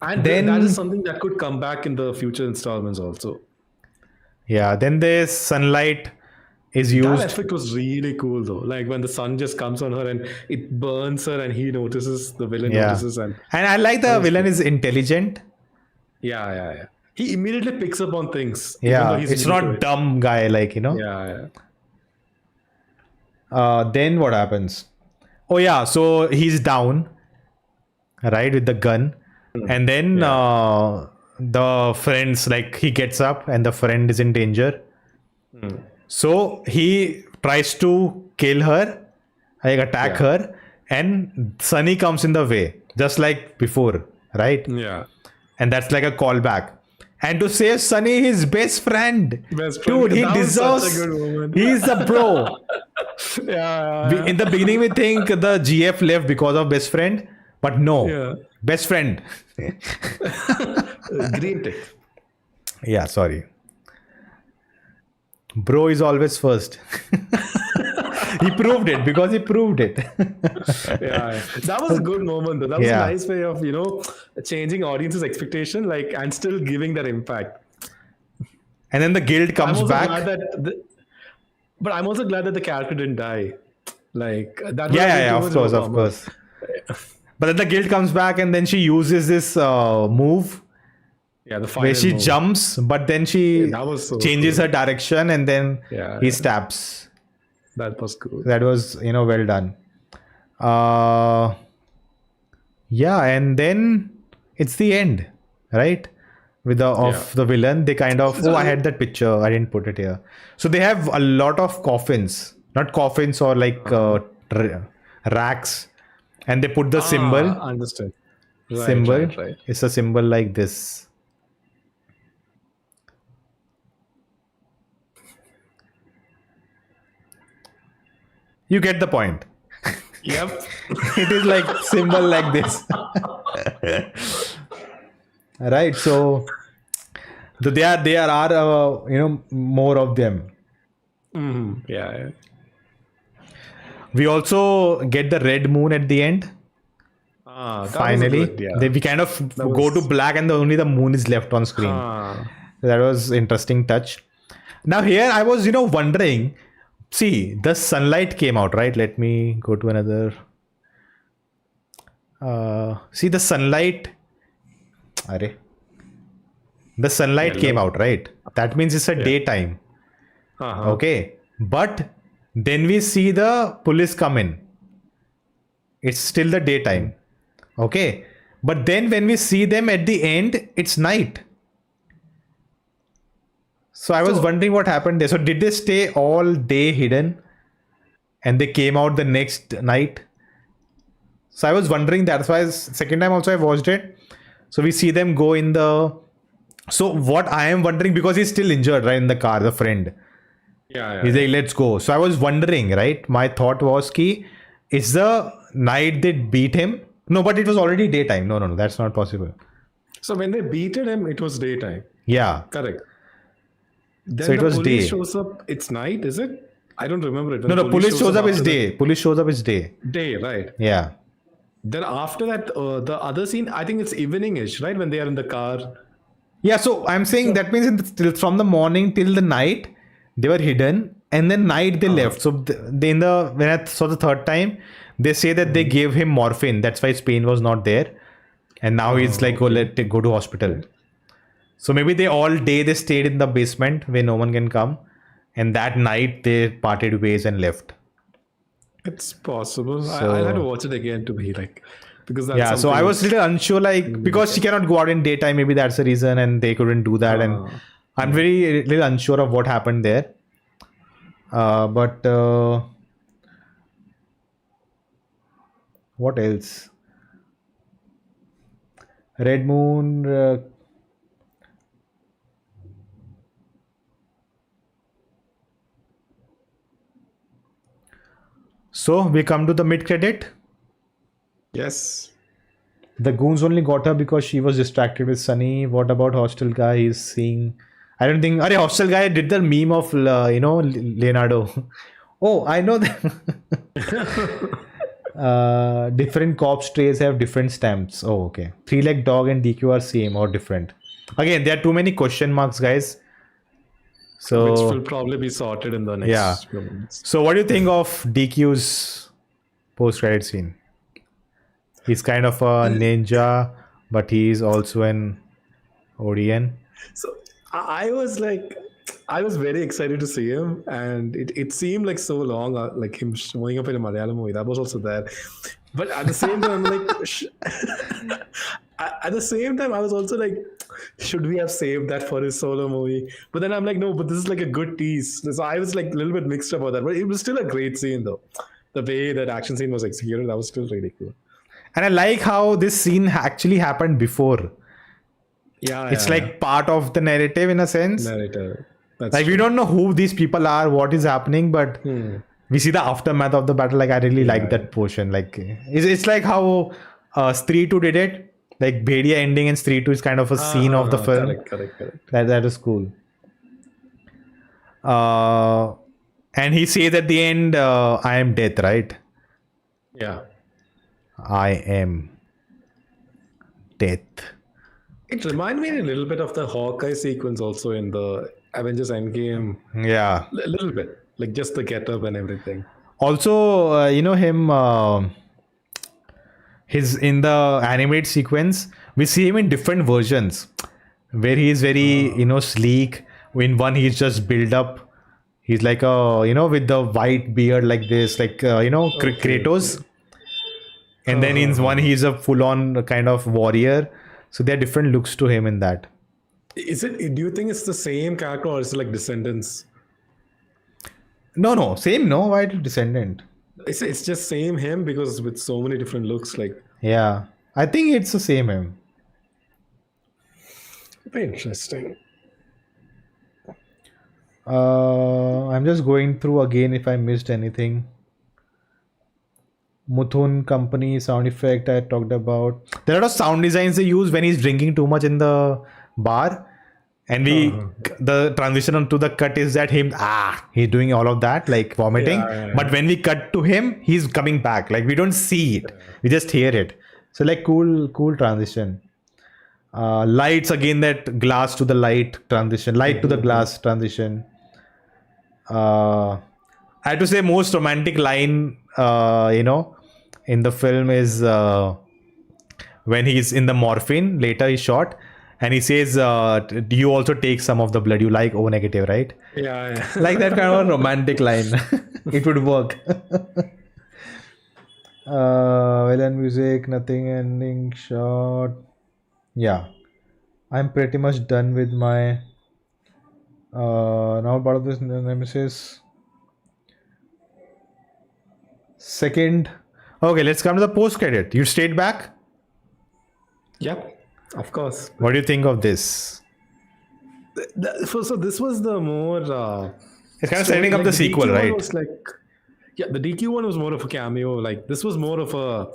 [SPEAKER 2] And
[SPEAKER 1] Then-
[SPEAKER 2] that is something that could come back in the future installments also.
[SPEAKER 1] Yeah. Then there's sunlight is
[SPEAKER 2] That
[SPEAKER 1] used.
[SPEAKER 2] effect was really cool though. Like when the sun just comes on her and it burns her and he notices, the villain
[SPEAKER 1] Yeah.
[SPEAKER 2] notices, and
[SPEAKER 1] And I like the villain is intelligent.
[SPEAKER 2] yeah. He immediately picks up on things. even though
[SPEAKER 1] Yeah.
[SPEAKER 2] he's
[SPEAKER 1] It's
[SPEAKER 2] new to
[SPEAKER 1] not
[SPEAKER 2] it.
[SPEAKER 1] dumb guy, like,
[SPEAKER 2] Yeah.
[SPEAKER 1] Then what happens? Oh yeah, so he's down, right, with the gun, and then the friends, like, he gets up and the friend is in danger. So he tries to kill her, like attack
[SPEAKER 2] Yeah.
[SPEAKER 1] her, and Sunny comes in the way, just like before, right?
[SPEAKER 2] Yeah.
[SPEAKER 1] And that's like a callback. And to save Sunny, his best friend.
[SPEAKER 2] Best friend.
[SPEAKER 1] Dude, he
[SPEAKER 2] That was such a
[SPEAKER 1] deserves.
[SPEAKER 2] good moment.
[SPEAKER 1] He's a bro. In the beginning, we think the GF left because of best friend, but no,
[SPEAKER 2] Yeah.
[SPEAKER 1] best friend.
[SPEAKER 2] Green tick.
[SPEAKER 1] Yeah, sorry. Bro is always first. He proved it because he proved it.
[SPEAKER 2] Yeah, that was a good moment though. That was
[SPEAKER 1] Yeah.
[SPEAKER 2] a nice way of changing audience's expectation, like, and still giving that impact.
[SPEAKER 1] And then the guild
[SPEAKER 2] I'm
[SPEAKER 1] comes
[SPEAKER 2] also
[SPEAKER 1] back.
[SPEAKER 2] glad that, but I'm also glad that the character didn't die. Like that. would have
[SPEAKER 1] Yeah,
[SPEAKER 2] been too
[SPEAKER 1] of
[SPEAKER 2] much
[SPEAKER 1] course,
[SPEAKER 2] a
[SPEAKER 1] of
[SPEAKER 2] bummer.
[SPEAKER 1] course. But then the guild comes back and then she uses this move
[SPEAKER 2] Yeah, the
[SPEAKER 1] where
[SPEAKER 2] final
[SPEAKER 1] she
[SPEAKER 2] move.
[SPEAKER 1] jumps, but then she
[SPEAKER 2] that was so
[SPEAKER 1] changes
[SPEAKER 2] cool.
[SPEAKER 1] her direction and then
[SPEAKER 2] Yeah,
[SPEAKER 1] he
[SPEAKER 2] yeah.
[SPEAKER 1] stabs.
[SPEAKER 2] That was cool.
[SPEAKER 1] That was, well done. Yeah, and then it's the end, right? With the villain, they kind of I had that picture. I didn't put it here. So they have a lot of coffins, not coffins or like racks, and they put the symbol.
[SPEAKER 2] Understood. Right,
[SPEAKER 1] Symbol.
[SPEAKER 2] Right.
[SPEAKER 1] It's a symbol like this. You get the point.
[SPEAKER 2] Yep.
[SPEAKER 1] It is like symbol like this. Right. So there are more of them.
[SPEAKER 2] Yeah.
[SPEAKER 1] We also get the red moon at the end.
[SPEAKER 2] That
[SPEAKER 1] Finally,
[SPEAKER 2] was good, yeah.
[SPEAKER 1] we kind of go to black and only the moon is left on screen. That was interesting touch. Now here I was wondering. See, the sunlight came out, right? Let me go to another. See the sunlight. The sunlight came out, right? That means it's a daytime. Okay. But then we see the police come in. It's still the daytime. Okay. But then when we see them at the end, it's night. So I was wondering what happened there. So did they stay all day hidden and they came out the next night? So I was wondering, that's why second time also I watched it. So we see them go in the... So what I am wondering, because he's still injured, right, in the car, the friend.
[SPEAKER 2] Yeah.
[SPEAKER 1] He's like, let's go. So I was wondering, right? My thought was, is the night they beat him? No, but it was already daytime. No, that's not possible.
[SPEAKER 2] So when they beated him, it was daytime.
[SPEAKER 1] Yeah.
[SPEAKER 2] Correct. Then
[SPEAKER 1] So it was
[SPEAKER 2] police
[SPEAKER 1] day.
[SPEAKER 2] shows up. It's night, is it? I don't remember it.
[SPEAKER 1] No, police shows up is day. Police shows up is day.
[SPEAKER 2] Day, right?
[SPEAKER 1] Yeah.
[SPEAKER 2] Then after that, the other scene, I think it's evening-ish, right? When they are in the car.
[SPEAKER 1] Yeah, so I'm saying that means from the morning till the night, they were hidden, and then night they left. So when I saw the third time, they say that they gave him morphine. That's why his pain was not there, and now he's like, go to hospital. So maybe they stayed in the basement where no one can come, and that night they parted ways and left.
[SPEAKER 2] It's possible. I'll have to watch it again to be like, because that's
[SPEAKER 1] so I was a little unsure, like, because she cannot go out in daytime, maybe that's the reason, and they couldn't do that, and I'm very little unsure of what happened there. But what else? Red Moon. So we come to the mid-credit.
[SPEAKER 2] Yes.
[SPEAKER 1] The goons only got her because she was distracted with Sunny. What about Hostel Guy? He's seeing... I don't think... Hostel Guy did the meme of, Leonardo. Oh, I know that. Different cops trays have different stamps. Oh, okay. 3-leg dog and DQ are same or different. Again, there are too many question marks, guys. So,
[SPEAKER 2] which will probably be sorted in the next few minutes.
[SPEAKER 1] So what do you think of DQ's post-credit scene? He's kind of a ninja, but he's also an ODN.
[SPEAKER 2] So I was very excited to see him, and it seemed like so long, like him showing up in a Malayalam movie. That was also there. But at the same time, I'm like, at the same time, I was also like, should we have saved that for his solo movie? But then I'm like, no, but this is like a good tease. So I was like a little bit mixed about that. But it was still a great scene, though. The way that action scene was executed, that was still really cool.
[SPEAKER 1] And I like how this scene actually happened before.
[SPEAKER 2] Yeah,
[SPEAKER 1] it's like part of the narrative in a sense.
[SPEAKER 2] Narrative.
[SPEAKER 1] That's like true. We don't know who these people are, what is happening, but We see the aftermath of the battle. Like I really like that portion. Like it's like how Stree 2 did it. Like Bhedia ending and Stree 2 is kind of a scene of the film.
[SPEAKER 2] Correct.
[SPEAKER 1] That is cool. And he says at the end, I am death, right?
[SPEAKER 2] Yeah.
[SPEAKER 1] I am death.
[SPEAKER 2] It reminded me a little bit of the Hawkeye sequence also in the Avengers Endgame.
[SPEAKER 1] Yeah.
[SPEAKER 2] A little bit. Like just the getup and everything.
[SPEAKER 1] Also, you know him, his in the animated sequence, we see him in different versions where he is very, sleek. In one, he's just built up. He's like a, with the white beard like this, like, Kratos. And then in one, he's a full on kind of warrior. So there are different looks to him in that.
[SPEAKER 2] Is it? Do you think it's the same character or is it like Descendants?
[SPEAKER 1] No, same, no. Why Descendant?
[SPEAKER 2] It's just same him because with so many different looks, like.
[SPEAKER 1] Yeah, I think it's the same him.
[SPEAKER 2] Very interesting.
[SPEAKER 1] I'm just going through again if I missed anything. Muthun company sound effect I talked about. There are a lot of sound designs they use when he's drinking too much in the bar. And the transition onto the cut is that he's doing all of that, like vomiting.
[SPEAKER 2] Yeah.
[SPEAKER 1] But when we cut to him, he's coming back. Like we don't see it, we just hear it. So like cool transition. Lights again, that glass to the light transition, light to the glass transition. I have to say, most romantic line, in the film is when he's in the morphine. Later he's shot. And he says, you also take some of the blood. You like O negative, right?
[SPEAKER 2] Yeah.
[SPEAKER 1] Like that kind of a romantic line. It would work. Villain music, nothing ending shot. Yeah. I'm pretty much done with my now part of this nemesis. Second. Okay, let's come to the post credit. You stayed back?
[SPEAKER 2] Yep. Of course.
[SPEAKER 1] What do you think of this?
[SPEAKER 2] So this was the more.
[SPEAKER 1] It's kind of setting up the sequel, right?
[SPEAKER 2] Was like, yeah, the DQ one was more of a cameo. Like this was more of a,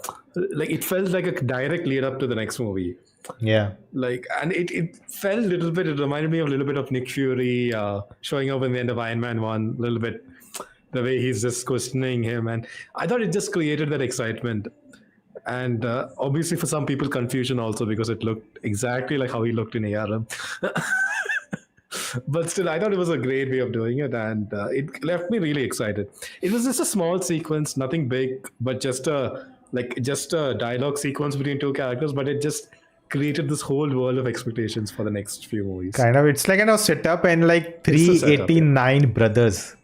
[SPEAKER 2] like it felt like a direct lead up to the next movie.
[SPEAKER 1] Yeah.
[SPEAKER 2] Like, and it felt a little bit. It reminded me of a little bit of Nick Fury showing up in the end of Iron Man 1. A little bit, the way he's just questioning him, and I thought it just created that excitement. And obviously for some people confusion also because it looked exactly like how he looked in ARM. But still, I thought it was a great way of doing it, and it left me really excited. It was just a small sequence, nothing big, but just a dialogue sequence between two characters, but it just created this whole world of expectations for the next few movies.
[SPEAKER 1] Kind of, it's like a setup and like 389 brothers.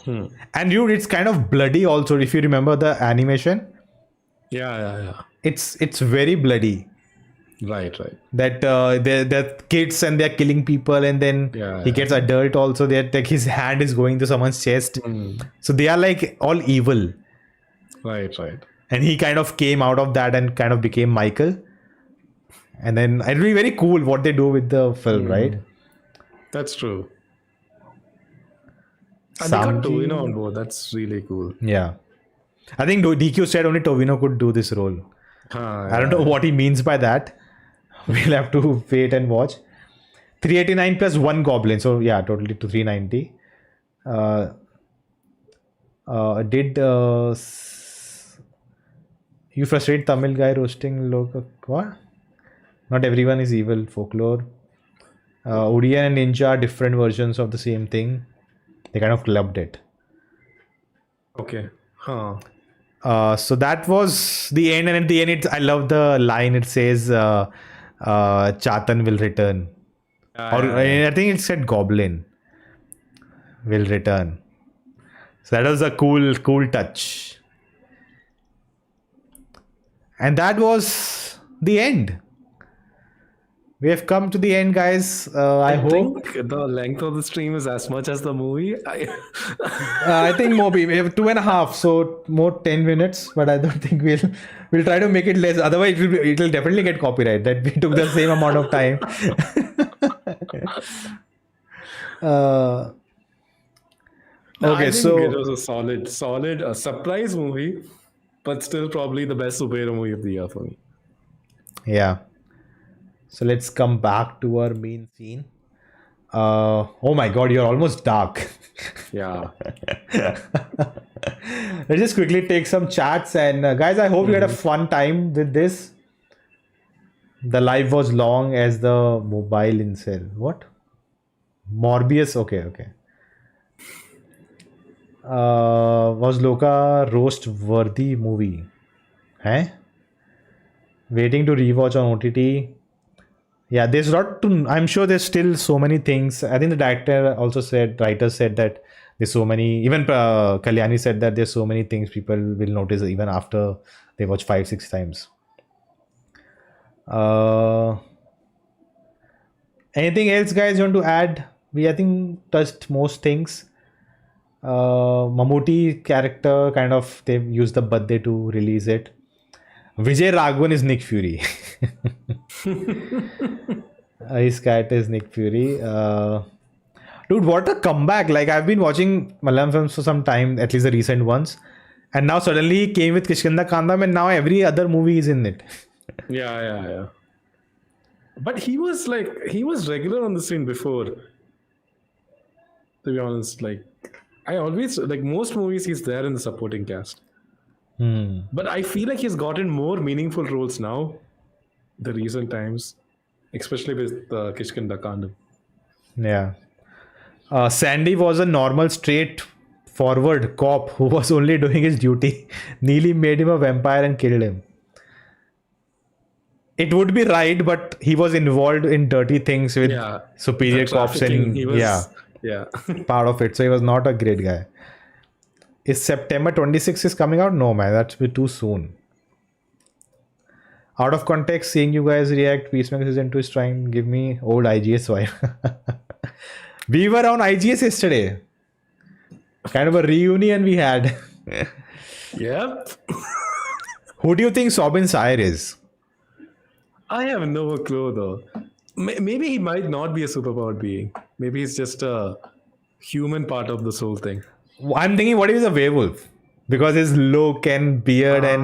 [SPEAKER 1] And it's kind of bloody also, if you remember the animation.
[SPEAKER 2] Yeah.
[SPEAKER 1] It's very bloody.
[SPEAKER 2] Right.
[SPEAKER 1] That they're kids and they're killing people, and then he gets adult also. They're like his hand is going to someone's chest. So they are like all evil.
[SPEAKER 2] Right.
[SPEAKER 1] And he kind of came out of that and kind of became Michael. And then it'll be very cool what they do with the film, right?
[SPEAKER 2] That's true. And they got Tovino on board. That's really cool.
[SPEAKER 1] Yeah. I think DQ said only Tovino could do this role. I don't know what he means by that. We'll have to wait and watch. 389 plus 1 goblin. So yeah, totally to 390. You frustrate Tamil guy roasting LOKAH? What? Not everyone is evil. Folklore. Odian and Ninja are different versions of the same thing. They kind of clubbed it.
[SPEAKER 2] Okay.
[SPEAKER 1] So that was the end, and at the end, I love the line. It says, "Chatan will return," I think it said "Goblin will return." So that was a cool touch, and that was the end. We have come to the end, guys. I hope
[SPEAKER 2] the length of the stream is as much as the movie.
[SPEAKER 1] I think more. We have 2.5, so more 10 minutes. But I don't think we'll try to make it less. Otherwise, it'll definitely get copyright. That we took the same amount of time.
[SPEAKER 2] No, I
[SPEAKER 1] Okay,
[SPEAKER 2] think it
[SPEAKER 1] so
[SPEAKER 2] was a solid, a surprise movie, but still probably the best superhero movie of the year for me.
[SPEAKER 1] yeah. So let's come back to our main scene. Oh my god, you're almost dark.
[SPEAKER 2] Yeah.
[SPEAKER 1] Let's just quickly take some chats and guys, I hope you had a fun time with this. The live was long as the mobile incel. What? Morbius. Okay, okay. Was Loka roast worthy movie? Huh? Waiting to rewatch on OTT. Yeah, there's not to. I'm sure there's still so many things. I think the director also said, writer said that there's so many. Even Kalyani said that there's so many things people will notice even after they watch 5-6 times. Uh, Anything else, guys? You want to add? We I think touched most things. Mammootty character kind of they used the birthday to release it. Vijay Raghavan is Nick Fury. His character is Nick Fury. Dude, what a comeback! Like I've been watching Malayalam films for some time, at least the recent ones, and now suddenly he came with Kishkinda Kandam, and now every other movie is in it.
[SPEAKER 2] Yeah. But he was regular on the scene before. To be honest, like I always like most movies he's there in the supporting cast. But I feel like he's gotten more meaningful roles now, the recent times, especially with Kishkinda Kandam.
[SPEAKER 1] Yeah. Sandy was a normal, straightforward cop who was only doing his duty. Neely made him a vampire and killed him. It would be right, but he was involved in dirty things with superior
[SPEAKER 2] The
[SPEAKER 1] cops
[SPEAKER 2] trafficking,
[SPEAKER 1] and
[SPEAKER 2] he was, yeah.
[SPEAKER 1] part of it. So he was not a great guy. Is September 26th is coming out? No, man, that's be too soon. Out of context, seeing you guys react, Peacemaker Season 2 is trying to give me old IGS vibe. We were on IGS yesterday. Kind of a reunion we had.
[SPEAKER 2] Yep.
[SPEAKER 1] Who do you think Sobin Sayer is?
[SPEAKER 2] I have no clue though. Maybe he might not be a superpowered being. Maybe he's just a human part of this whole thing.
[SPEAKER 1] I'm thinking, what if he's a werewolf? Because his look and beard, and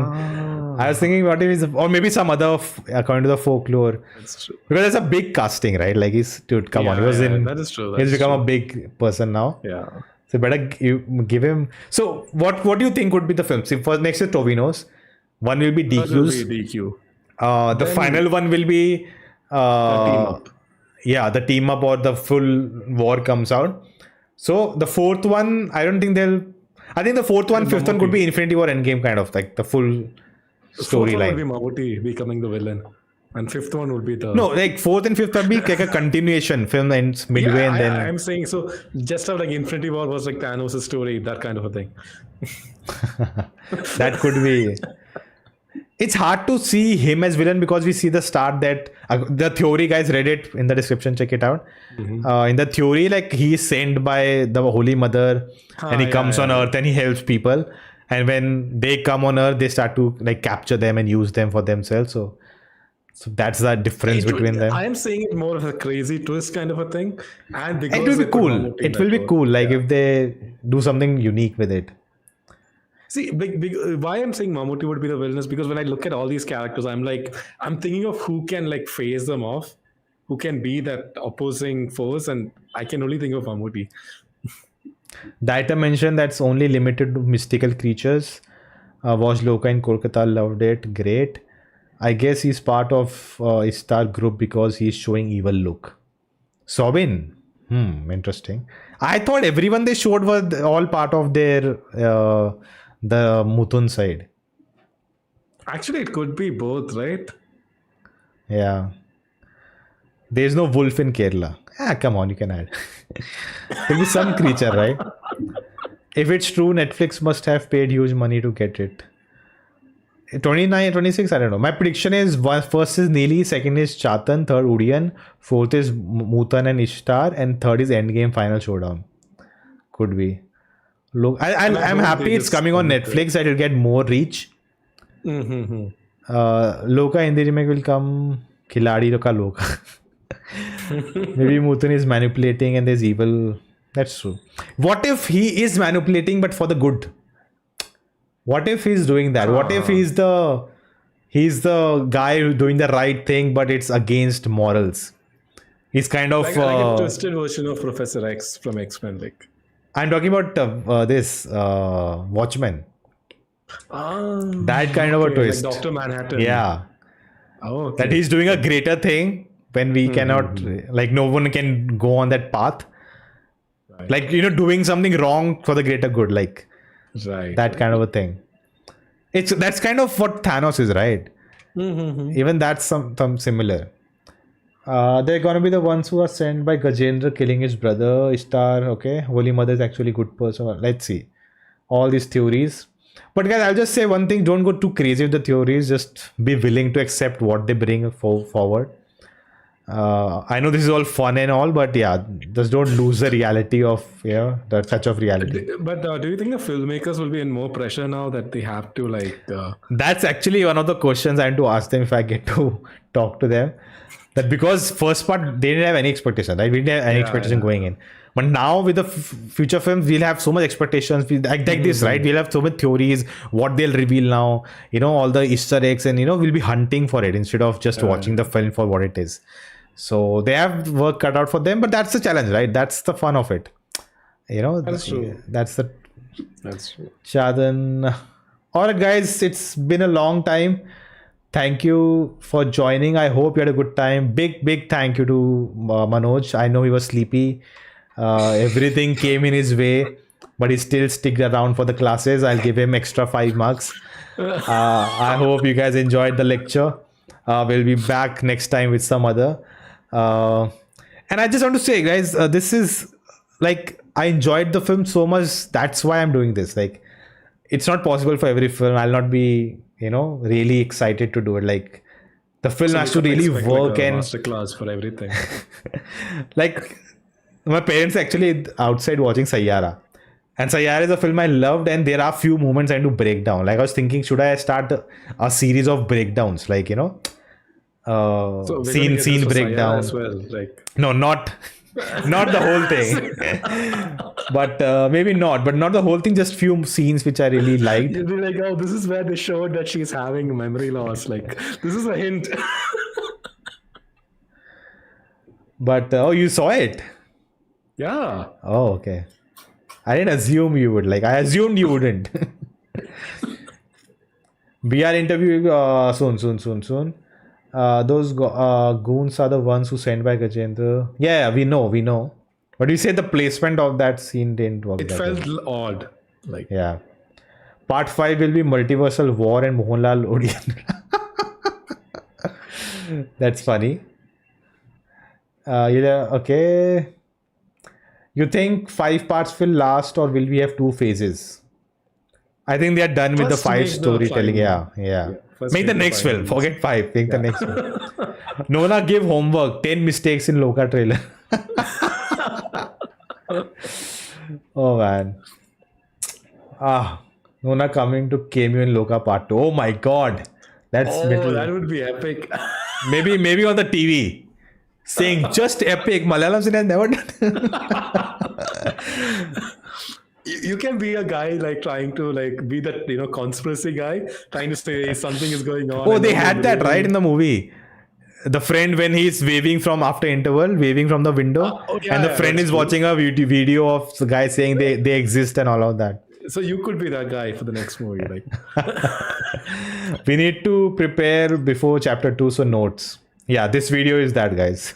[SPEAKER 1] I was thinking, what if he's, or maybe some other, according to the folklore.
[SPEAKER 2] That's true.
[SPEAKER 1] Because it's a big casting, right? Like he's, dude, come on, he was in.
[SPEAKER 2] That is true.
[SPEAKER 1] He's become a big person now.
[SPEAKER 2] Yeah.
[SPEAKER 1] So better give him. So what do you think would be the film? See, for next is Tovinos. One will be
[SPEAKER 2] That will
[SPEAKER 1] DQs.
[SPEAKER 2] be DQ.
[SPEAKER 1] The final one will be
[SPEAKER 2] team up.
[SPEAKER 1] Yeah, the team up or the full war comes out. So the fourth one, I don't think they'll. I think the fourth one, fifth one could be Infinity War Endgame kind of like the full
[SPEAKER 2] Fourth one
[SPEAKER 1] storyline.
[SPEAKER 2] will be Mammootty becoming the villain, and fifth one would be the
[SPEAKER 1] No, like fourth and fifth would be like a continuation. Film ends midway and then.
[SPEAKER 2] I'm saying so. Just how like Infinity War was like Thanos' story, that kind of a thing.
[SPEAKER 1] That could be. It's hard to see him as villain because we see the start that the theory, guys, read it in the description, check it out. In the theory, like he's sent by the Holy Mother and he comes on Earth and he helps people, and when they come on Earth they start to like capture them and use them for themselves. So that's the difference between them.
[SPEAKER 2] I am saying it more of a crazy twist kind of a thing, and because
[SPEAKER 1] It will be
[SPEAKER 2] they put
[SPEAKER 1] cool.
[SPEAKER 2] Mammootty in
[SPEAKER 1] It will
[SPEAKER 2] that
[SPEAKER 1] be
[SPEAKER 2] role.
[SPEAKER 1] cool, like if they do something unique with it.
[SPEAKER 2] See, why I'm saying Mammootty would be the villain is because when I look at all these characters, I'm thinking of who can like phase them off, who can be that opposing force, and I can only think of Mammootty.
[SPEAKER 1] Data mentioned that's only limited to mystical creatures. Watched Loka in Kolkata, loved it. Great. I guess he's part of Star group because he's showing evil look. Sobin. Interesting. I thought everyone they showed was all part of their the Mutun side.
[SPEAKER 2] Actually, it could be both, right?
[SPEAKER 1] Yeah. There's no wolf in Kerala. Come on, you can add. There'll be some creature, right? If it's true, Netflix must have paid huge money to get it. 29, 26, I don't know. My prediction is first is Neeli, second is Chatan, third Udian, fourth is Mutan and Ishtar, and third is Endgame Final Showdown. Could be. Look, I'm happy it's coming on Netflix. That will get more reach. Loka Hindi remake will come. Khiladi Ka Loka. Maybe Mutan is manipulating and there's evil. That's true. What if he is manipulating, but for the good? What if he's doing that? What if he's the guy who's doing the right thing, but it's against morals? He's kind of.
[SPEAKER 2] Like a twisted version of Professor X from X-Men. Like,
[SPEAKER 1] I'm talking about this Watchmen. That kind of a twist.
[SPEAKER 2] like Doctor Manhattan.
[SPEAKER 1] Yeah.
[SPEAKER 2] Oh, okay.
[SPEAKER 1] That he's doing a greater thing when we cannot, like, no one can go on that path.
[SPEAKER 2] Right.
[SPEAKER 1] Like, doing something wrong for the greater good, like
[SPEAKER 2] Right.
[SPEAKER 1] that kind of a thing. That's kind of what Thanos is, right? Even that's some similar. They're gonna be the ones who are sent by Gajendra killing his brother. Ishtar, okay. Holy Mother is actually a good person. Let's see. All these theories. But guys, I'll just say one thing: don't go too crazy with the theories. Just be willing to accept what they bring forward. I know this is all fun and all, but yeah, just don't lose the reality of the touch of reality.
[SPEAKER 2] But do you think the filmmakers will be in more pressure now that they have to like?
[SPEAKER 1] That's actually one of the questions I had to ask them if I get to talk to them. That because first part they didn't have any expectation, right? We didn't have any expectation going in. But now with the future films, we'll have so much expectations. Like this, right? We'll have so many theories, what they'll reveal now, all the Easter eggs, and we'll be hunting for it instead of just watching the film for what it is. So they have work cut out for them, but that's the challenge, right? That's the fun of it.
[SPEAKER 2] That's true.
[SPEAKER 1] That's true.
[SPEAKER 2] Chadan.
[SPEAKER 1] All right, guys, it's been a long time. Thank you for joining. I hope you had a good time. Big thank you to Manoj. I know he was sleepy. Everything came in his way, but he still sticked around for the classes. I'll give him extra 5 marks. I hope you guys enjoyed the lecture. We'll be back next time with some other. And I just want to say, guys, this is like, I enjoyed the film so much. That's why I'm doing this. Like, it's not possible for every film. I'll not be, really excited to do it. Like, the film has to really work, and
[SPEAKER 2] masterclass for everything.
[SPEAKER 1] Like, my parents actually outside watching Sayyara. And Sayyara is a film I loved, and there are few moments I need to break down. Like, I was thinking, should I start a series of breakdowns? Like,
[SPEAKER 2] So
[SPEAKER 1] scene breakdown
[SPEAKER 2] as well, like.
[SPEAKER 1] No, not the whole thing. But maybe not the whole thing, just few scenes which I really liked.
[SPEAKER 2] You'll be like, oh, this is where they showed that she's having memory loss. Like, this is a hint.
[SPEAKER 1] But you saw it?
[SPEAKER 2] Yeah.
[SPEAKER 1] Oh, okay. I didn't assume you would. Like, I assumed you wouldn't. We are interviewing soon. Those goons are the ones who sent by Gajendra. Yeah, we know. But you said the placement of that scene didn't work.
[SPEAKER 2] It felt odd. Like,
[SPEAKER 1] yeah. Part 5 will be multiversal war and Mohanlal Odiyan. That's funny. Okay. You think 5 parts will last, or will we have 2 phases? I think they are done with the 5 storytelling. Yeah. Make the next film. Forget 5. Make the next film. Nona gave homework. 10 mistakes in LOKAH trailer. Oh man. Nona coming to Cameo in LOKAH Part 2. Oh my god. That
[SPEAKER 2] would be epic.
[SPEAKER 1] Maybe on the TV. Saying just epic. Malayalam cinema has never done.
[SPEAKER 2] You can be a guy like trying to like be that conspiracy guy, trying to say something is going on.
[SPEAKER 1] Oh, they had that right in the movie. The friend, when he's waving from after interval, waving from the window, and the friend is watching a video of the guy saying they exist and all of that.
[SPEAKER 2] So you could be that guy for the next movie. Like,
[SPEAKER 1] we need to prepare before chapter 2, so notes. Yeah, this video is that, guys.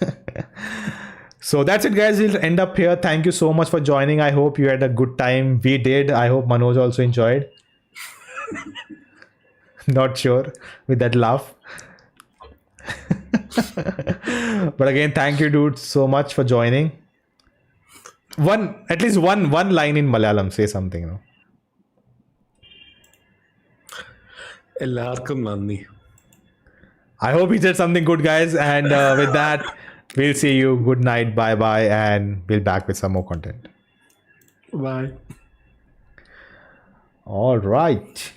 [SPEAKER 1] So that's it, guys. We'll end up here. Thank you so much for joining. I hope you had a good time. We did. I hope Manoj also enjoyed. Not sure with that laugh. But again, thank you, dude, so much for joining. At least one line in Malayalam. Say something.
[SPEAKER 2] Ellarkum nandi.
[SPEAKER 1] I hope he said something good, guys. And with that, we'll see you. Good night. Bye-bye. And we'll back with some more content.
[SPEAKER 2] Bye.
[SPEAKER 1] All right.